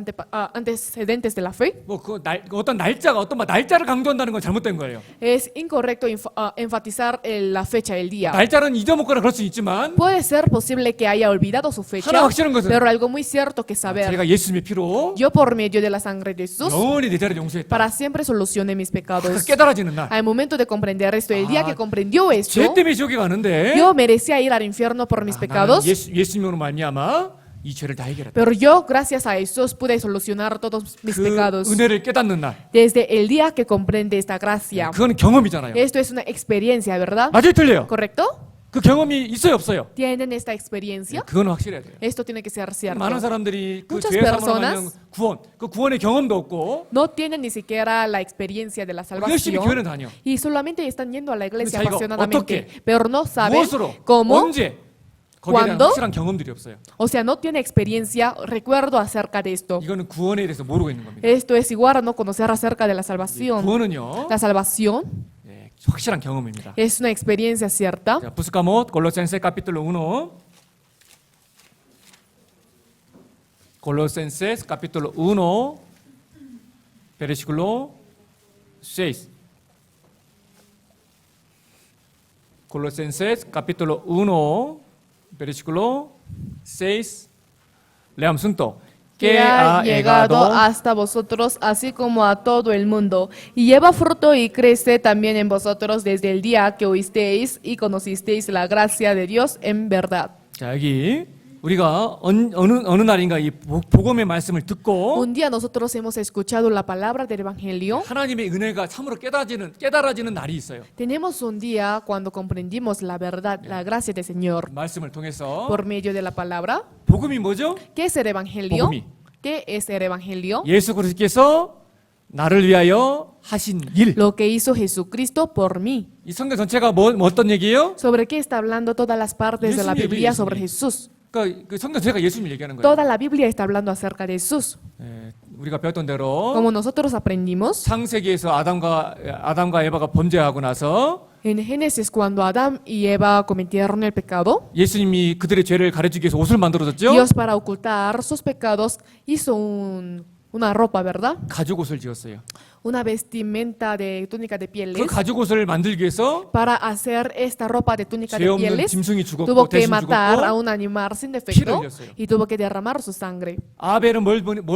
S2: antecedentes de la fe,
S1: 어떤 날짜를 강조한다는 건 잘못된 거예요.
S2: es incorrecto enfatizar la fecha, el día.
S1: 날짜는 잊어먹거나 그럴 수 있지만
S2: Puede ser posible que haya olvidado su fecha,
S1: 하나 확실한 것은
S2: pero algo muy cierto que saber,
S1: 제가 예수님의 피로
S2: yo por medio de la sangre de Jesús,
S1: 영원히 내 죄를 용서했다.
S2: para siempre solucioné mis pecados.
S1: 깨달아지는 날.
S2: Al momento de comprender esto, el día que comprendió esto,
S1: 죄 때문에 지옥에 가는데
S2: yo merecía ir al infierno por mis pecados,
S1: 예수님으로 말미암아 이 죄를 다 해결했다.
S2: pero yo, gracias a Jesús, pude solucionar todos mis
S1: 그
S2: pecados.
S1: 은혜를 깨닫는 날.
S2: Desde el día que comprende esta gracia.
S1: 그건 경험이잖아요.
S2: Esto es una experiencia, ¿verdad?
S1: 맞아요, 틀려요.
S2: ¿Correcto?
S1: 그 경험이 있어요, 없어요?
S2: ¿Tienen esta experiencia?
S1: 그건 확실해야 돼요.
S2: Esto tiene que ser cierto.
S1: 많은 사람들이 그
S2: Muchas
S1: 죄 사함으로
S2: personas
S1: 말미암은 구원, 그 구원의 경험도 없고
S2: No tienen ni siquiera la experiencia de la
S1: 열심히
S2: salvación
S1: 교회는 다녀.
S2: y solamente están yendo a la iglesia
S1: 자기가
S2: apasionadamente,
S1: 어떻게,
S2: pero no saben
S1: 무엇으로,
S2: cómo,
S1: 언제 거기에 대한
S2: ¿Cuándo?
S1: 확실한 경험들이 없어요.
S2: o sea, no tiene experiencia, recuerdo acerca de esto.
S1: 이거는 구원에 대해서 모르고 있는 겁니다.
S2: Esto es igual a no conocer acerca de la salvación.
S1: 구원은요,
S2: La salvación
S1: 네, 확실한 경험입니다.
S2: es una experiencia cierta.
S1: 자, buscamos Colosenses capítulo 1. Colosenses capítulo 1, versículo 6. Colosenses capítulo 1, versículo 6. Leamos juntos.
S2: Que ha llegado hasta vosotros, así como a todo el mundo, y lleva fruto y crece también en vosotros desde el día que oísteis y conocisteis la gracia de Dios en verdad.
S1: 자, 여기 우리가 어느 날인가 이 복음의 말씀을 듣고
S2: Un día nosotros hemos escuchado la palabra del Evangelio.
S1: 하나님의 은혜가 참으로 깨달아지는 날이 있어요.
S2: Tenemos un día cuando comprendimos la verdad, la gracia del Señor
S1: 말씀을 통해서
S2: por medio de la palabra.
S1: 복음이 뭐죠?
S2: ¿Qué es el Evangelio?
S1: 복음이.
S2: ¿Qué es el Evangelio?
S1: 예수 그리스도께서 나를 위하여 하신 일.
S2: lo que hizo Jesucristo por mí.
S1: 이 성경 전체가 뭐 어떤 얘기예요?
S2: ¿Sobre qué está hablando todas las partes de la
S1: 예수님
S2: Biblia
S1: 얘기예요,
S2: sobre
S1: 예수님.
S2: Jesús?
S1: 그러니까 그 성경 전체가 예수님을 얘기하는 거예요.
S2: Toda la Biblia está hablando acerca de Jesús.
S1: 예, 우리가 배웠던 대로
S2: Como nosotros aprendimos
S1: 창세기에서 아담과 에바가 범죄하고 나서
S2: en Génesis, cuando Adán y Eva cometieron el pecado,
S1: 예수님이 그들의 죄를 가려주기 위해서 옷을 만들어줬죠.
S2: Dios, para ocultar sus pecados, hizo una ropa, ¿verdad?
S1: 가죽 옷을 지었어요.
S2: Una vestimenta de túnica de
S1: 그
S2: pieles.
S1: 가죽 옷을 만들기 위해서
S2: Para hacer esta ropa de túnica
S1: 죄
S2: de
S1: 없는
S2: pieles,
S1: 짐승이 죽었고
S2: tuvo que
S1: 대신
S2: matar a
S1: 죽었고
S2: un animal sin
S1: 피를
S2: defecto
S1: 흘렸어요.
S2: y tuvo que derramar su sangre.
S1: 아벨은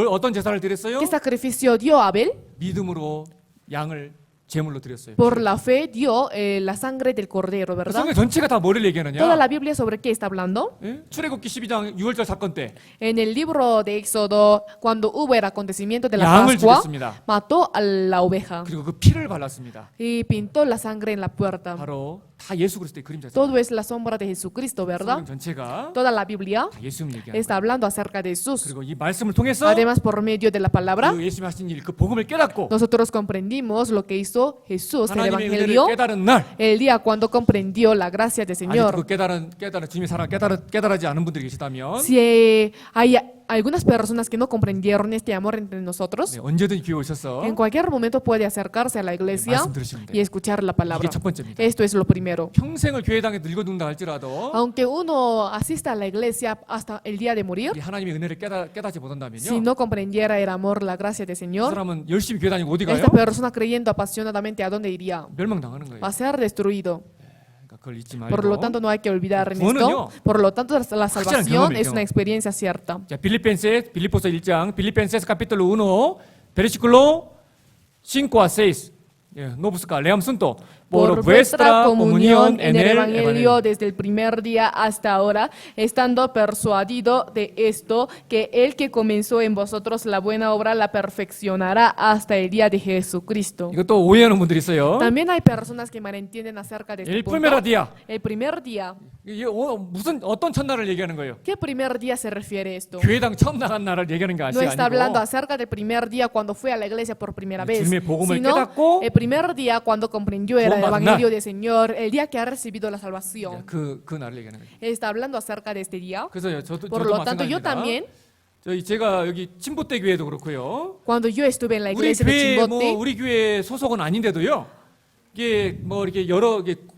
S1: 어떤 제사를 드렸어요?
S2: ¿Qué sacrificio dio Abel?
S1: 믿음으로 양을 제물로 드렸어요.
S2: Por la fe dio la sangre del cordero,
S1: 그
S2: ¿verdad?
S1: 성경 전체가 다 뭐를 얘기하느냐?
S2: Toda la Biblia, ¿sobre qué está hablando?
S1: 예? 출애굽기 12장 6월절 사건 때
S2: En el libro de Éxodo, cuando hubo el acontecimiento de la
S1: 양을
S2: Pascua,
S1: 죽였습니다.
S2: mató a la oveja
S1: 그리고 그 피를 발랐습니다.
S2: y pintó la sangre en la puerta.
S1: 바로 다 예수 그리스도의 그림자죠.
S2: Todo es la sombra de Jesucristo, ¿verdad?
S1: 성경 전체가
S2: Toda la Biblia
S1: 다 예수님 얘기하는
S2: está
S1: 거예요.
S2: hablando acerca de Jesús.
S1: 그리고 이 말씀을 통해서
S2: Además, por medio de la palabra,
S1: 그 예수님 하신 일, 그 복음을 깨닫고
S2: nosotros comprendimos lo que hizo Jesús, el
S1: 하나님의 은혜를
S2: Evangelio,
S1: 깨달은 날,
S2: el día cuando comprendió la gracia del
S1: 아직
S2: Señor.
S1: 그 깨달은 주님의 사랑 깨달지 않은 분들이 계시다면
S2: Si hay algunas personas que no comprendieron este amor entre nosotros,
S1: 네, 언제든 기회 오셔서
S2: en cualquier momento puede acercarse a la iglesia
S1: 말씀 들으시면 돼요.
S2: y escuchar la palabra.
S1: 이게 첫 번째입니다.
S2: Esto es lo primero.
S1: 평생을 교회당에 늙어 둔다 할지라도
S2: Aunque uno asista a la iglesia hasta el día de morir,
S1: 우리 하나님의 은혜를 깨닫지 못한다면요.
S2: si no comprendiera el amor, la gracia del
S1: 그
S2: Señor,
S1: 사람은 열심히 교회 다니고 어디 가요?
S2: esta persona creyendo apasionadamente, ¿a dónde iría?
S1: 멸망당하는 거예요.
S2: Va a ser destruido.
S1: 그러니까 그걸 잊지
S2: Por lo
S1: 말고.
S2: tanto, no hay que olvidar en
S1: 구원은요,
S2: esto. Por lo tanto, la salvación
S1: 경험이에요,
S2: es
S1: 경험.
S2: una experiencia cierta.
S1: 자, 빌립보서 1장, Filipenses capítulo 1, versículo 5 a 6. 예, no busca, leamos juntos.
S2: Por vuestra comunión en el Evangelio desde el primer día hasta ahora, estando persuadido de esto, que el que comenzó en vosotros la buena obra la perfeccionará hasta el día de Jesucristo.
S1: 이것도 오해하는 분들이 있어요.
S2: También hay personas que malentienden acerca de este
S1: El
S2: punto.
S1: primer día.
S2: El primer día.
S1: 이게 어떤 첫날을 얘기하는 거예요?
S2: ¿Qué primer día se refiere esto?
S1: 교회당 처음 나간 날을 얘기하는 게
S2: No está hablando
S1: 아니고
S2: acerca del primer día cuando fue a la iglesia por primera vez,
S1: 주님의 복음을
S2: sino
S1: 깨닫고
S2: el primer día cuando comprendió el
S1: 구원받은
S2: evangelio
S1: 날.
S2: del Señor, el día que ha recibido la salvación.
S1: 그 날을 얘기하는 거예요.
S2: Está hablando acerca de este día.
S1: 그래서 저도
S2: Por lo tanto, yo
S1: 마찬가지입니다.
S2: también,
S1: 제가 여기 침보대 교회도 그렇고요.
S2: cuando yo estuve en la
S1: 우리
S2: iglesia de
S1: 교회
S2: Chimbote,
S1: 우리 교회 소속은 아닌데도요. 이게 뭐 이렇게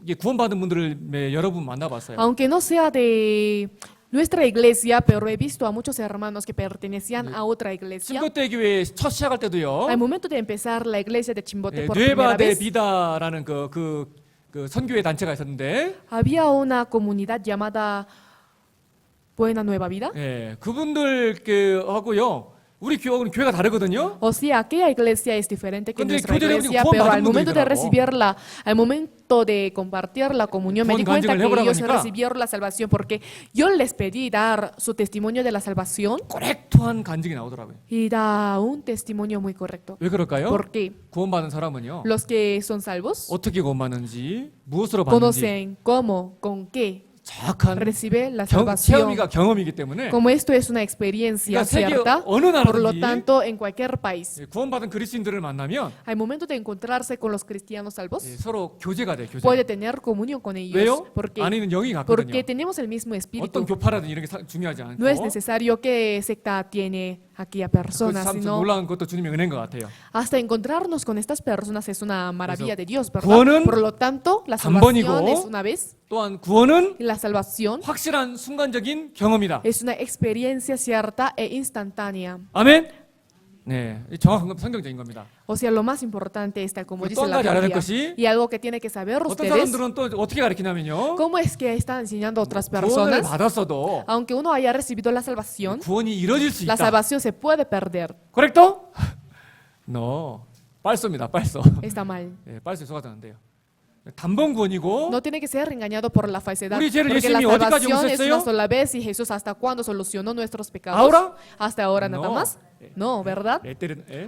S1: 이게 구원받은 분들을 여러 분 만나봤어요.
S2: aunque no sea de nuestra iglesia, pero he visto a muchos hermanos que pertenecían a otra iglesia.
S1: 침보대 교회 첫 시작할 때도요.
S2: Al momento de empezar la iglesia de Chimbote por primera
S1: 뇌바데
S2: vez,
S1: 비다라는 그 선교회 단체가 있었는데,
S2: había una comunidad llamada Buena Nueva Vida.
S1: 예, 그분들 하고요. 우리 교회가 다르거든요.
S2: O sea, aquella iglesia es diferente que
S1: 근데
S2: nuestra
S1: 교제를
S2: iglesia,
S1: 구원
S2: pero
S1: 받은
S2: al momento de
S1: 분들이더라고.
S2: recibirla, al momento de compartir la comunión, me
S1: 구원
S2: di cuenta
S1: 간증을
S2: que
S1: 해보라고
S2: ellos
S1: 하니까
S2: recibieron la salvación porque yo les pedí dar su testimonio de la salvación
S1: 코렉트한 간증이 나오더라고요.
S2: y da un testimonio muy correcto.
S1: 왜 그럴까요?
S2: ¿Por qué?
S1: 구원받은 사람은요.
S2: Los que son salvos
S1: 어떻게 구원받는지, 무엇으로 받는지
S2: conocen cómo, con qué
S1: 정확한
S2: recibe la salvación.
S1: 체험이가 경험이기 때문에
S2: Como esto es una experiencia
S1: 그러니까 세계
S2: cierta,
S1: 어느
S2: por lo
S1: 나라든지
S2: tanto, en cualquier país,
S1: 예, 구원받은 그리스도인들을 만나면
S2: al momento de encontrarse con los cristianos salvos,
S1: 예, 서로 교제가 돼, 교제.
S2: puede tener comunión con ellos.
S1: 왜요?
S2: Porque,
S1: 안에 있는 영이 같거든요.
S2: porque tenemos el mismo espíritu.
S1: 어떤 교파라든 이런 게 중요하지 않고
S2: No es necesario que secta tiene aquella persona,
S1: 참
S2: sino
S1: 놀라운 것도 주님의 은혜인 것 같아요.
S2: hasta encontrarnos con estas personas es una maravilla de Dios, ¿verdad?
S1: 구원은
S2: Por lo tanto, la
S1: 한
S2: salvación
S1: 번이고
S2: es una vez
S1: 또한 구원은
S2: y la salvación
S1: 확실한 순간적인 경험이다.
S2: es una experiencia cierta e instantánea.
S1: 아멘. 네, 정확한 성경적인 겁니다.
S2: O sea, lo más importante está, como
S1: 또
S2: dice
S1: 한
S2: la
S1: 가지 알아야 될
S2: Biblia,
S1: 것이
S2: y algo que tiene que saber
S1: 어떤
S2: ustedes,
S1: 사람들은 또 어떻게 가르치냐면요.
S2: cómo es que están enseñando a otras
S1: 구원을
S2: personas,
S1: 받았어도
S2: aunque uno haya recibido la salvación,
S1: 구원이 이뤄질 수
S2: la
S1: 있다.
S2: salvación se puede perder.
S1: 그렉토? No. 빨소입니다. 빨소.
S2: Está mal.
S1: 예, 빨소에 속아서는 안 돼요. 단번 구원이고
S2: No tiene que ser engañado por la falsedad,
S1: 우리 죄를
S2: porque la
S1: 예수님이 어디까지
S2: salvación es
S1: 용서했어요?
S2: una sola vez y Jesús hasta cuándo solucionó nuestros pecados.
S1: ¿Ahora?
S2: Hasta ahora nada
S1: No.
S2: más. No, ¿verdad?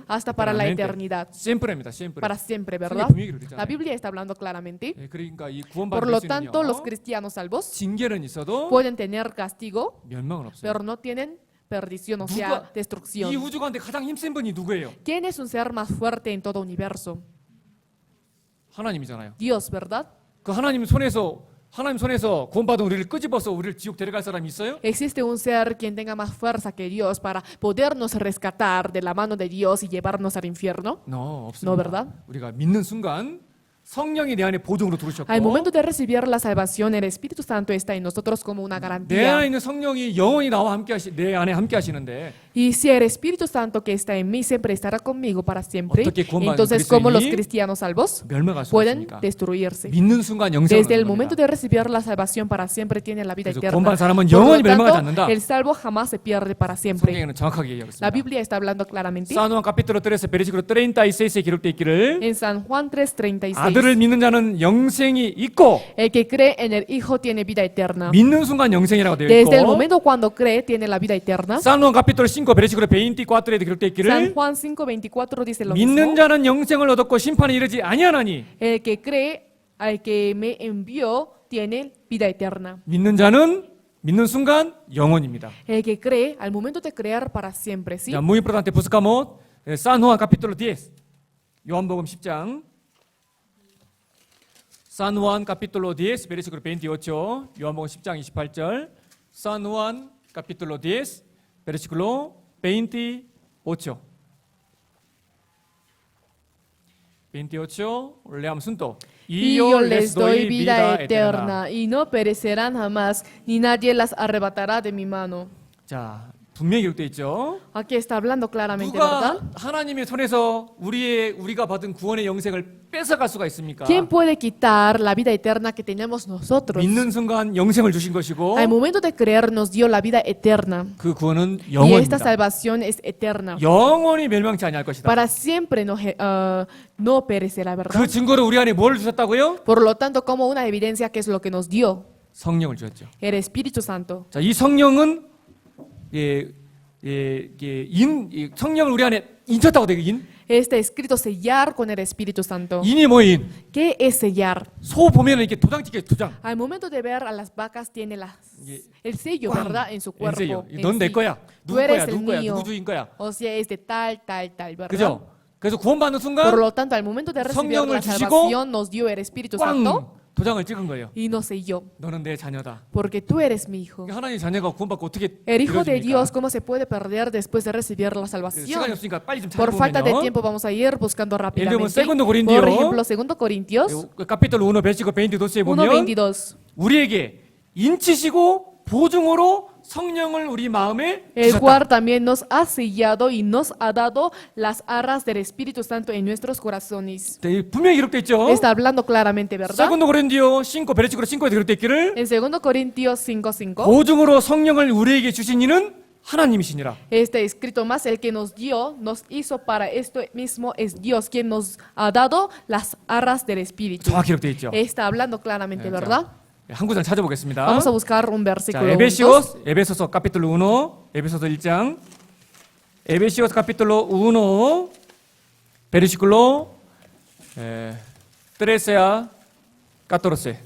S2: Hasta para la eternidad,
S1: siempre입니다. siempre.
S2: para siempre,
S1: 성경이
S2: ¿verdad?
S1: 분명히 그러잖아요.
S2: La Biblia está hablando claramente.
S1: 예, 그러니까 이
S2: Por
S1: 구원받은
S2: lo tanto, los
S1: 예수님은요.
S2: cristianos salvos
S1: 징계는 있어도
S2: pueden tener castigo,
S1: 멸망은 없어요.
S2: pero no tienen perdición, o sea,
S1: 이
S2: destrucción.
S1: 우주 가운데 가장 힘센 분이 누구예요?
S2: ¿Quién es un ser más fuerte en todo universo?
S1: 하나님이잖아요.
S2: Dios, ¿verdad?
S1: 그 하나님 손에서 구원받은 우리를 끄집어서 우리를 지옥 데려갈 사람이 있어요?
S2: ¿Existe un ser quien tenga más fuerza que Dios para podernos rescatar de la mano de Dios y llevarnos al infierno?
S1: 없습니다.
S2: No, ¿verdad?
S1: 우리가 믿는 순간 성령이 내 안에 보증으로 들어오셨고
S2: Al momento de recibir la salvación, el Espíritu Santo está en nosotros como una
S1: 내
S2: garantía.
S1: 안에 있는 성령이 영원히 나와 내 안에 함께 하시는데
S2: Y si el Espíritu Santo que está en mí siempre estará conmigo para siempre,
S1: 어떻게 구원받은
S2: entonces ¿cómo los
S1: 그리스도인이
S2: cristianos salvos
S1: 멸망할 수가
S2: pueden
S1: 있습니까?
S2: destruirse?
S1: 믿는 순간 영생을
S2: Desde el
S1: 얻는
S2: momento
S1: 겁니다.
S2: de recibir la salvación para siempre tienen la vida
S1: 그래서
S2: eterna.
S1: 구원받은 사람은
S2: Por lo
S1: 영원히 멸망하지
S2: tanto,
S1: 않는다.
S2: el salvo jamás se pierde para siempre.
S1: 성경에는 정확하게
S2: La
S1: 얘기하고 있습니다.
S2: Biblia está hablando claramente.
S1: 사도행 카피톨로 3 베르시클로 36에 기록되어 있기를
S2: En San Juan 3:36,
S1: 아들을 믿는 자는 영생이 있고
S2: el que cree en el Hijo tiene vida eterna.
S1: 믿는 순간 영생이라고 되어
S2: Desde el
S1: 있고
S2: momento cuando cree tiene la vida eterna.
S1: 사도행 카피톨 5 베르시클로 24에도 기록되어
S2: San
S1: 있기를
S2: Juan 5:24 dice lo
S1: 믿는
S2: mismo.
S1: 자는 영생을 얻었고 심판에 이르지 아니하나니
S2: El que cree al que me envió tiene vida eterna.
S1: 믿는 자는 믿는 순간 영원입니다.
S2: El que cree al momento de creer para siempre, ¿sí?
S1: 자, muy importante buscamos San Juan capítulo 10. 요한복음 10장. San Juan capítulo 10 versículo 28. 요한복음 10장 28절. San Juan capítulo 10 versículo 28. 28. leamos juntos.
S2: Y yo les doy vida eterna y no perecerán jamás, ni nadie las arrebatará de mi mano.
S1: 자, 분명히 기록되어 있죠.
S2: Aquí está hablando claramente,
S1: 누가
S2: ¿verdad?
S1: 하나님의 손에서 우리가 받은 구원의 영생을 뺏어갈 수가 있습니까?
S2: ¿Quién puede quitar la vida eterna que tenemos nosotros?
S1: 믿는 순간 영생을 주신 것이고
S2: Al momento de creer nos dio la vida eterna.
S1: 그 구원은
S2: Y esta
S1: 영원입니다.
S2: salvación es eterna.
S1: 영원히 멸망치 아니할 것이다.
S2: Para siempre no perecerá, ¿verdad?
S1: 그 증거로 우리 안에 뭘 주셨다고요?
S2: Por lo tanto, como una evidencia, ¿qué es lo que nos dio?
S1: 성령을 주셨죠.
S2: El Espíritu Santo.
S1: 자, 이 성령은 성령을 우리 안에 인쳤다고 되게 인?
S2: Está escrito sellar con el Espíritu Santo.
S1: 인이 뭐인
S2: ¿Qué es sellar?
S1: 소 보면은 이렇게 도장 찍혀 도장.
S2: Al momento de ver a las vacas tiene el sello,
S1: 꽝.
S2: ¿verdad? En su cuerpo. en
S1: 넌 내
S2: sí.
S1: 거야.
S2: Tú
S1: 누구
S2: eres
S1: 거야?
S2: el
S1: 누구 거야?
S2: mío.
S1: 누구 주인 거야?
S2: O sea, es de tal, ¿verdad?
S1: 그죠? 그래서 구원받는
S2: Por
S1: 순간
S2: lo tanto, al momento de recibir
S1: 성령을
S2: la
S1: 주시고
S2: salvación, nos dio el Espíritu Santo
S1: 꽝 도장을 찍은 거예요.
S2: y nos selló.
S1: 너는 내 자녀다.
S2: Porque tú eres mi hijo.
S1: 하나님 자녀가 구원받고 어떻게
S2: El Hijo de
S1: 이루어집니까?
S2: Dios, ¿cómo se puede perder después de recibir la
S1: 그래서 시간이
S2: salvación?
S1: 없으니까 빨리 좀
S2: Por falta de
S1: 찾아보면요.
S2: tiempo vamos a ir buscando
S1: 들면
S2: rápidamente.
S1: segundo Corintios.
S2: Por ejemplo, 2 Corintios
S1: 카피톨 1 베르시클 22에 보면
S2: 1:22.
S1: 우리에게 인치시고 보증으로 성령을 우리 마음에
S2: El
S1: 주셨다.
S2: cual también nos ha sellado y nos ha dado las arras del Espíritu Santo en nuestros corazones.
S1: 네, 분명히 기록되어 있죠.
S2: Está hablando claramente, ¿verdad?
S1: 세컨드 고린디오 5 베르시클 5에 기록되어 있기를
S2: En 2 Corintios 5:5
S1: 보증으로 성령을 우리에게 주신 이는 하나님이시니라.
S2: está escrito más, el que nos dio, nos hizo para esto mismo, es Dios quien nos ha dado las arras del Espíritu.
S1: 정확히 기록되어 있죠.
S2: Está hablando claramente, ¿verdad?
S1: 한 구절 찾아보겠습니다.
S2: Vamos a buscar un
S1: 자,
S2: versículo juntos.
S1: 에베소서 카피톨로 1, 에베소서 1장, 에베시오스 카피톨로 1, 베르시클로 13 14.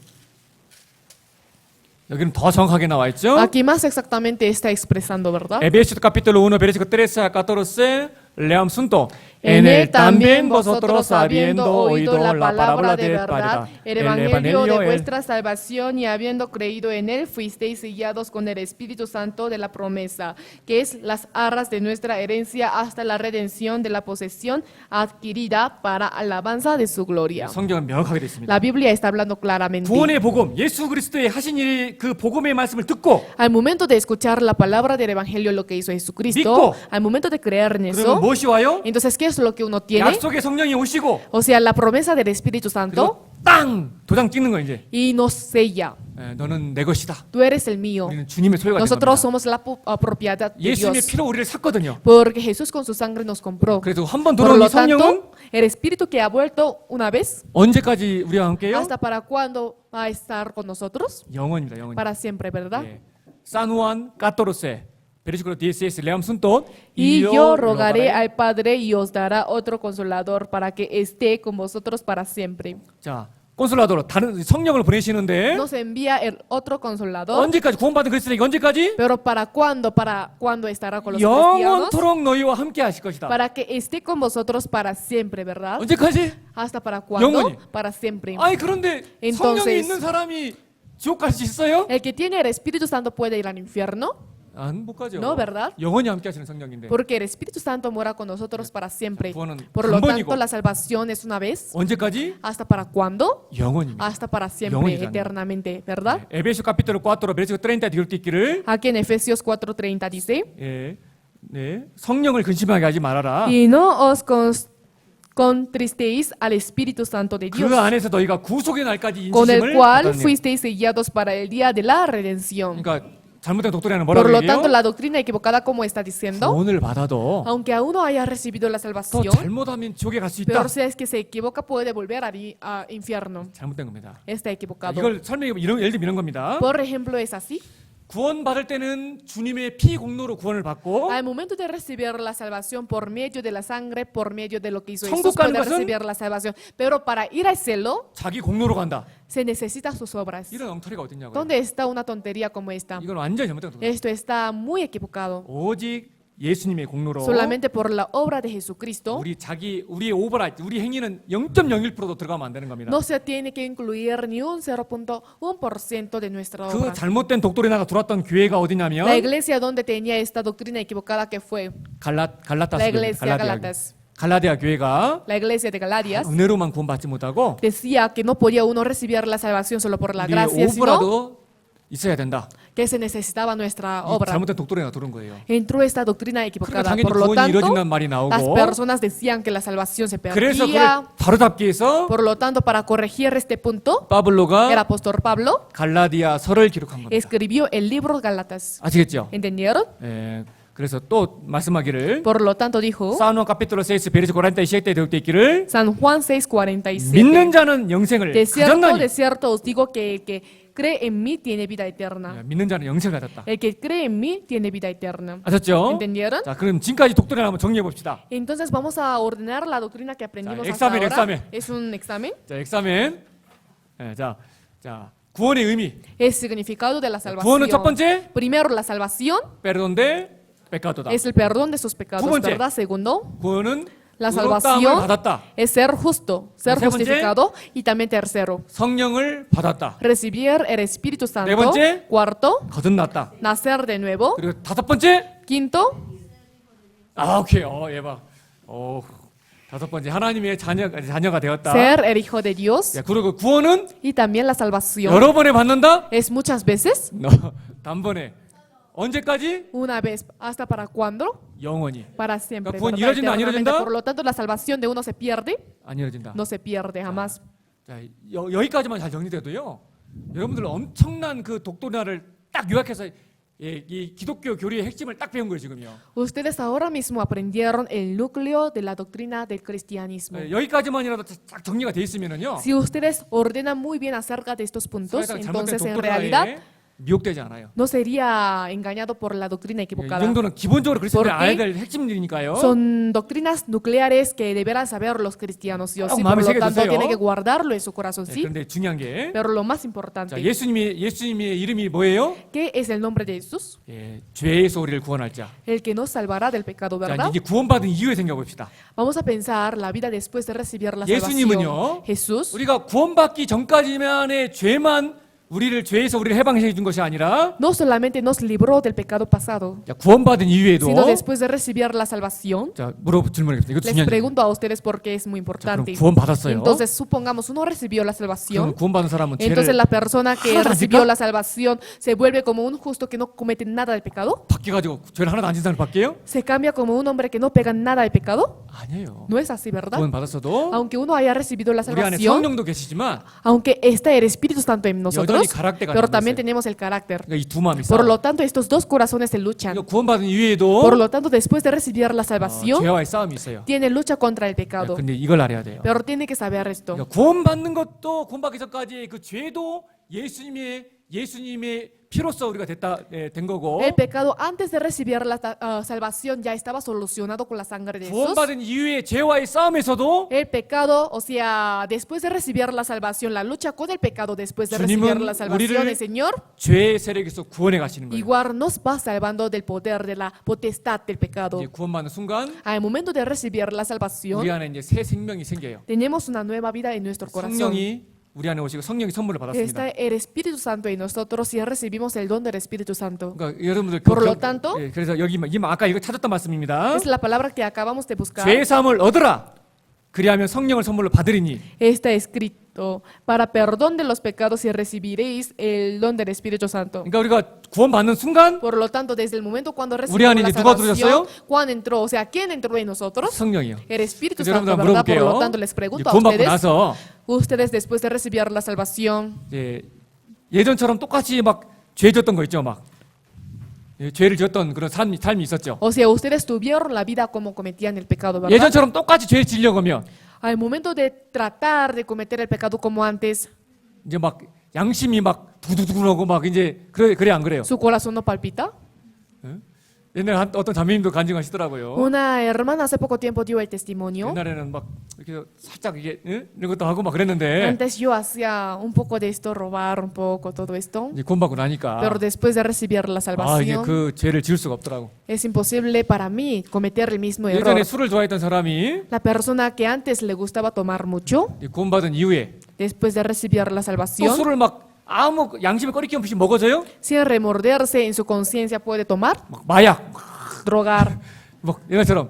S1: 여기는 더 정확하게 나와 있죠.
S2: Aquí más exactamente está expresando, ¿verdad?
S1: 에베시오스 카피톨로 1, 베르시클로 13 14. leamos juntos.
S2: En él también vosotros, habiendo oído la palabra de verdad, el evangelio de vuestra salvación, y habiendo creído en él, fuisteis sellados con el Espíritu Santo de la promesa, que es las arras de nuestra herencia hasta la redención de la posesión adquirida para alabanza de su gloria.
S1: 성경은 명확하게 되어 있습니다.
S2: La Biblia está hablando claramente.
S1: 구원의 복음, 예수 그리스도의 하신 일, 그 복음의 말씀을 듣고
S2: Al momento de escuchar la palabra del evangelio, lo que hizo Jesucristo,
S1: 믿고,
S2: al momento de creer en
S1: 그러면
S2: eso,
S1: 무엇이 와요?
S2: entonces, ¿qué es lo que uno tiene?
S1: 약속의 성령이 오시고
S2: O sea, la promesa del Espíritu Santo
S1: 그리고 땅 도장 찍는 거 이제.
S2: y nos sella.
S1: 너는 내 것이다.
S2: Tú eres el mío.
S1: 우리는 주님의 소유가 된
S2: Nosotros
S1: 겁니다.
S2: somos la propiedad de
S1: 예수님의
S2: Dios.
S1: 피로 우리를 샀거든요.
S2: Porque Jesús con su sangre nos compró.
S1: 그래서 한 번
S2: Por
S1: 들어온
S2: lo
S1: 이 성령은
S2: tanto, el Espíritu que ha vuelto una vez,
S1: 언제까지 우리와 함께요?
S2: ¿hasta para cuándo va a estar con nosotros?
S1: 영원입니다. 영원.
S2: Para siempre, ¿verdad?
S1: 예. 산후안 까토로세 베르시클로 DSS 레암 순돈
S2: Y yo rogaré al Padre y os dará otro consolador para que esté con vosotros para siempre.
S1: 자, 콘솔라도로 다른 성령을 보내시는데
S2: nos envía el otro consolador.
S1: 언제까지 구원받은 그리스도에게 언제까지?
S2: Pero ¿para cuándo estará con los cristianos?
S1: 영원토록 너희와 함께 하실 것이다.
S2: Para que esté con vosotros para siempre, ¿verdad?
S1: 언제까지?
S2: ¿Hasta para cuándo?
S1: 영원히.
S2: Para siempre.
S1: 아니 그런데
S2: Entonces-
S1: 성령이 있는 사람이 지옥 갈 수 있어요?
S2: El que tiene el Espíritu Santo puede ir al infierno,
S1: 안 못 가죠.
S2: No, ¿verdad?
S1: 영원히 함께 하시는 성령인데
S2: porque el Espíritu Santo mora con nosotros para siempre.
S1: 구원은
S2: Por lo
S1: 한 번이고.
S2: tanto, la salvación es una vez.
S1: 언제까지?
S2: ¿Hasta para cuándo?
S1: 영원입니다.
S2: Hasta para siempre,
S1: 영원이라는
S2: eternamente, ¿verdad?
S1: 에베소 카피토르 4 베르시코 30 dice que 있기를
S2: Aquí en Efesios 4:30 dice,
S1: 예, 네, 성령을 근심하게 하지 말아라.
S2: y no os contristéis al Espíritu Santo de Dios,
S1: 그 안에서 너희가 구속의 날까지
S2: con el
S1: 인치심을
S2: cual
S1: 받았네.
S2: fuisteis sellados para el día de la redención.
S1: 그러니까 잘못된 독도리는
S2: Por
S1: 뭐라고
S2: lo
S1: 얘기해요?
S2: tanto, la doctrina equivocada, como está diciendo,
S1: 구원을 받아도
S2: aunque aún no haya recibido la
S1: 또
S2: salvación,
S1: 잘못하면 지옥에 갈 수 있다.
S2: peor si es que se equivoca, puede volver a infierno.
S1: 잘못된 겁니다.
S2: Está equivocado.
S1: 이걸 설명해 보면 예를 들면 이런 겁니다.
S2: Por ejemplo, es así.
S1: 구원 받을 때는 주님의 피 공로로 구원을 받고
S2: Al momento de recibir la salvación por medio de la sangre, por medio de lo que hizo
S1: 천국
S2: Jesús,
S1: 가는
S2: puede
S1: 것은
S2: recibir la salvación. Pero para ir al cielo,
S1: 자기 공로로 간다.
S2: se necesita sus obras.
S1: 이런 엉터리가 어딨냐고요.
S2: ¿Dónde está una tontería como esta?
S1: 이건 완전히 잘못된 겁니다.
S2: Esto está muy equivocado.
S1: 오직 예수님의 공로로
S2: Solamente por la obra de Jesucristo.
S1: 우리의 오버라이트, 우리 행위는 0.01%도 들어가면 안 되는 겁니다.
S2: No se tiene que incluir ni un 0.1% de nuestra
S1: 그
S2: obra.
S1: 잘못된 독도리나가 들어왔던 교회가
S2: La
S1: 어디냐면
S2: iglesia donde tenía esta doctrina equivocada que fue
S1: 갈라타스
S2: la
S1: 교회,
S2: iglesia Galatas.
S1: 갈라디아 교회가
S2: La iglesia de Galatias
S1: 은혜로만 구원받지 못하고
S2: decía que no podía uno recibir la salvación solo por la
S1: 우리의
S2: gracia, sino
S1: 오브라도 있어야 된다.
S2: que se necesitaba nuestra
S1: 이
S2: obra.
S1: 잘못된 독도리가 들어온 거예요.
S2: Entró esta doctrina
S1: 그러니까
S2: equivocada.
S1: 당연히
S2: Por lo
S1: 구원이
S2: tanto,
S1: 이루어진다는 말이
S2: las
S1: 나오고
S2: personas decían que la salvación se
S1: 그래서 그걸
S2: perdía.
S1: 바로잡기 위해서
S2: Por lo tanto, para corregir este punto, el
S1: 파블로가
S2: apóstol Pablo
S1: 갈라디아서를 기록한 겁니다.
S2: escribió el libro Gálatas.
S1: 아시겠죠?
S2: ¿Entendieron?
S1: 예, 그래서 또 말씀하기를
S2: Por lo tanto, dijo
S1: 사노 카피톨로 6 베르시 47때 되어 있기를
S2: San Juan 6:47.
S1: 믿는 자는 영생을
S2: De
S1: 가졌나니
S2: cierto os digo que el que cree en mí tiene vida eterna.
S1: 예, 믿는 자는 영생을 가졌다.
S2: El que cree en mí tiene vida eterna.
S1: 아셨죠?
S2: ¿Entendieron?
S1: 자, 그럼 지금까지 독도리를 한번 정리해 봅시다.
S2: Entonces vamos a ordenar la doctrina que aprendimos
S1: 자,
S2: hasta
S1: examen,
S2: ahora.
S1: examen.
S2: Es un examen.
S1: 자, 엑사멘. 예, 자, 구원의 의미.
S2: El significado de la
S1: 구원은 첫
S2: salvación.
S1: 번째
S2: Primero, la salvación
S1: perdon데 pecado다.
S2: es el perdón de sus pecados,
S1: 두 번째.
S2: ¿verdad? Segundo,
S1: 구원은
S2: la
S1: 의롭다함을
S2: salvación
S1: 받았다.
S2: es ser justo, ser
S1: 세 번째.
S2: justificado. Y también tercero,
S1: 성령을 받았다.
S2: recibir el Espíritu
S1: 네
S2: Santo.
S1: 번째.
S2: Cuarto,
S1: 거듭났다.
S2: nacer de nuevo.
S1: 그리고 다섯 번째.
S2: Quinto,
S1: 오케이. 예봐. 다섯 번째 하나님의 자녀가 되었다.
S2: ser el Hijo de Dios.
S1: 야, 그리고 구원은
S2: Y también la salvación
S1: 여러 번에 받는다.
S2: es muchas veces,
S1: 단번에. 언제까지?
S2: una vez. ¿Hasta para cuándo?
S1: 영원히.
S2: Para siempre.
S1: 구원
S2: ¿verdad?
S1: 이루어진다, 안
S2: Eternamente.
S1: 이루어진다?
S2: Por lo tanto, la salvación de uno se pierde,
S1: 안 이루어진다.
S2: no se pierde jamás.
S1: 자, 여기까지만 잘 정리돼도요. 여러분들 엄청난 그 독도나를 딱 요약해서 이 기독교 교리의 핵심을 딱 배운 거예요, 지금요.
S2: Ustedes ahora mismo aprendieron el núcleo de la doctrina del cristianismo.
S1: 여기까지만이라도 딱 정리가 돼 있으면은요.
S2: Si ustedes ordenan muy bien acerca de estos puntos,
S1: 사회상 잘못된
S2: entonces en realidad
S1: 독도나에 미혹되지 않아요.
S2: no sería engañado por la doctrina
S1: 이
S2: equivocada.
S1: 정도는 기본적으로 그리스도인이
S2: ¿Por
S1: 알아야
S2: qué?
S1: 될 핵심들이니까요.
S2: Son doctrinas nucleares que deberán saber los cristianos. Y
S1: 꼭
S2: sí,
S1: 마음에
S2: por lo tanto,
S1: 새겨두세요.
S2: tiene que guardarlo en su corazón,
S1: 네,
S2: ¿sí?
S1: 그런데 중요한 게
S2: Pero lo más
S1: 자,
S2: importante,
S1: 예수님의 이름이 뭐예요?
S2: ¿qué es el nombre de Jesús?
S1: 죄에서 우리를 구원할 자.
S2: El que nos salvará del pecado,
S1: 자,
S2: ¿verdad?
S1: 이게 구원받은 이유에 생각해 봅시다.
S2: Vamos a pensar la vida después de recibir la
S1: 예수님은요.
S2: salvación. Jesús,
S1: 우리가 구원받기 전까지만의 죄만 죄에서 우리를 해방해 준 것이 아니라
S2: no solamente nos libró del pecado pasado,
S1: 자, 구원받은 이후에도
S2: sino después de recibir la salvación,
S1: 자, 질문하겠습니다. 이거
S2: les
S1: 중요한
S2: pregunto a ustedes porque es muy
S1: 자, 그럼
S2: importante.
S1: 구원받았어요.
S2: Entonces, supongamos uno recibió la
S1: 그럼
S2: salvación,
S1: 구원받은 사람은
S2: entonces
S1: 죄를
S2: la persona que
S1: 하나도 안
S2: recibió
S1: 짓까?
S2: la salvación se vuelve como un justo que no comete nada de pecado,
S1: 바뀌어가지고 죄를 하나도 안 짓는 사람을 바뀌어요?
S2: se cambia como un hombre que no pega nada de pecado.
S1: 아니에요.
S2: No es así, ¿verdad?
S1: 구원받았어도
S2: Aunque uno haya recibido la
S1: 우리 안에
S2: salvación,
S1: 성령도 계시지만
S2: aunque está el Espíritu Santo en
S1: 여전히
S2: nosotros,
S1: 가락대가
S2: pero
S1: 남아있어요.
S2: también tenemos el carácter.
S1: 그러니까 이 두 마음이
S2: Por
S1: 싸워.
S2: lo tanto, estos dos corazones se luchan.
S1: 이거 구원받은 이후에도
S2: Por lo tanto, después de recibir la salvación,
S1: 죄와의 싸움이 있어요.
S2: tiene lucha contra el pecado.
S1: 근데 이걸 알아야 돼요.
S2: Pero tiene que saber esto.
S1: 그러니까 구원받는 것도 구원받기 전까지 그 죄도 예수님의 피로써 우리가 된 거고
S2: El pecado antes de recibir la salvación ya estaba solucionado con la sangre de Jesús.
S1: 구원받은 이후의 죄와의 싸움에서도
S2: El pecado, o sea, después de recibir la salvación, la lucha con el pecado después de recibir la salvación, el Señor
S1: 죄의 세력에서 구원해 가시는 거예요.
S2: igual nos va salvando del poder de la potestad del pecado.
S1: 이제 구원받는 순간
S2: Al momento de recibir la salvación,
S1: 우리 안에 이제 새 생명이 생겨요.
S2: tenemos una nueva vida en nuestro corazón.
S1: 성령이 우리 안에 오시고 성령이 선물을 받았습니다.
S2: Está el Espíritu Santo en nosotros y recibimos el don del Espíritu Santo.
S1: 그러니까 여러분들
S2: Por lo tanto,
S1: 그래서 여기 아까 이거 찾았던 말씀입니다.
S2: Es la palabra que acabamos de buscar.
S1: 죄 사함을 얻으라. 그리하면 성령을 선물로 받으리니.
S2: Está escrito, para perdón de los pecados y recibiréis el don del Espíritu Santo.
S1: 그러니까 우리가 구원받는 순간
S2: Por lo tanto, desde el momento cuando
S1: 우리
S2: recibimos
S1: 안에
S2: la
S1: 이제 누가
S2: salvación,
S1: 들어오셨어요?
S2: Juan entró, o sea, ¿quién entró en nosotros?
S1: 성령이요.
S2: El Espíritu
S1: 그래서
S2: Santo,
S1: 여러분들
S2: ¿verdad? Por
S1: 물어볼게요.
S2: lo tanto, les
S1: 이제
S2: pregunto a
S1: 구원받고
S2: ustedes,
S1: 나서
S2: ustedes después de recibir la salvación,
S1: 이제 예전처럼 똑같이 막 죄 졌던 거 있죠, 막 죄를 졌던 그런 삶이 있었죠.
S2: o sea, ustedes tuvieron la vida como cometían el pecado, ¿verdad?
S1: 예전처럼 똑같이 죄 지려고 하면
S2: Al momento de tratar de cometer el pecado como antes,
S1: 이제 막 양심이 막 두두두하고 막 이제 그래 안 그래요?
S2: ¿su corazón no palpita?
S1: 옛날에 어떤 자매님도 간증하시더라고요.
S2: Una hermana hace poco tiempo dio el testimonio.
S1: 옛날에는 막 이렇게 살짝 이게 이런 것도 하고 막 그랬는데
S2: Antes yo hacía un poco de esto, robar un poco, todo esto.
S1: 이제 구원받고 나니까
S2: Pero después de recibir la
S1: 이제
S2: salvación,
S1: 그 죄를 지을 수가 없더라고.
S2: es imposible para mí cometer el mismo error.
S1: 예전에 술을 좋아했던 사람이
S2: La persona que antes le gustaba tomar mucho,
S1: 이 구원받은 이후에
S2: después de recibir la
S1: 또
S2: salvación,
S1: 술을 막 아무 양심에 꺼리낌 없이 먹어져요?
S2: sin remorderse en su conciencia puede tomar,
S1: 막 마약
S2: drogar,
S1: 막 이것처럼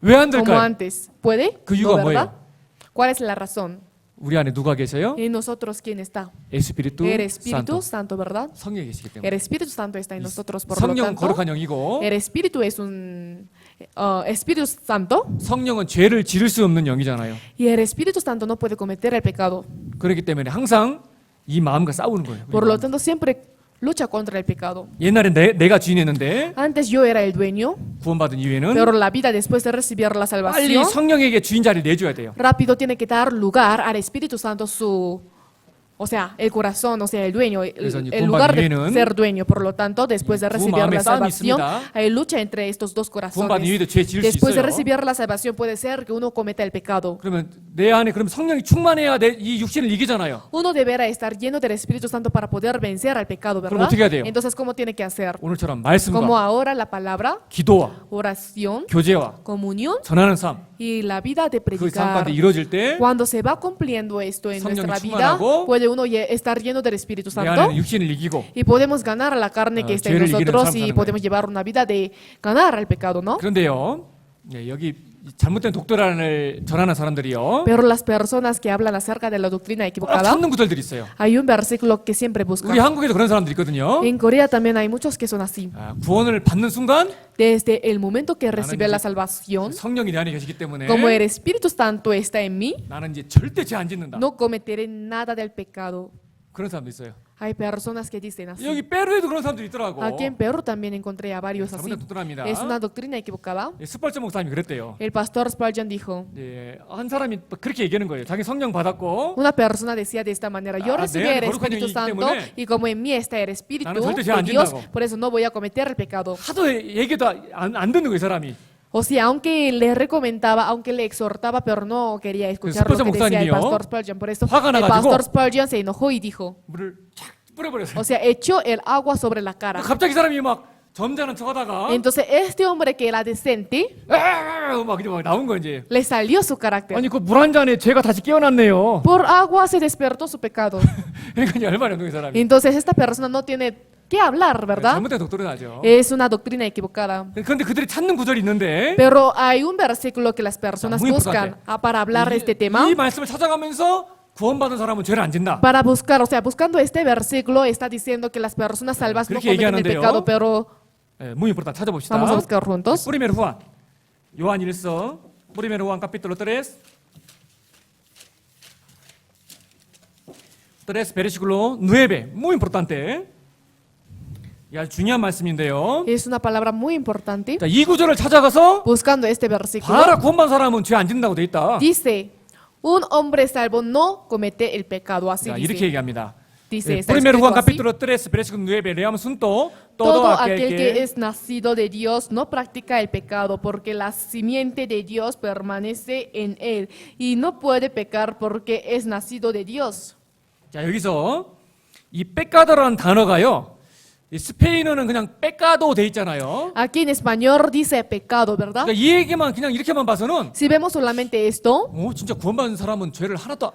S1: 왜 안
S2: como
S1: 될까요?
S2: antes. ¿Puede?
S1: 그
S2: ¿No,
S1: 이유가
S2: verdad?
S1: 뭐예요?
S2: ¿Cuál es la razón?
S1: 우리 안에 누가 계세요?
S2: En nosotros, ¿quién está?
S1: 에스피리투
S2: El Espíritu
S1: 산토
S2: Santo, ¿verdad?
S1: 성령이 계시기 때문에
S2: El Espíritu Santo está en nosotros, por lo
S1: 성령은
S2: tanto,
S1: 거룩한 영이고
S2: el Espíritu es un Espíritu Santo
S1: 성령은 죄를 지를 수 없는 영이잖아요.
S2: y el Espíritu Santo no puede cometer el pecado.
S1: 그렇기 때문에 항상 이 마음과 싸우는 거예요.
S2: Por lo tanto, siempre lucha contra el pecado.
S1: 옛날에 내가 주인이었는데
S2: Antes yo era el dueño,
S1: 구원받은 이후에는
S2: pero la vida después de recibir la
S1: 빨리
S2: salvación,
S1: 성령에게 주인 자리를 내줘야 돼요.
S2: rápido tiene que dar lugar al Espíritu Santo o sea, el corazón, o sea, el dueño,
S1: 그래서 이제
S2: el lugar de
S1: 구원받은
S2: ser dueño. Por lo tanto, después de
S1: 두
S2: recibir
S1: 마음의
S2: la
S1: 싸움이
S2: salvación,
S1: 있습니다.
S2: hay lucha entre estos dos
S1: 구원받은
S2: corazones.
S1: 이후에도 죄 지을 수
S2: Después de
S1: 있어요.
S2: recibir la salvación puede ser que uno cometa el pecado.
S1: 그러면 내 안에 그럼 성령이 충만해야 이 육신을 이기잖아요.
S2: Uno deberá estar lleno del Espíritu Santo para poder vencer al pecado,
S1: 그럼
S2: ¿verdad?
S1: 어떻게 해야 돼요?
S2: Entonces, ¿cómo tiene que hacer?
S1: 오늘처럼
S2: Como
S1: 말씀과
S2: ahora la palabra,
S1: 기도와
S2: oración,
S1: 교제와
S2: comunión
S1: 전하는 삶,
S2: y la vida de
S1: 그 삶
S2: predicar.
S1: 가운데 이루어질 때
S2: Cuando se va cumpliendo esto en
S1: 성령이
S2: nuestra vida,
S1: 충만하고
S2: puede uno estar lleno del Espíritu
S1: 내
S2: Santo
S1: 안에는 육신을 이기고
S2: y podemos ganar a la carne que está en
S1: 죄를 이기는
S2: nosotros
S1: 삶
S2: y
S1: 사는
S2: podemos llevar una vida de ganar al pecado, ¿no?
S1: 그런데요, 여기 잘못된 독도란을 전하는 사람들이요,
S2: Pero las personas que hablan acerca de la doctrina
S1: 꼭
S2: equivocada,
S1: 찾는 구절들이 있어요.
S2: hay un versículo que siempre buscan.
S1: 우리 한국에도 그런 사람들이 있거든요.
S2: En Corea también hay muchos que son así.
S1: 구원을 받는 순간
S2: Desde el momento que recibe
S1: 이제
S2: la salvación,
S1: 성령이 내 안에 계시기 때문에
S2: como el Espíritu Santo está en mí,
S1: 나는 이제 절대 죄 안 짓는다.
S2: no cometeré nada del pecado.
S1: 그런 사람도 있어요.
S2: Hay personas que dicen así.
S1: 여기 페루에도 그런 사람들이 있더라고.
S2: Aquí en Perú también encontré a varios así.
S1: 잘못된 독도랍니다.
S2: Es una doctrina equivocada.
S1: 스펄전 목사님이 그랬대요.
S2: El pastor Spurgeon dijo,
S1: 한 사람이 그렇게 얘기하는 거예요. 자기 성령 받았고
S2: una persona decía de esta manera, yo
S1: Ah,
S2: recibí
S1: 내
S2: el
S1: 안에 거룩한
S2: Espíritu
S1: 영이 있기
S2: Santo
S1: 때문에
S2: y como en mí está el Espíritu
S1: 나는 절대 죄 안
S2: de Dios,
S1: 짓는다고.
S2: por eso no voy a cometer el pecado.
S1: 하도 얘기도 안 듣는 거예요, 이 사람이.
S2: O sea, aunque le recomendaba, aunque le exhortaba, pero no quería escuchar lo
S1: Spurgeon
S2: que decía el
S1: 목사님이요.
S2: pastor Spurgeon. Por eso
S1: 화가
S2: el
S1: 나가지고
S2: pastor Spurgeon se enojó y dijo,
S1: 물을 쫙 뿌려버렸어요.
S2: o sea, echó el agua sobre la cara.
S1: 갑자기 이 사람이 막 점잖은 척하다가
S2: Entonces este hombre que era decente,
S1: 막 이제 막 나온 거 이제.
S2: le salió su carácter.
S1: 아니 그 물 한 잔에 죄가 다시 깨어났네요.
S2: Por agua se despertó su pecado.
S1: 그러니까 이제 얼마나 이 사람이.
S2: Entonces esta persona no tiene que hablar, ¿verdad?
S1: 잘못된 독도라죠.
S2: Es una doctrina equivocada.
S1: 그런데 그들이 찾는 구절이 있는데
S2: Pero hay un versículo que las personas
S1: muy
S2: buscan
S1: importante.
S2: para hablar de este tema.
S1: 이 말씀을 찾아가면서 구원받은 사람은 죄를 안 짓는다.
S2: Para buscar, o sea, buscando este versículo está diciendo que las personas salvas no
S1: 그렇게
S2: cometen el
S1: 얘기하는데요.
S2: pecado, pero
S1: muy importante. 찾아봅시다.
S2: vamos a buscar juntos.
S1: Primero Juan. 요한 1서 Primero Juan capítulo 3. 3 versículo 9. Muy importante. 아주 중요한 말씀인데요.
S2: Es una palabra muy importante.
S1: 자, 이 구절을 찾아가서
S2: Buscando este versículo,
S1: 봐라 구원받은 사람은 죄 안 짓는다고 돼 있다.
S2: dice, un hombre salvo no comete el pecado. Así
S1: 자, 이렇게
S2: dice.
S1: 얘기합니다.
S2: Dice, está
S1: Primero Juan
S2: escrito así.
S1: capítulo 3, versículo 9, leamos juntos.
S2: Todo aquel que es nacido de Dios no practica el pecado, porque la simiente de Dios permanece en él y no puede pecar porque es nacido de Dios.
S1: 자, 여기서 이 빼까도라는 단어가요. 이 스페인어는 그냥 빼까도 돼 있잖아요.
S2: Aquí en español dice pecado, ¿verdad?
S1: 그러니까 이 얘기만 그냥 이렇게만 봐서는
S2: Si vemos solamente esto,
S1: 진짜 구원받은 사람은 죄를 하나도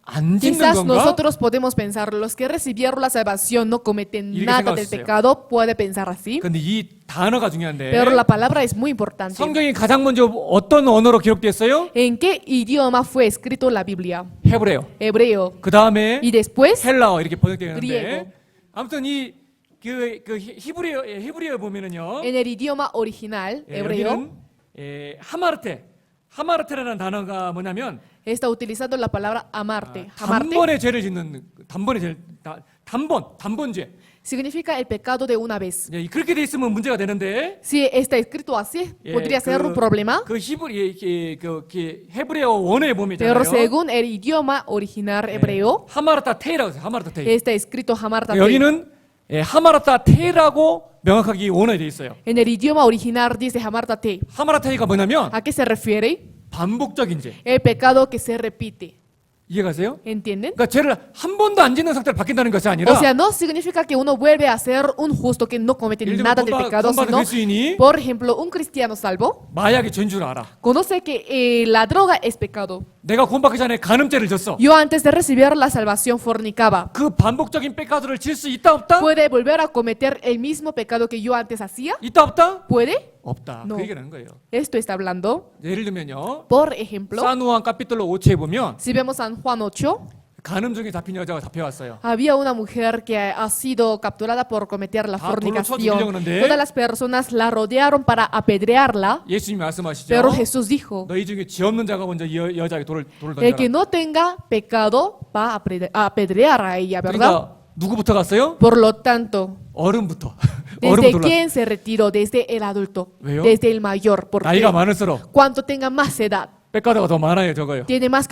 S1: 안 짓는
S2: quizás
S1: 건가?
S2: nosotros podemos pensar, los que recibieron la salvación no cometen
S1: 이렇게
S2: nada del
S1: 생각하셨어요.
S2: pecado, puede pensar así,
S1: 근데 이 단어가 중요한데
S2: pero la palabra es muy importante.
S1: 성경이 가장 먼저 어떤 언어로 기록됐어요?
S2: ¿En qué idioma fue escrito la Biblia?
S1: 헤브레어.
S2: Hebreo.
S1: 그 다음에
S2: Y después,
S1: 헬라어 이렇게 번역되는데
S2: griego.
S1: 아무튼 그 히브리어 보면은요.
S2: en el idioma original,
S1: 예,
S2: hebreo,
S1: 여기는 하마르테라는 단어가 뭐냐면
S2: está utilizando la palabra amarte. Amarte
S1: 단번에 죄를 짓는 단번죄.
S2: significa el pecado de una vez.
S1: 예, 그렇게 돼 있으면 문제가 되는데
S2: Si está escrito así,
S1: 예,
S2: podría ser un problema,
S1: 그 헤브리어 원어에 보면
S2: pero
S1: 있잖아요.
S2: según el idioma original hebreo,
S1: 하마르타 테이라고 해요. 하마르타 테이.
S2: está escrito hamartate.
S1: 여기는 하마르타 테이라고 명확하게 원어에 돼 있어요.
S2: En el idioma original dice hamartate.
S1: 하마르타이가 뭐냐면
S2: ¿A qué se refiere?
S1: 반복적인 죄.
S2: El pecado que se repite.
S1: 이해가세요?
S2: ¿Entienden?
S1: 그러니까 죄를 한 번도 안 짓는 상태로 바뀐다는 것이 아니라
S2: O sea, no significa que uno vuelve a ser un justo que no comete
S1: 예를 들면
S2: nada del pecado,
S1: 구원받은
S2: sino,
S1: 그리스도인이
S2: por ejemplo, un cristiano salvo
S1: 마약이 죄인 줄 알아.
S2: conoce que la droga es pecado.
S1: 내가 구원받기 전에 간음죄를 졌어.
S2: Yo antes de recibir la salvación fornicaba.
S1: 그 반복적인 빼카드를 질 수 있다 없다?
S2: ¿Puede volver a cometer el mismo pecado que yo antes hacía?
S1: 있다 없다?
S2: ¿Puede?
S1: 없다.
S2: No.
S1: 그 얘기를 하는 거예요.
S2: Esto está hablando.
S1: 예를 들면요.
S2: Por ejemplo,
S1: 사누안 카피톨로 5체에 보면
S2: si vemos San Juan 8,
S1: 간음 중에 잡힌 여자가 잡혀왔어요.
S2: había una mujer que ha sido capturada por cometer la
S1: 다 돌로 쳐
S2: fornicación.
S1: 죽이려고 하는데
S2: Todas las personas la rodearon para apedrearla,
S1: 예수님이 말씀하시죠.
S2: pero Jesús dijo,
S1: 너희 중에 죄 없는 자가 먼저 이 여자에게 돌을
S2: el que
S1: 던져라.
S2: no tenga pecado va a apedrear a ella, ¿verdad?
S1: 그러니까 누구부터 갔어요?
S2: Por lo tanto,
S1: 어른부터.
S2: ¿desde
S1: 어른부터 올라.
S2: quién se retiró? Desde el adulto,
S1: 왜요?
S2: desde el mayor. ¿Por
S1: 나이가
S2: qué?
S1: 많을수록
S2: Cuanto tenga más edad,
S1: 빼카드가 더 많아요, 저거요.
S2: ¿tiene más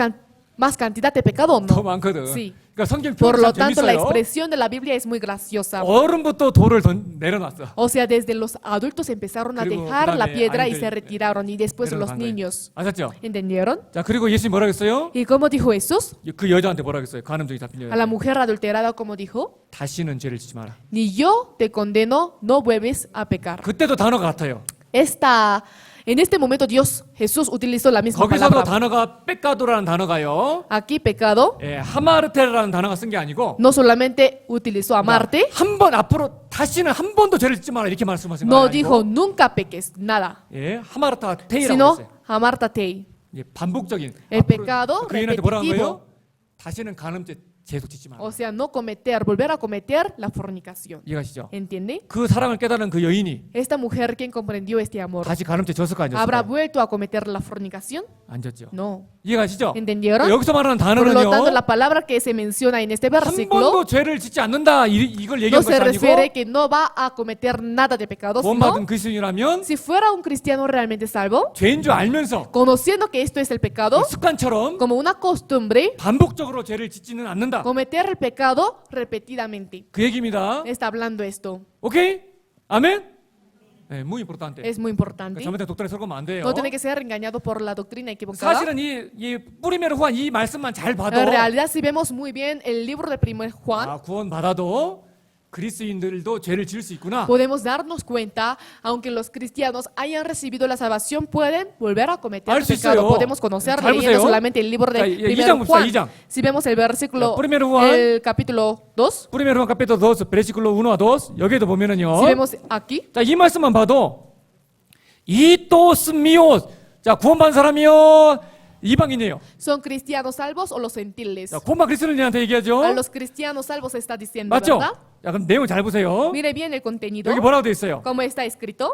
S2: cantidad de pecado o
S1: 더
S2: no?
S1: 많거든.
S2: Sí.
S1: 그러니까 성경
S2: Por
S1: 표현이
S2: lo
S1: 참
S2: tanto, la
S1: 재밌어요.
S2: expresión de la Biblia es muy graciosa.
S1: 어른부터 돌을 내려놨어.
S2: O sea, desde los adultos empezaron a
S1: 그리고
S2: dejar la
S1: 그다음에
S2: piedra y
S1: 아이들
S2: se retiraron, y después los
S1: 내려간 거예요.
S2: niños.
S1: 아셨죠?
S2: ¿Entendieron?
S1: 자, 그리고 예수님 뭐라고 했어요?
S2: ¿Y cómo dijo Jesús?
S1: 그 여자한테 뭐라고 했어요? 간음증이 잡힌
S2: A
S1: 여자.
S2: la mujer adulterada, como dijo,
S1: 다시는 죄를 짓지 마라.
S2: ni yo te condeno, no vuelves a pecar.
S1: 그때도 단어가 같아요.
S2: En este momento Jesús utilizó la misma
S1: 거기서도
S2: palabra.
S1: 단어가 빼까도라는 단어가요.
S2: Aquí pecado,
S1: 하마르테라는 단어가 쓴 게 아니고
S2: no solamente utilizó amarte,
S1: 한 번 앞으로 다시는 한 번도 죄를 짓지 마라 이렇게 말씀하신
S2: no
S1: 거예요.
S2: dijo nunca peques, nada,
S1: 하마르타 테이라고
S2: sino
S1: 했어요.
S2: amartate.
S1: 반복적인
S2: El
S1: 앞으로
S2: pecado
S1: 그 애인한테 뭐라는
S2: repetitivo.
S1: 거예요? 다시는 간음죄 계속 짓지 마라.
S2: O sea, no cometer, volver a cometer la fornicación.
S1: 이해가시죠?
S2: ¿Entiende?
S1: 그 사랑을 깨달은 그 여인이
S2: Esta mujer, quien comprendió este amor,
S1: 다시 간음죄 졌을까 안
S2: ¿habrá
S1: 졌을까요?
S2: vuelto a cometer la fornicación?
S1: 안 졌죠.
S2: No.
S1: 이해가시죠?
S2: ¿Entendieron?
S1: 여기서 말하는
S2: Por lo tanto,
S1: 단어는요.
S2: la palabra que se menciona en este
S1: 한
S2: versículo
S1: 번도 죄를 짓지 않는다 이걸
S2: no
S1: 얘기한
S2: se
S1: 것이
S2: refiere
S1: 아니고
S2: que no va a cometer nada de pecado, sino
S1: 구원받은 그리스도인이라면
S2: si fuera un cristiano realmente salvo,
S1: 죄인 줄 알면서
S2: conociendo que esto es el pecado,
S1: 습관처럼
S2: como una costumbre,
S1: 반복적으로 죄를 짓지는 않는다.
S2: cometer el pecado repetidamente.
S1: 그 얘기입니다.
S2: Está hablando esto.
S1: 오케이? 아멘? 네, muy importante.
S2: Es muy importante.
S1: 잘못된 독단에 설거면 안 돼요.
S2: No tiene que ser engañado por la doctrina equivocada.
S1: 사실은 이 뿌리메로 후한 이 말씀만 잘 봐도
S2: En realidad, si vemos muy bien el libro de 1 Juan,
S1: 구원 받아도 그리스도인들도 죄를 지을 수 있구나.
S2: podemos darnos cuenta, aunque los cristianos hayan recibido la salvación, pueden volver a cometer
S1: 알
S2: el
S1: 수
S2: pecado.
S1: 있어요.
S2: Podemos conocer
S1: 잘
S2: leyendo
S1: 보세요.
S2: solamente el libro
S1: 자,
S2: de
S1: 이 장
S2: 1
S1: 봅시다,
S2: Juan.
S1: 이 장.
S2: Si vemos el versículo,
S1: 자, primero Juan.
S2: el capítulo 2,
S1: 뿌리메로 후한 카피토 2 베르시클로 1와 2 여기에도 보면은요.
S2: si vemos aquí,
S1: 자, 이 말씀만 봐도 이토스미오 자, 구원받은 사람이요. 이방인이에요.
S2: ¿son cristianos salvos o los gentiles?
S1: 자, 구원받은 그리스도인한테 얘기하죠.
S2: A los cristianos salvos está diciendo,
S1: 맞죠?
S2: ¿verdad?
S1: 자, 그럼 내용 잘 보세요.
S2: Mire bien el contenido,
S1: 여기 뭐라고 돼 있어요?
S2: como está escrito.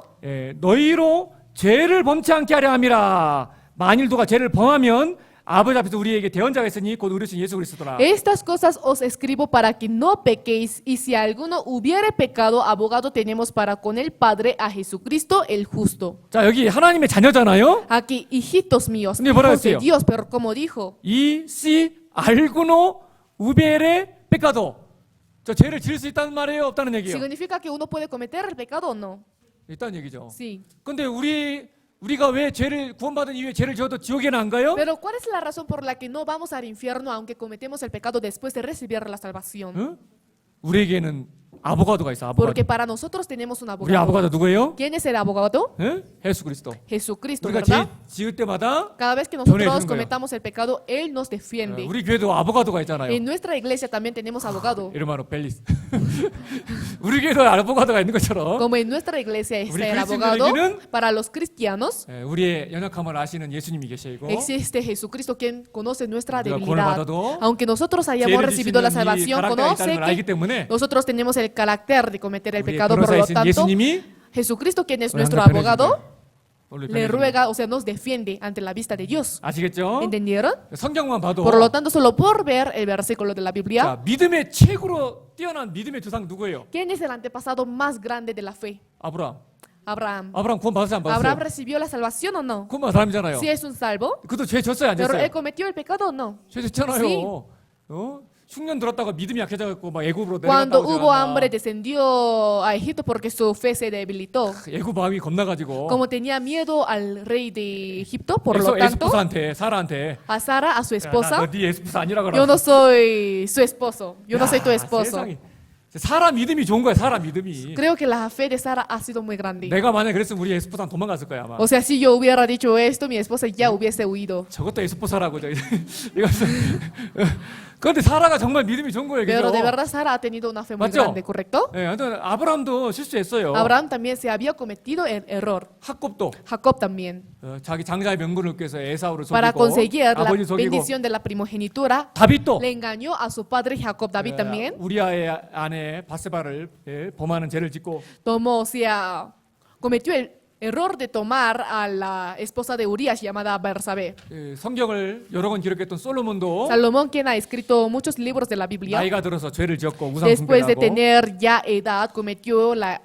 S1: 너희로 죄를 범치 않게 하려 함이라. 만일 누가 죄를 범하면 아버지 앞에서 우리에게 대언자가 있으니 곧 우리신 예수 그리스도라.
S2: Estas cosas os escribo para que no pequéis, y si alguno hubiere pecado, abogado tenemos para con el Padre a Jesucristo el justo.
S1: 자, 여기 하나님의 자녀잖아요.
S2: Aquí, hijitos míos,
S1: 근데 뭐라고
S2: hijos de
S1: 했어요?
S2: Dios, pero como dijo,
S1: 이시 알구노 우베레 페카도 저 죄를 지을 수 있다는 말이에요, 없다는 얘기예요?
S2: ¿Significa que uno puede cometer el pecado o no?
S1: 있다는 얘기죠.
S2: Sí.
S1: 근데 우리가 왜 죄를 구원받은 이후에 죄를 지어도 지옥에는 안 가요?
S2: Pero ¿cuál es la razón por la que no vamos al infierno aunque cometemos el pecado después de recibir la salvación?
S1: 응? 우리에게는 아보가도가 있어.
S2: Porque
S1: 아보가도.
S2: para nosotros tenemos un
S1: 우리 아보가도
S2: abogado.
S1: 누구예요?
S2: ¿Quién es el abogado?
S1: 응? 예수 그리스도.
S2: Jesucristo,
S1: 우리가 죄
S2: ¿verdad?
S1: 지을 때마다
S2: Cada vez que
S1: 전해주는
S2: nosotros
S1: 거예요.
S2: cometamos el pecado, Él nos defiende.
S1: 우리 교회도 아보가도가 있잖아요.
S2: En nuestra iglesia también tenemos abogado.
S1: 이름하로 벨리스. 우리 교회도 아보가도가 있는 것처럼
S2: Como en nuestra iglesia está
S1: 우리
S2: el abogado,
S1: 그리스도인들에게는
S2: para los cristianos
S1: 우리의 연약함을 아시는 예수님이 계시고
S2: existe Jesucristo quien conoce nuestra
S1: 우리가 구원을
S2: debilidad.
S1: 받아도
S2: Aunque nosotros hayamos
S1: 죄를
S2: recibido la
S1: 짓는 이
S2: salvación,
S1: 가락тер이
S2: conoce
S1: 있다는 걸 알기
S2: que
S1: 때문에
S2: nosotros tenemos el carácter de cometer el
S1: 우리의
S2: pecado, por lo
S1: 변호사이신
S2: tanto,
S1: 예수님이
S2: Jesucristo, quien es
S1: 우리
S2: nuestro
S1: 항상
S2: abogado,
S1: 변해줍니다.
S2: le ruega, o sea, nos defiende ante la vista de Dios.
S1: 아시겠죠?
S2: ¿Entendieron?
S1: 성경만 봐도
S2: Por lo tanto, solo por ver el versículo de la Biblia,
S1: 자, 믿음의 최고로 뛰어난 믿음의 조상 누구예요?
S2: ¿quién es el antepasado más grande de la fe?
S1: 아브라함.
S2: Abraham.
S1: 아브라함 구원 받았어요, 안
S2: ¿Abraham
S1: 받았어요?
S2: recibió la salvación o no?
S1: 구원 받은 사람이잖아요.
S2: Si es un salvo,
S1: 그도 죄 졌어요, 안
S2: pero
S1: 졌어요?
S2: él cometió el pecado o no?
S1: 죄 졌잖아요.
S2: Sí.
S1: 흉년 들었다가 믿음이 약해져갖고 막 애굽으로
S2: Cuando
S1: 내려갔다고
S2: hubo
S1: 생각한다.
S2: hambre, descendió a Egipto porque su fe se debilitó.
S1: 애굽 마음이 겁나가지고
S2: Como tenía miedo al rey de Egipto, por lo
S1: 그래서
S2: tanto,
S1: 에스포사한테 사라한테
S2: a Sara, a su esposa,
S1: 너네 에스포사 아니라고
S2: yo no soy su esposo, yo no soy tu esposo.
S1: 세상에. 사람 믿음이 좋은 거야, 사람 믿음이.
S2: Creo que la fe de Sara ha sido muy grande.
S1: 내가 만약 그랬으면 우리 에스포사는 도망갔을 거야 아마.
S2: O sea, si yo hubiera dicho esto, mi esposa ya hubiese huido.
S1: 저것도 에스포사라고 이거서. 그런데 사라가 정말 믿음이 좋은 거예요,
S2: Pero de
S1: 그죠?
S2: verdad Sara ha tenido una fe muy
S1: 맞죠?
S2: grande, ¿correcto?
S1: 예, 아무튼 아브라함도 실수했어요.
S2: Abraham también se había cometido el error.
S1: 학곱도
S2: Jacob también.
S1: 자기 장자의 명분을 얻기 위해서 에사우를
S2: Para
S1: 속이고
S2: conseguir la
S1: 아버지 속이고
S2: bendición de la primogenitura,
S1: 다윗도
S2: le engañó a su padre Jacob. David también
S1: 우리아의 아내 바세바를 범하는 죄를 짓고
S2: tomó, o sea, cometió el error de tomar a la esposa de Urias llamada Bersabé.
S1: 성경을 여러 권 기록했던 솔로몬도
S2: Salomón, quien ha escrito muchos libros de la Biblia,
S1: 나이가 들어서 죄를 지었고 우상
S2: después de
S1: 숭배하고
S2: tener ya edad, cometió la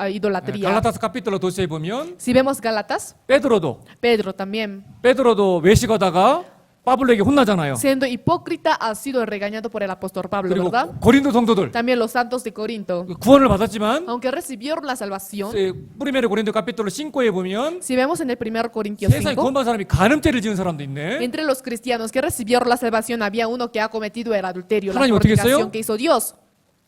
S2: idolatría.
S1: 갈라타스 카피텔로 도시에 보면
S2: Si vemos Gálatas,
S1: 베드로도
S2: Pedro también,
S1: 외식하다가 바블로에게 혼나잖아요.
S2: siendo hipócrita, ha sido regañado por el apóstol Pablo,
S1: 그리고
S2: ¿verdad?
S1: 고린도 성도들
S2: También los santos de Corinto.
S1: 구원을 받았지만
S2: Aunque recibieron la salvación,
S1: 뿌리메르 고린도 카피텔로 5에 보면
S2: si vemos en el 1 Corintios
S1: 세상에
S2: 5,
S1: 구원받은 사람이 간음죄를 지은 사람도 있네.
S2: entre los cristianos que recibieron la salvación había uno que ha cometido el adulterio, la
S1: 하나님 어떻게
S2: fornicación
S1: 했어요?
S2: que hizo Dios.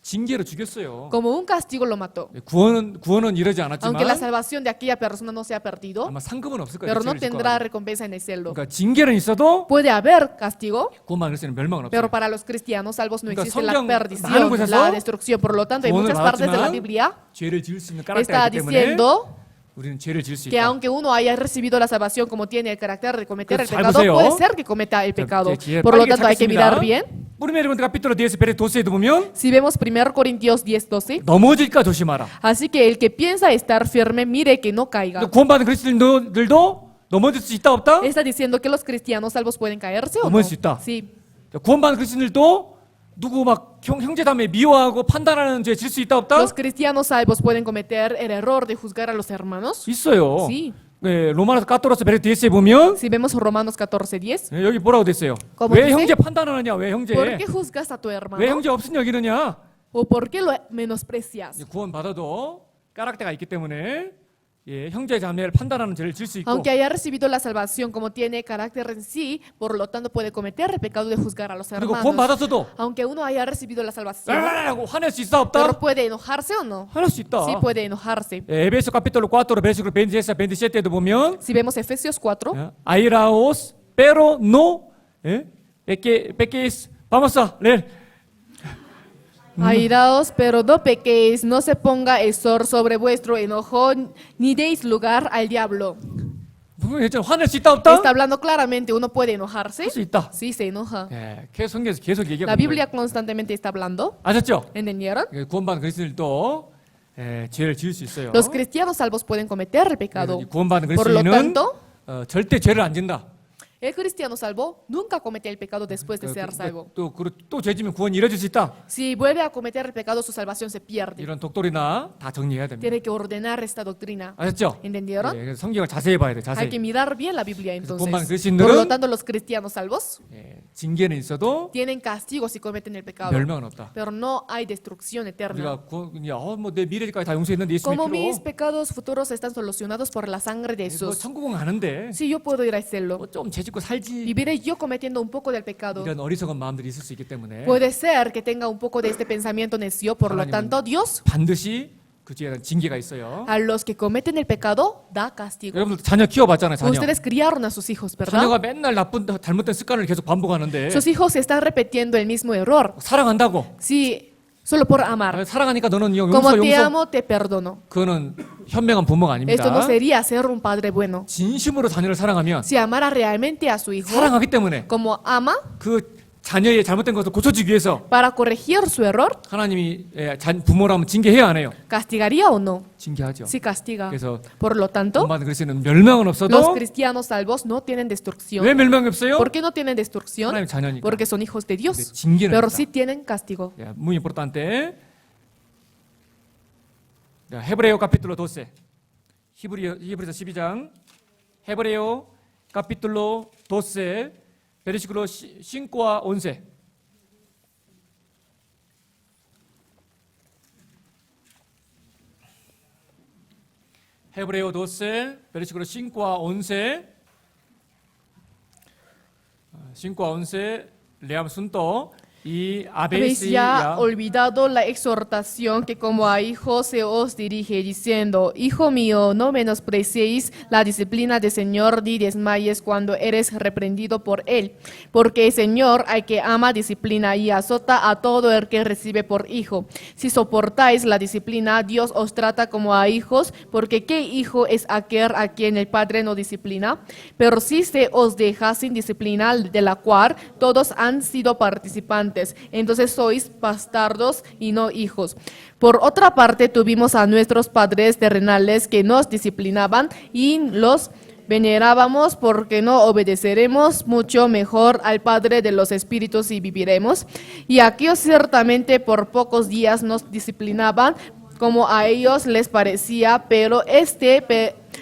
S1: 징계로 죽였어요.
S2: Como un castigo lo mató.
S1: 구원은 이러지
S2: Aunque la
S1: 않았지만
S2: salvación de aquella persona no se ha perdido,
S1: 아마 상급은 없을 거예요.
S2: pero no
S1: 죄를 짓고
S2: tendrá
S1: 가지고.
S2: recompensa en el cielo.
S1: 그러니까 징계는 있어도
S2: Puede haber castigo,
S1: 구원받을 수 있는 멸망은 없어요.
S2: pero para los cristianos salvos no
S1: 그러니까
S2: existe la
S1: 성경 많은
S2: perdición,
S1: 곳에서
S2: la destrucción. Por lo tanto, en
S1: 구원을
S2: muchas partes de la
S1: 받았지만
S2: Biblia
S1: 죄를 지을 수 있는
S2: está
S1: 까닭이 있기 때문에
S2: diciendo
S1: 우리는 죄를 지을 수
S2: que
S1: 있다.
S2: aunque uno haya recibido la salvación como tiene el carácter de cometer el
S1: 잘
S2: pecado,
S1: 보세요.
S2: puede ser que cometa el pecado.
S1: 제
S2: Por lo
S1: 빠르게
S2: tanto, hay que
S1: 찾겠습니다.
S2: mirar bien.
S1: 뿌리메르 카피텔로 디에스 베레 도스에도 보면
S2: Si vemos 1 Corintios 10:12,
S1: 넘어질까 조심하라.
S2: así que el que piensa estar firme, mire que no caiga.
S1: 구원받은 그리스도인들도 넘어질 수 있다 없다?
S2: ¿Está diciendo que los cristianos salvos pueden caerse o no?
S1: 넘어질 수 있다.
S2: Sí.
S1: 구원받은 그리스도인들도 누구 막 형제자매 미워하고 판단하는 죄 질 수 있다 없다?
S2: ¿Los cristianos salvos pueden cometer el error de juzgar a los hermanos?
S1: 있어요.
S2: Sí.
S1: 로마서 까토로스 베레 디에스에 보면
S2: Si vemos Romanos 14:10,
S1: 여기 뭐라고 됐어요?
S2: ¿Cómo
S1: 왜
S2: dice?
S1: 형제 판단하느냐? 왜 형제?
S2: ¿por qué juzgas a tu
S1: 왜
S2: hermano?
S1: 형제 없으냐 여기느냐?
S2: ¿O por qué lo menosprecias?
S1: 구원 받아도 까락대가 있기 때문에 형제 자매를 판단하는 죄를 질 수 있고
S2: Aunque haya recibido la salvación como tiene carácter en sí, por lo tanto puede cometer el pecado de juzgar a los
S1: 그리고 구원
S2: hermanos.
S1: 받았어도
S2: Aunque uno haya recibido la salvación,
S1: 하고 화낼 수 있다 없다?
S2: pero puede enojarse o no?
S1: 화낼 수 있다.
S2: Sí puede enojarse.
S1: 에베소 카피톨로 4 베르시클 27때도 보면
S2: Si vemos Efesios 4,
S1: 아이라오스 pero no pequéis vamos a leer
S2: airaos, pero no pequéis, no se ponga esor sobre vuestro enojo, ni deis lugar al diablo.
S1: 화낼 수 있다 없다?
S2: Está hablando claramente, uno puede enojarse.
S1: 할 수 있다.
S2: Sí, se enoja.
S1: 성경에서 계속 얘기하고
S2: La
S1: 있는
S2: Biblia
S1: 거예요.
S2: constantemente está hablando.
S1: 아셨죠?
S2: ¿Entendieron?
S1: 구원받은 그리스도인들도 죄를 지을 수 있어요.
S2: Los cristianos salvos pueden cometer el pecado.
S1: 구원받은
S2: Por lo
S1: 그리스도인은
S2: tanto,
S1: 절대 죄를 안 짓는다.
S2: El cristiano salvo nunca comete el pecado después de ser salvo.
S1: 또 죄지면 구원이 이뤄질 수 있다.
S2: Si vuelve a cometer el pecado, su salvación se pierde.
S1: 이런 독도리나 다 정리해야 됩니다.
S2: Tiene que ordenar esta doctrina.
S1: 아셨죠?
S2: ¿Entendieron?
S1: 예, 성경을 자세히 봐야 돼.
S2: Hay
S1: 자세히.
S2: que mirar bien la Biblia
S1: 구원받은
S2: entonces.
S1: 그리스도인들은
S2: Por lo tanto, los cristianos salvos
S1: 예, 징계는 있어도
S2: tienen castigo si cometen el pecado,
S1: 멸망은 없다.
S2: pero no hay destrucción eterna.
S1: 우리가 뭐내 미래까지 다 용서했는데 예수
S2: Como
S1: 믿기로
S2: mis pecados futuros están solucionados por la sangre de
S1: 뭐
S2: Jesús.
S1: 천국은 가는데
S2: Sí, yo puedo ir a hacerlo.
S1: 뭐좀 죄짓고 살지
S2: Viviré yo cometiendo un poco del pecado.
S1: 이런 어리석은 마음들이 있을 수 있기 때문에
S2: Puede ser que tenga un poco de este pensamiento necio, por lo
S1: 하나님은
S2: tanto, Dios
S1: 반드시 그 죄에 대한 징계가 있어요.
S2: a los que cometen el pecado da castigo.
S1: 여러분들 자녀 키워봤잖아요. 자녀.
S2: Ustedes criaron a sus hijos,
S1: 자녀가
S2: ¿verdad?
S1: 맨날 나쁜 잘못된 습관을 계속 반복하는데
S2: Sus hijos están repitiendo el mismo error.
S1: 사랑한다고
S2: Sí, solo por amar.
S1: 사랑하니까 너는
S2: Como
S1: 용서
S2: te
S1: 용서
S2: amo, te perdono.
S1: 그거는 현명한 부모가
S2: Esto no
S1: 아닙니다.
S2: sería ser un padre bueno.
S1: 진심으로 자녀를 사랑하면
S2: Si amara realmente a su hijo,
S1: 사랑하기 때문에
S2: como ama,
S1: 그 자녀의 잘못된 것을 고쳐주기 위해서
S2: para corregir su error,
S1: 하나님이 부모라면 징계해야 안 해요.
S2: ¿castigaría o no?
S1: 징계하죠.
S2: Sí castiga.
S1: 그래서
S2: Por lo tanto,
S1: 구원받은 그리스도인은 멸망은
S2: los
S1: 없어도
S2: cristianos salvos no tienen destrucción.
S1: 왜 멸망이 없어요?
S2: ¿Por qué no tienen destrucción?
S1: 하나님 자녀니까.
S2: Porque son hijos de
S1: 근데
S2: Dios.
S1: 징계는
S2: Pero
S1: 없다.
S2: sí tienen castigo.
S1: Muy importante. 헤브레오 카피툴로 12. 히브리서 12장. 헤브레오 카피툴로 12. 베르시클로 5와 11. Hebreo 12, versículo 5 a 11. 5 a 11, leamos juntos. Y
S2: Habéis
S1: habéis
S2: ya
S1: ya
S2: olvidado la exhortación que como a hijos se os dirige, diciendo: Hijo mío, no menospreciéis la disciplina del Señor, ni desmayes cuando eres reprendido por Él. Porque el Señor, al que ama, disciplina y azota a todo el que recibe por hijo. Si soportáis la disciplina, Dios os trata como a hijos, porque ¿qué hijo es aquel a quien el Padre no disciplina? Pero si se os deja sin disciplina, de la cual todos han sido participantes, entonces sois bastardos y no hijos. Por otra parte, tuvimos a nuestros padres terrenales que nos disciplinaban y los venerábamos, porque no obedeceremos mucho mejor al Padre de los espíritus y viviremos. Y aquellos ciertamente por pocos días nos disciplinaban como a ellos les parecía, pero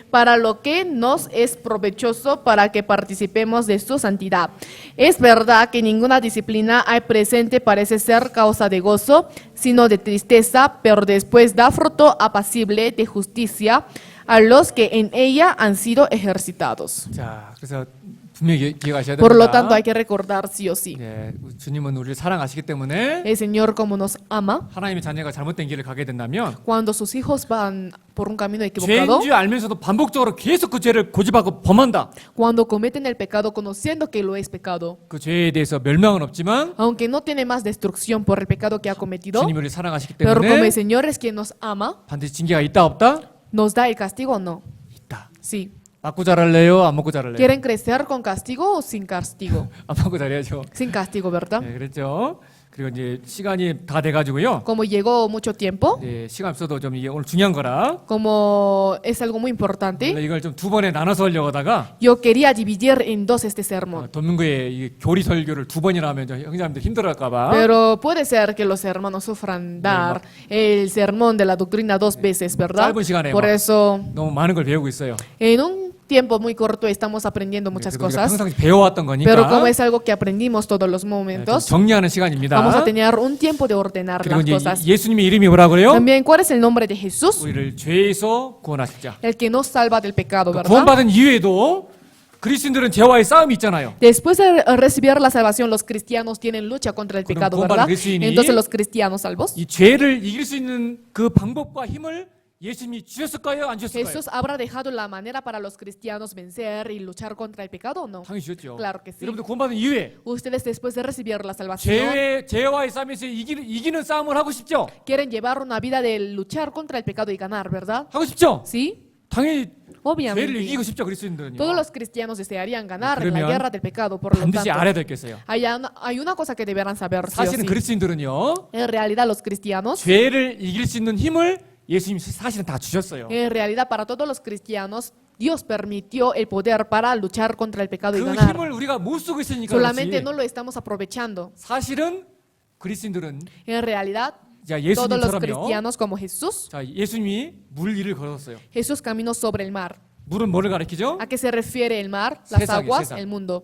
S2: para lo que nos es provechoso, para que participemos de su santidad. Es verdad que ninguna disciplina al presente parece ser causa de gozo, sino de tristeza, pero después da fruto apacible de justicia a los que en ella han sido ejercitados.
S1: 자, 그래서 분명히 기억하셔야
S2: Por lo tanto,
S1: 됩니다.
S2: hay que recordar sí o sí.
S1: 네, 주님은 우리를 사랑하시기 때문에
S2: El Señor, como nos ama,
S1: 하나님의 자녀가 잘못된 길을 가게 된다면
S2: cuando sus hijos van por un camino equivocado,
S1: 죄인 줄 알면서도 반복적으로 계속 그 죄를 고집하고 범한다.
S2: cuando cometen el pecado conociendo que lo es pecado,
S1: 그 죄에 대해서 멸망은 없지만
S2: aunque no tiene más destrucción por el pecado que ha cometido,
S1: 주님이 우리를 사랑하시기
S2: pero como
S1: 때문에
S2: el Señor es quien nos ama,
S1: 반드시 징계가 있다 없다?
S2: ¿nos da el castigo o no?
S1: 있다.
S2: Sí.
S1: 맞고 자랄래요? 안 먹고 자랄래요?
S2: ¿Quieren crecer con castigo o sin castigo?
S1: 안 먹고 자라야죠.
S2: Sin castigo, ¿verdad?
S1: 네, 그랬죠. 그리고 이제 시간이 다 돼가지고요.
S2: Como llegó mucho tiempo,
S1: 네, 시간 없어도 좀 이게 오늘 중요한 거라
S2: como es algo muy importante,
S1: 원래 이걸 좀 두 번에 나눠서 하려고 하다가
S2: yo quería dividir en dos este sermón.
S1: 도민구의 이 교리 설교를 두 번이나 하면 좀 형제님들 힘들어할까봐
S2: Pero puede ser que los hermanos sufran dar el sermón de la doctrina dos veces, ¿verdad?
S1: 짧은 시간에
S2: Por
S1: 막
S2: eso,
S1: 너무 많은 걸 배우고 있어요.
S2: en un tiempo muy corto estamos aprendiendo muchas
S1: 그래도 우리가
S2: cosas,
S1: 평상시 배워왔던
S2: pero como
S1: 거니까
S2: es algo que aprendimos todos los
S1: 좀
S2: momentos,
S1: 정리하는 시간입니다.
S2: vamos a tener un tiempo de ordenar
S1: 그리고
S2: las
S1: 이제
S2: cosas.
S1: 예수님의 이름이 뭐라 그래요?
S2: También, ¿cuál es el nombre de Jesús?
S1: 우리를 죄에서 구원하시자.
S2: El que nos salva del pecado, ¿verdad?
S1: 구원받은 이후에도 그리스도인들은 죄와의 싸움이 있잖아요.
S2: Después de recibir la salvación, los cristianos tienen lucha contra el
S1: 그럼
S2: pecado,
S1: 구원받은
S2: ¿verdad?
S1: 그리스도인이
S2: Entonces los cristianos salvos,
S1: 이 죄를 이길 수 있는 그 방법과 힘을 예수님이 주셨을까요? 안 주셨을까요?
S2: ¿Jesús habrá dejado la manera para los cristianos vencer y luchar contra el pecado o no?
S1: 당연히 주셨죠.
S2: Claro que sí.
S1: 여러분들 구원받은 이후에
S2: Ustedes después de recibir la salvación,
S1: 죄와의 싸움에서 이기는 싸움을 하고 싶죠?
S2: quieren llevar una vida de luchar contra el pecado y ganar, ¿verdad?
S1: 하고 싶죠?
S2: Sí,
S1: 당연히 죄를
S2: obviamente.
S1: 이기고 싶죠, 그리스도인들은요.
S2: Todos los cristianos desearían ganar en la
S1: 그러면
S2: guerra del pecado, por lo
S1: 반드시
S2: tanto.
S1: 알아야 될 게 있어요.
S2: Hay una cosa que deberán saber, sí o
S1: 사실은
S2: sí.
S1: 그리스도인들은요.
S2: En realidad los cristianos,
S1: 죄를 이길 수 있는 힘을 예수님이 사실은 다 주셨어요.
S2: en realidad para todos los cristianos, Dios permitió el poder para luchar contra el pecado y
S1: 그
S2: ganar.
S1: 힘을 우리가 못 쓰고 있으니까
S2: Solamente
S1: 그렇지.
S2: no lo estamos aprovechando.
S1: 사실은 그리스도인들은
S2: En realidad,
S1: 자,
S2: todos los
S1: 예수님처럼요.
S2: cristianos como Jesús,
S1: 자, 예수님이 물 위를 걸었어요.
S2: Jesús caminó sobre el mar.
S1: 물은 뭐를 가리키죠?
S2: ¿A qué se refiere el mar? Las
S1: 세상이에요,
S2: aguas,
S1: 세상.
S2: el mundo.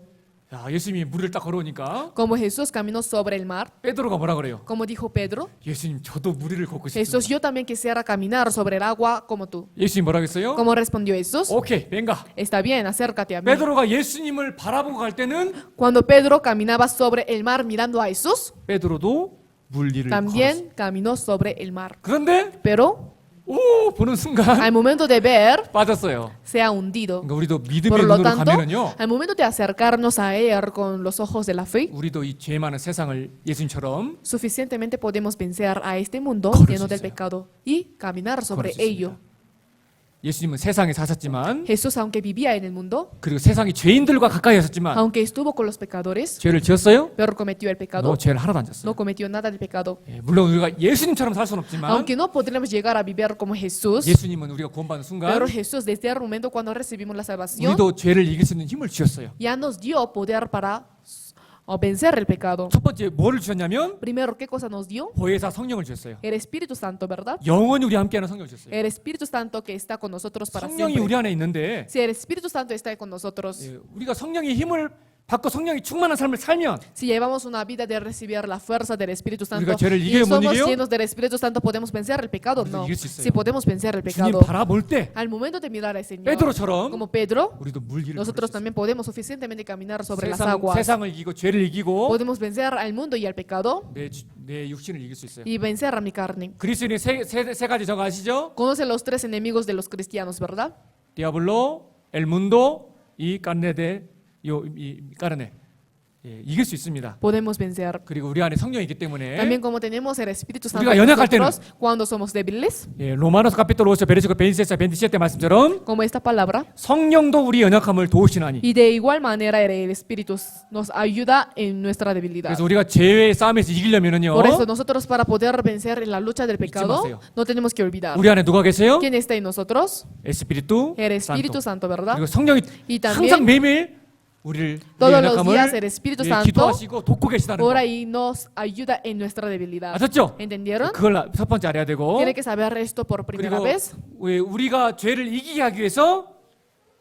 S1: 야, 예수님이 물을 딱 걸어오니까
S2: Como Jesús caminó sobre el mar,
S1: 베드로가 뭐라 그래요?
S2: como dijo Pedro,
S1: 예수님 저도 물 위를 걷고
S2: Jesús,
S1: 싶습니다.
S2: yo también quisiera caminar sobre el agua como tú.
S1: 예수님 뭐라고 했어요?
S2: ¿Cómo respondió Jesús?
S1: 오케이, venga.
S2: Está bien, acércate a mí.
S1: 베드로가 예수님을 바라보고 갈 때는
S2: Cuando Pedro caminaba sobre el mar mirando a Jesús,
S1: 베드로도 물 위를 걸었어요.
S2: también caminó sobre el mar.
S1: 그런데
S2: Pero
S1: 오 보는 순간
S2: al momento de ver,
S1: 빠졌어요.
S2: se ha hundido.
S1: 그러니까 우리도
S2: Por
S1: 믿음의
S2: lo
S1: 눈으로
S2: tanto,
S1: 가면은요,
S2: al momento de acercarnos a Él con los ojos de la fe,
S1: 우리도 이 죄 많은 세상을 예수님처럼
S2: suficientemente podemos vencer a este mundo
S1: Corre,
S2: lleno del
S1: Cecilia.
S2: pecado y caminar sobre
S1: Corre, Cecilia.
S2: ello.
S1: 예수님은 세상에 사셨지만
S2: Jesús, aunque vivía en el mundo,
S1: 그리고 세상이 죄인들과 가까이 하셨지만
S2: aunque estuvo con los pecadores,
S1: 죄를 지었어요?
S2: pero cometió el pecado,
S1: 너 죄를 하나도 안 졌어요.
S2: no cometió nada del pecado.
S1: 예, 물론 우리가 예수님처럼 살 수는 없지만
S2: Aunque no podremos llegar a vivir como Jesús,
S1: 예수님은 우리가 구원받는 순간
S2: pero Jesús desde el momento cuando recibimos la salvación,
S1: 우리도 죄를 이길 수 있는 힘을 주셨어요.
S2: ya nos dio poder para vencer el pecado.
S1: 첫 번째 뭐를 주셨냐면
S2: Primero, ¿qué cosa nos dio?
S1: 보혜사 성령을 주셨어요.
S2: El Espíritu Santo, ¿verdad?
S1: 영원히 우리 함께하는 성령을 주셨어요.
S2: El Espíritu Santo que está con nosotros para
S1: 성령이
S2: siempre.
S1: 우리 안에 있는데
S2: Si el Espíritu Santo está con nosotros,
S1: 예, 우리가 성령의 힘을 받고 성령이 충만한 삶을 살면
S2: si llevamos una vida de recibir la fuerza del Espíritu Santo
S1: 우리가 죄를
S2: y
S1: 이겨요, 못
S2: somos
S1: 이겨요?
S2: llenos del Espíritu Santo, ¿podemos vencer el pecado?
S1: 우리도
S2: No.
S1: 이길 수 있어요.
S2: Si podemos vencer el
S1: 주님
S2: pecado,
S1: 바라볼 때
S2: al momento de mirar al Señor,
S1: 베드로처럼
S2: como Pedro,
S1: 우리도 물 위를
S2: nosotros
S1: 걸을 수
S2: también podemos suficientemente caminar sobre las
S1: 있어요.
S2: aguas.
S1: 세상을 이기고 죄를 이기고
S2: Podemos vencer al mundo y al pecado
S1: 내 육신을 이길 수 있어요.
S2: y vencer a mi carne.
S1: 그리스도인의 세 가지 적 아시죠?
S2: Conoce los tres enemigos de los cristianos, ¿verdad?
S1: 디아블로, 엘문도, 이 까르네데, 이 까르네. 예, 이길 수 있습니다.
S2: Podemos vencer.
S1: 그리고 우리 안에 성령이 있기 때문에
S2: También como tenemos el Espíritu Santo
S1: 우리가
S2: en
S1: 연약할
S2: nosotros, cuando somos débiles,
S1: 예, 로마노스 카피톨 5절 베르시코 27 말씀처럼
S2: como esta palabra,
S1: 성령도 우리 연약함을 도우시나니.
S2: y de igual manera el Espíritu nos ayuda en nuestra debilidad.
S1: 그래서 우리가 죄의 싸움에서 이기려면은요.
S2: Por eso nosotros para poder vencer en la lucha del pecado,
S1: 마세요.
S2: no tenemos que olvidar.
S1: 우리 안에 누가 계세요?
S2: ¿Quién está en nosotros?
S1: 에스피리투
S2: El Espíritu Santo, ¿verdad?
S1: 그리고 성령이
S2: Y
S1: 항상
S2: también
S1: 매일매일 우리를
S2: todos
S1: 우리의
S2: los
S1: 연약함을
S2: días el Espíritu
S1: 예,
S2: Santo
S1: 기도하시고 돕고 계시다는
S2: ora
S1: 거.
S2: y nos ayuda en nuestra debilidad.
S1: 아셨죠?
S2: ¿Entendieron?
S1: 그걸 첫 번째 알아야 되고
S2: Tiene que saber esto por primera
S1: 그리고
S2: vez.
S1: 우리가 죄를 이기게 하기 위해서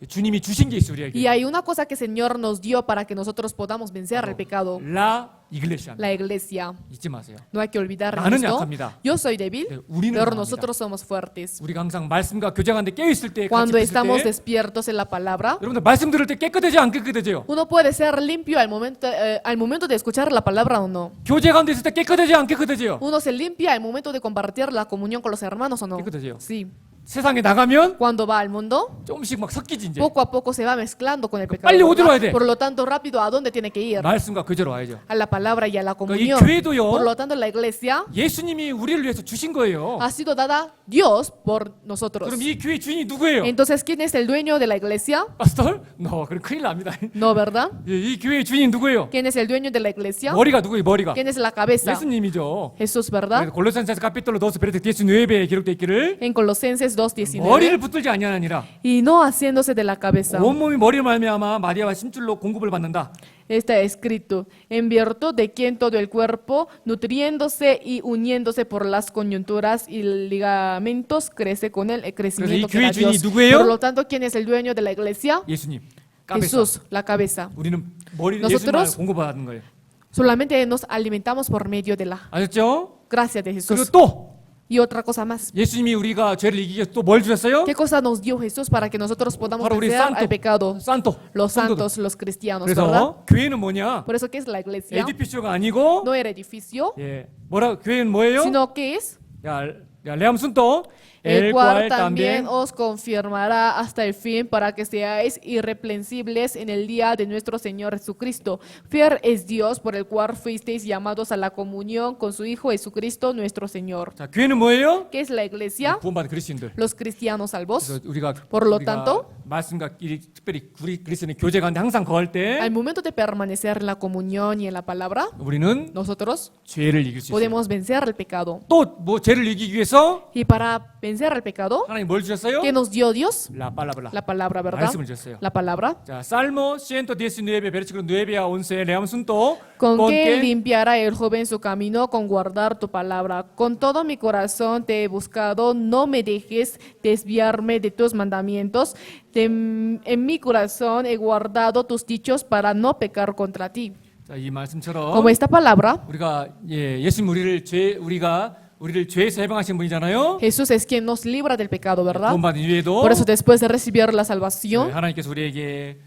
S1: 주님이 주신 게 있어 우리에게.
S2: Y hay una cosa que el Señor nos dio para que nosotros podamos vencer el pecado.
S1: 라 이글레시아.
S2: La iglesia.
S1: 잊지 마세요.
S2: No hay que olvidar
S1: 나는
S2: esto.
S1: 약합니다.
S2: Yo soy débil,
S1: 네, 우리는
S2: pero
S1: 강합니다.
S2: nosotros somos fuertes.
S1: 우리가 항상 말씀과 교제하는데 깨어 있을 때, 같이
S2: Cuando
S1: 있을
S2: estamos
S1: 때,
S2: despiertos en la palabra,
S1: 여러분들 말씀 들을 때 깨끗해져 안 깨끗해져요?
S2: uno puede ser limpio al momento de escuchar la palabra o no.
S1: 교제 가운데 있을 때 깨끗해져 안 깨끗해져요?
S2: Uno se limpia al momento de compartir la comunión con los hermanos o no.
S1: 깨끗해져요.
S2: Sí.
S1: 세상에 나가면
S2: Cuando va al mundo,
S1: 조금씩 막 섞이지 이제.
S2: poco a poco se va mezclando con el pecado.
S1: 빨리 어디로 와야
S2: ¿verdad?
S1: 돼?
S2: Por lo tanto, rápido, ¿a dónde tiene que ir?
S1: 말씀과 교제로 와야죠.
S2: A la palabra y a la
S1: 이
S2: comunión.
S1: 교회도요.
S2: Por lo tanto, la iglesia
S1: 예수님이 우리를 위해서 주신 거예요.
S2: ha sido dada Dios por nosotros.
S1: 그럼 이 교회 주인이 누구예요?
S2: Entonces, ¿quién es el dueño de la iglesia?
S1: 파스터? 그럼 큰일 납니다.
S2: No, ¿verdad?
S1: 이 교회의 주인이 누구예요?
S2: ¿Quién es el dueño de la iglesia?
S1: 머리가 누구예요? 머리가.
S2: ¿Quién es la cabeza?
S1: 예수님이죠.
S2: Jesús, ¿verdad?
S1: 골로새서 카피톨로 12 베르트 19에 기록되어 있기를
S2: En Colosenses 2:19.
S1: 머리를 붙들지 아니하니라.
S2: Y no haciéndose de la cabeza.
S1: 온몸이 머리를 말미암아 마리아와 심줄로 공급을 받는다.
S2: Está escrito, en virtud de quien todo el cuerpo, nutriéndose y uniéndose por las coyunturas y ligamentos, crece con el crecimiento que da
S1: 교회 주인이
S2: Dios.
S1: 누구예요?
S2: Por lo tanto, ¿quién es el dueño de la iglesia?
S1: 예수님. 까베사.
S2: Jesús, la cabeza.
S1: 우리는 머리를
S2: Nosotros-
S1: 예수님만 공급받는 거예요.
S2: Solamente nos alimentamos por medio de la
S1: 아셨죠?
S2: gracia de
S1: 그리고
S2: Jesús.
S1: 또
S2: Y otra cosa más.
S1: 예수님이 우리가 죄를 이기기 위해서 또 뭘 주셨어요?
S2: ¿Qué cosa nos dio Jesús para que nosotros podamos
S1: 바로 우리
S2: vencer al pecado?
S1: 산토.
S2: Los
S1: 성도들.
S2: santos, los cristianos, ¿verdad?
S1: 그래서 교회는 뭐냐?
S2: Por eso, ¿qué es la iglesia?
S1: 에디피쇼가 아니고
S2: No el edificio,
S1: 예. 교회는 뭐예요?
S2: sino que es
S1: 레암 순토
S2: el
S1: el
S2: cual
S1: cual
S2: también
S1: también
S2: os confirmará hasta el fin para que seáis irreprensibles en el día de nuestro Señor Jesucristo. Fiel es Dios por el cual fuisteis llamados a la comunión con su Hijo Jesucristo nuestro Señor.
S1: 자, 교회는 뭐예요?
S2: ¿Qué es la iglesia?
S1: 구원받은 그리스도인들.
S2: Los cristianos salvos.
S1: 그래서 우리가
S2: Por lo tanto,
S1: 말씀과 특별히 우리 그리스도인의 교제 가운데 항상 거할 때
S2: al momento de permanecer en la comunión y en la palabra,
S1: 우리는
S2: nosotros
S1: 죄를 이길 수 있어요.
S2: podemos vencer el pecado.
S1: 또 뭐 죄를 이기기 위해서
S2: Y para vencer vencer al pecado,
S1: 하나님 뭘 주셨어요?
S2: ¿qué nos dio Dios?
S1: La palabra.
S2: La palabra, ¿verdad?
S1: 말씀을 주셨어요.
S2: La palabra.
S1: 자, Salmo 119, versículo 9 a 11. Leamos juntos.
S2: Con que limpiará el joven su camino con guardar tu palabra. Con todo mi corazón te he buscado, no me dejes desviarme de tus mandamientos. En mi corazón he guardado tus dichos para no pecar contra ti.
S1: 자, 이 말씀처럼
S2: Como esta palabra,
S1: 우리가 예수님 우리를 죄에서 해방하신 분이잖아요.
S2: Jesús es quien nos libra del pecado, ¿verdad?
S1: 구원받은 이후에도
S2: Por eso después de recibir la salvación,
S1: 하나님께서 우리에게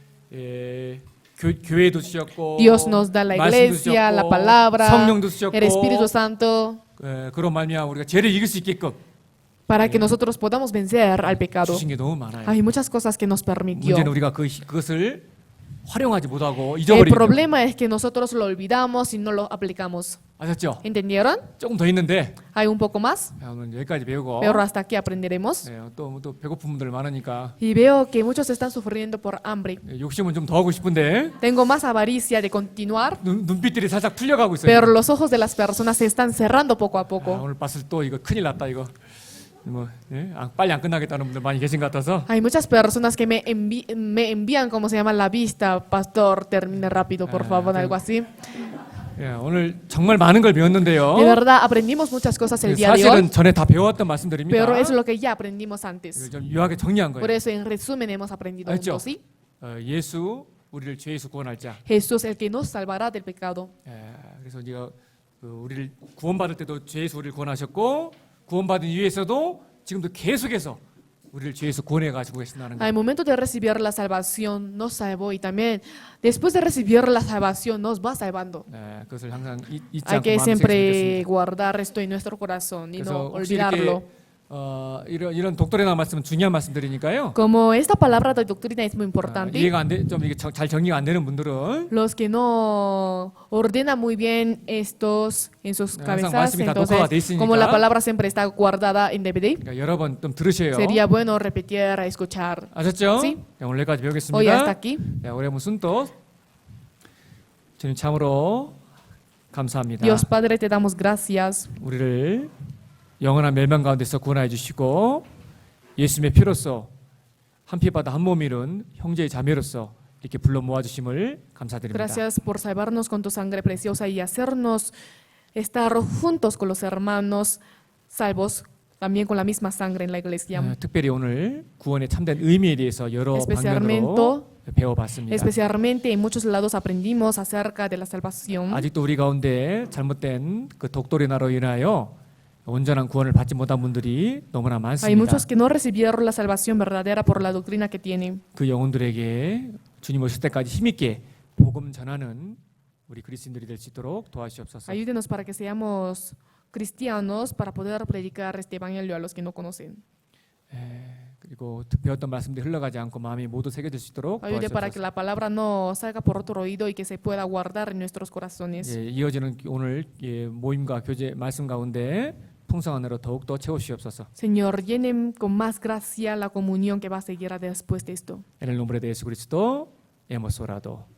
S1: 교회도 주셨고
S2: Dios nos da la
S1: 말씀도
S2: iglesia, la
S1: 주셨고,
S2: palabra,
S1: 성령도 주셨고
S2: el Espíritu Santo,
S1: 그런 말미암아 우리가 죄를 이길 수 있게끔
S2: para que nosotros podamos vencer al pecado.
S1: 주신 게 너무 많아요.
S2: Hay muchas cosas que nos permitió.
S1: 문제는 우리가 그것을 활용하지 못하고
S2: El
S1: 잊어버리기 때문에.
S2: problema es que nosotros lo olvidamos y no lo aplicamos.
S1: 아셨죠?
S2: ¿Entendieron?
S1: 조금 더 있는데
S2: Hay un poco más,
S1: 오늘 여기까지 배우고
S2: pero hasta aquí aprenderemos.
S1: 또 배고픈 분들 많으니까
S2: Y veo que muchos están sufriendo por hambre.
S1: 욕심은 좀 더 하고 싶은데
S2: Tengo más avaricia de continuar,
S1: 눈빛들이 살짝 풀려가고 있어요.
S2: pero los ojos de las personas se están cerrando poco a
S1: 아,
S2: poco.
S1: 오늘 봤을 또 이거 큰일 났다 이거. 빨리 안 끝나겠다는 분들 많이 계신 것 같아서
S2: Hay muchas personas que me envían, ¿cómo se llama? La vista, pastor, termine rápido, por favor, algo así.
S1: 오늘 정말 많은 걸 배웠는데요.
S2: De verdad, aprendimos muchas cosas el día de hoy,
S1: 사실은 전에 다 배웠던 말씀들입니다.
S2: pero es lo que ya aprendimos antes.
S1: 이걸 좀 유하게 정리한
S2: Por
S1: 거예요.
S2: eso, en resumen, hemos aprendido
S1: 알죠?
S2: juntos, ¿sí?
S1: 예수 우리를 죄에서 구원할 자.
S2: Jesús, el que nos salvará del pecado.
S1: 그래서 우리가 우리를 구원받을 때도 죄에서 우리를 구원하셨고 구원받은 이후에서도 지금도 계속해서 우리를 죄에서 구원해 가지고 계신다는 거.
S2: Al momento de recibir la salvación, nos salvó y también después de recibir la salvación, nos va salvando.
S1: 그것을 항상 잊지
S2: Hay
S1: 않고
S2: que
S1: 마음에
S2: siempre
S1: 새기겠습니다.
S2: guardar esto en nuestro corazón y no
S1: 그래서 혹시 이렇게
S2: olvidarlo.
S1: 이런 독도레나 말씀은 중요한 말씀들이니까요.
S2: Como esta palabra de doctrina es muy importante,
S1: 이해가 안 돼, 좀 이게 잘 정리가 안 되는 분들은
S2: los que no ordenan muy bien estos en sus
S1: 항상
S2: cabezas,
S1: 말씀이 다 녹화가 돼
S2: entonces, como la
S1: 있으니까
S2: palabra siempre está guardada en DVD,
S1: 그러니까 여러 번 좀 들으셔요.
S2: sería bueno repetir, escuchar.
S1: 아셨죠?
S2: Sí.
S1: 오늘 여기까지
S2: Hoy
S1: 배우겠습니다.
S2: hasta aquí.
S1: 올해 무슨 또 주님 참으로 감사합니다.
S2: Dios Padre, te damos gracias.
S1: 우리를 영원한 멸망 가운데서 구원하여 주시고 예수님의 피로써 한 피바다 한 몸 이룬 형제의 자매로서 이렇게 불러 모아 주심을 감사드립니다.
S2: Gracias por salvarnos con tu sangre preciosa y hacernos estar juntos con los hermanos salvos, también con la misma sangre en la iglesia.
S1: 특별히 오늘 구원의 참된 의미에 대해서 여러 방면으로 배워봤습니다.
S2: Especialmente en muchos lados aprendimos acerca de la salvación.
S1: 아직도 우리 가운데 잘못된 그 독도리나로 인하여 온전한 구원을 받지 못한 분들이 너무나
S2: Hay
S1: 많습니다.
S2: muchos que no recibieron la salvación verdadera por la doctrina que tienen.
S1: 그 영혼들에게 주님 오실 때까지 힘있게 복음 전하는 우리 그리스도인들이 될 수 있도록 도와주시옵소서.
S2: Ayúdenos para que seamos cristianos para poder predicar este evangelio a los que no conocen.
S1: 그리고 배웠던 말씀들이 흘러가지 않고 마음이 모두 새겨질 수 있도록
S2: Ayude para que
S1: 도와주옵소서.
S2: la palabra no salga por otro oído y que se pueda guardar en nuestros corazones.
S1: 이어지는 오늘 모임과 교제 말씀 가운데 풍성한 은혜로 더욱더 채우시옵소서.
S2: Señor, llenen con más gracia la comunión que va a seguir después de esto.
S1: En el nombre de Jesucristo hemos orado.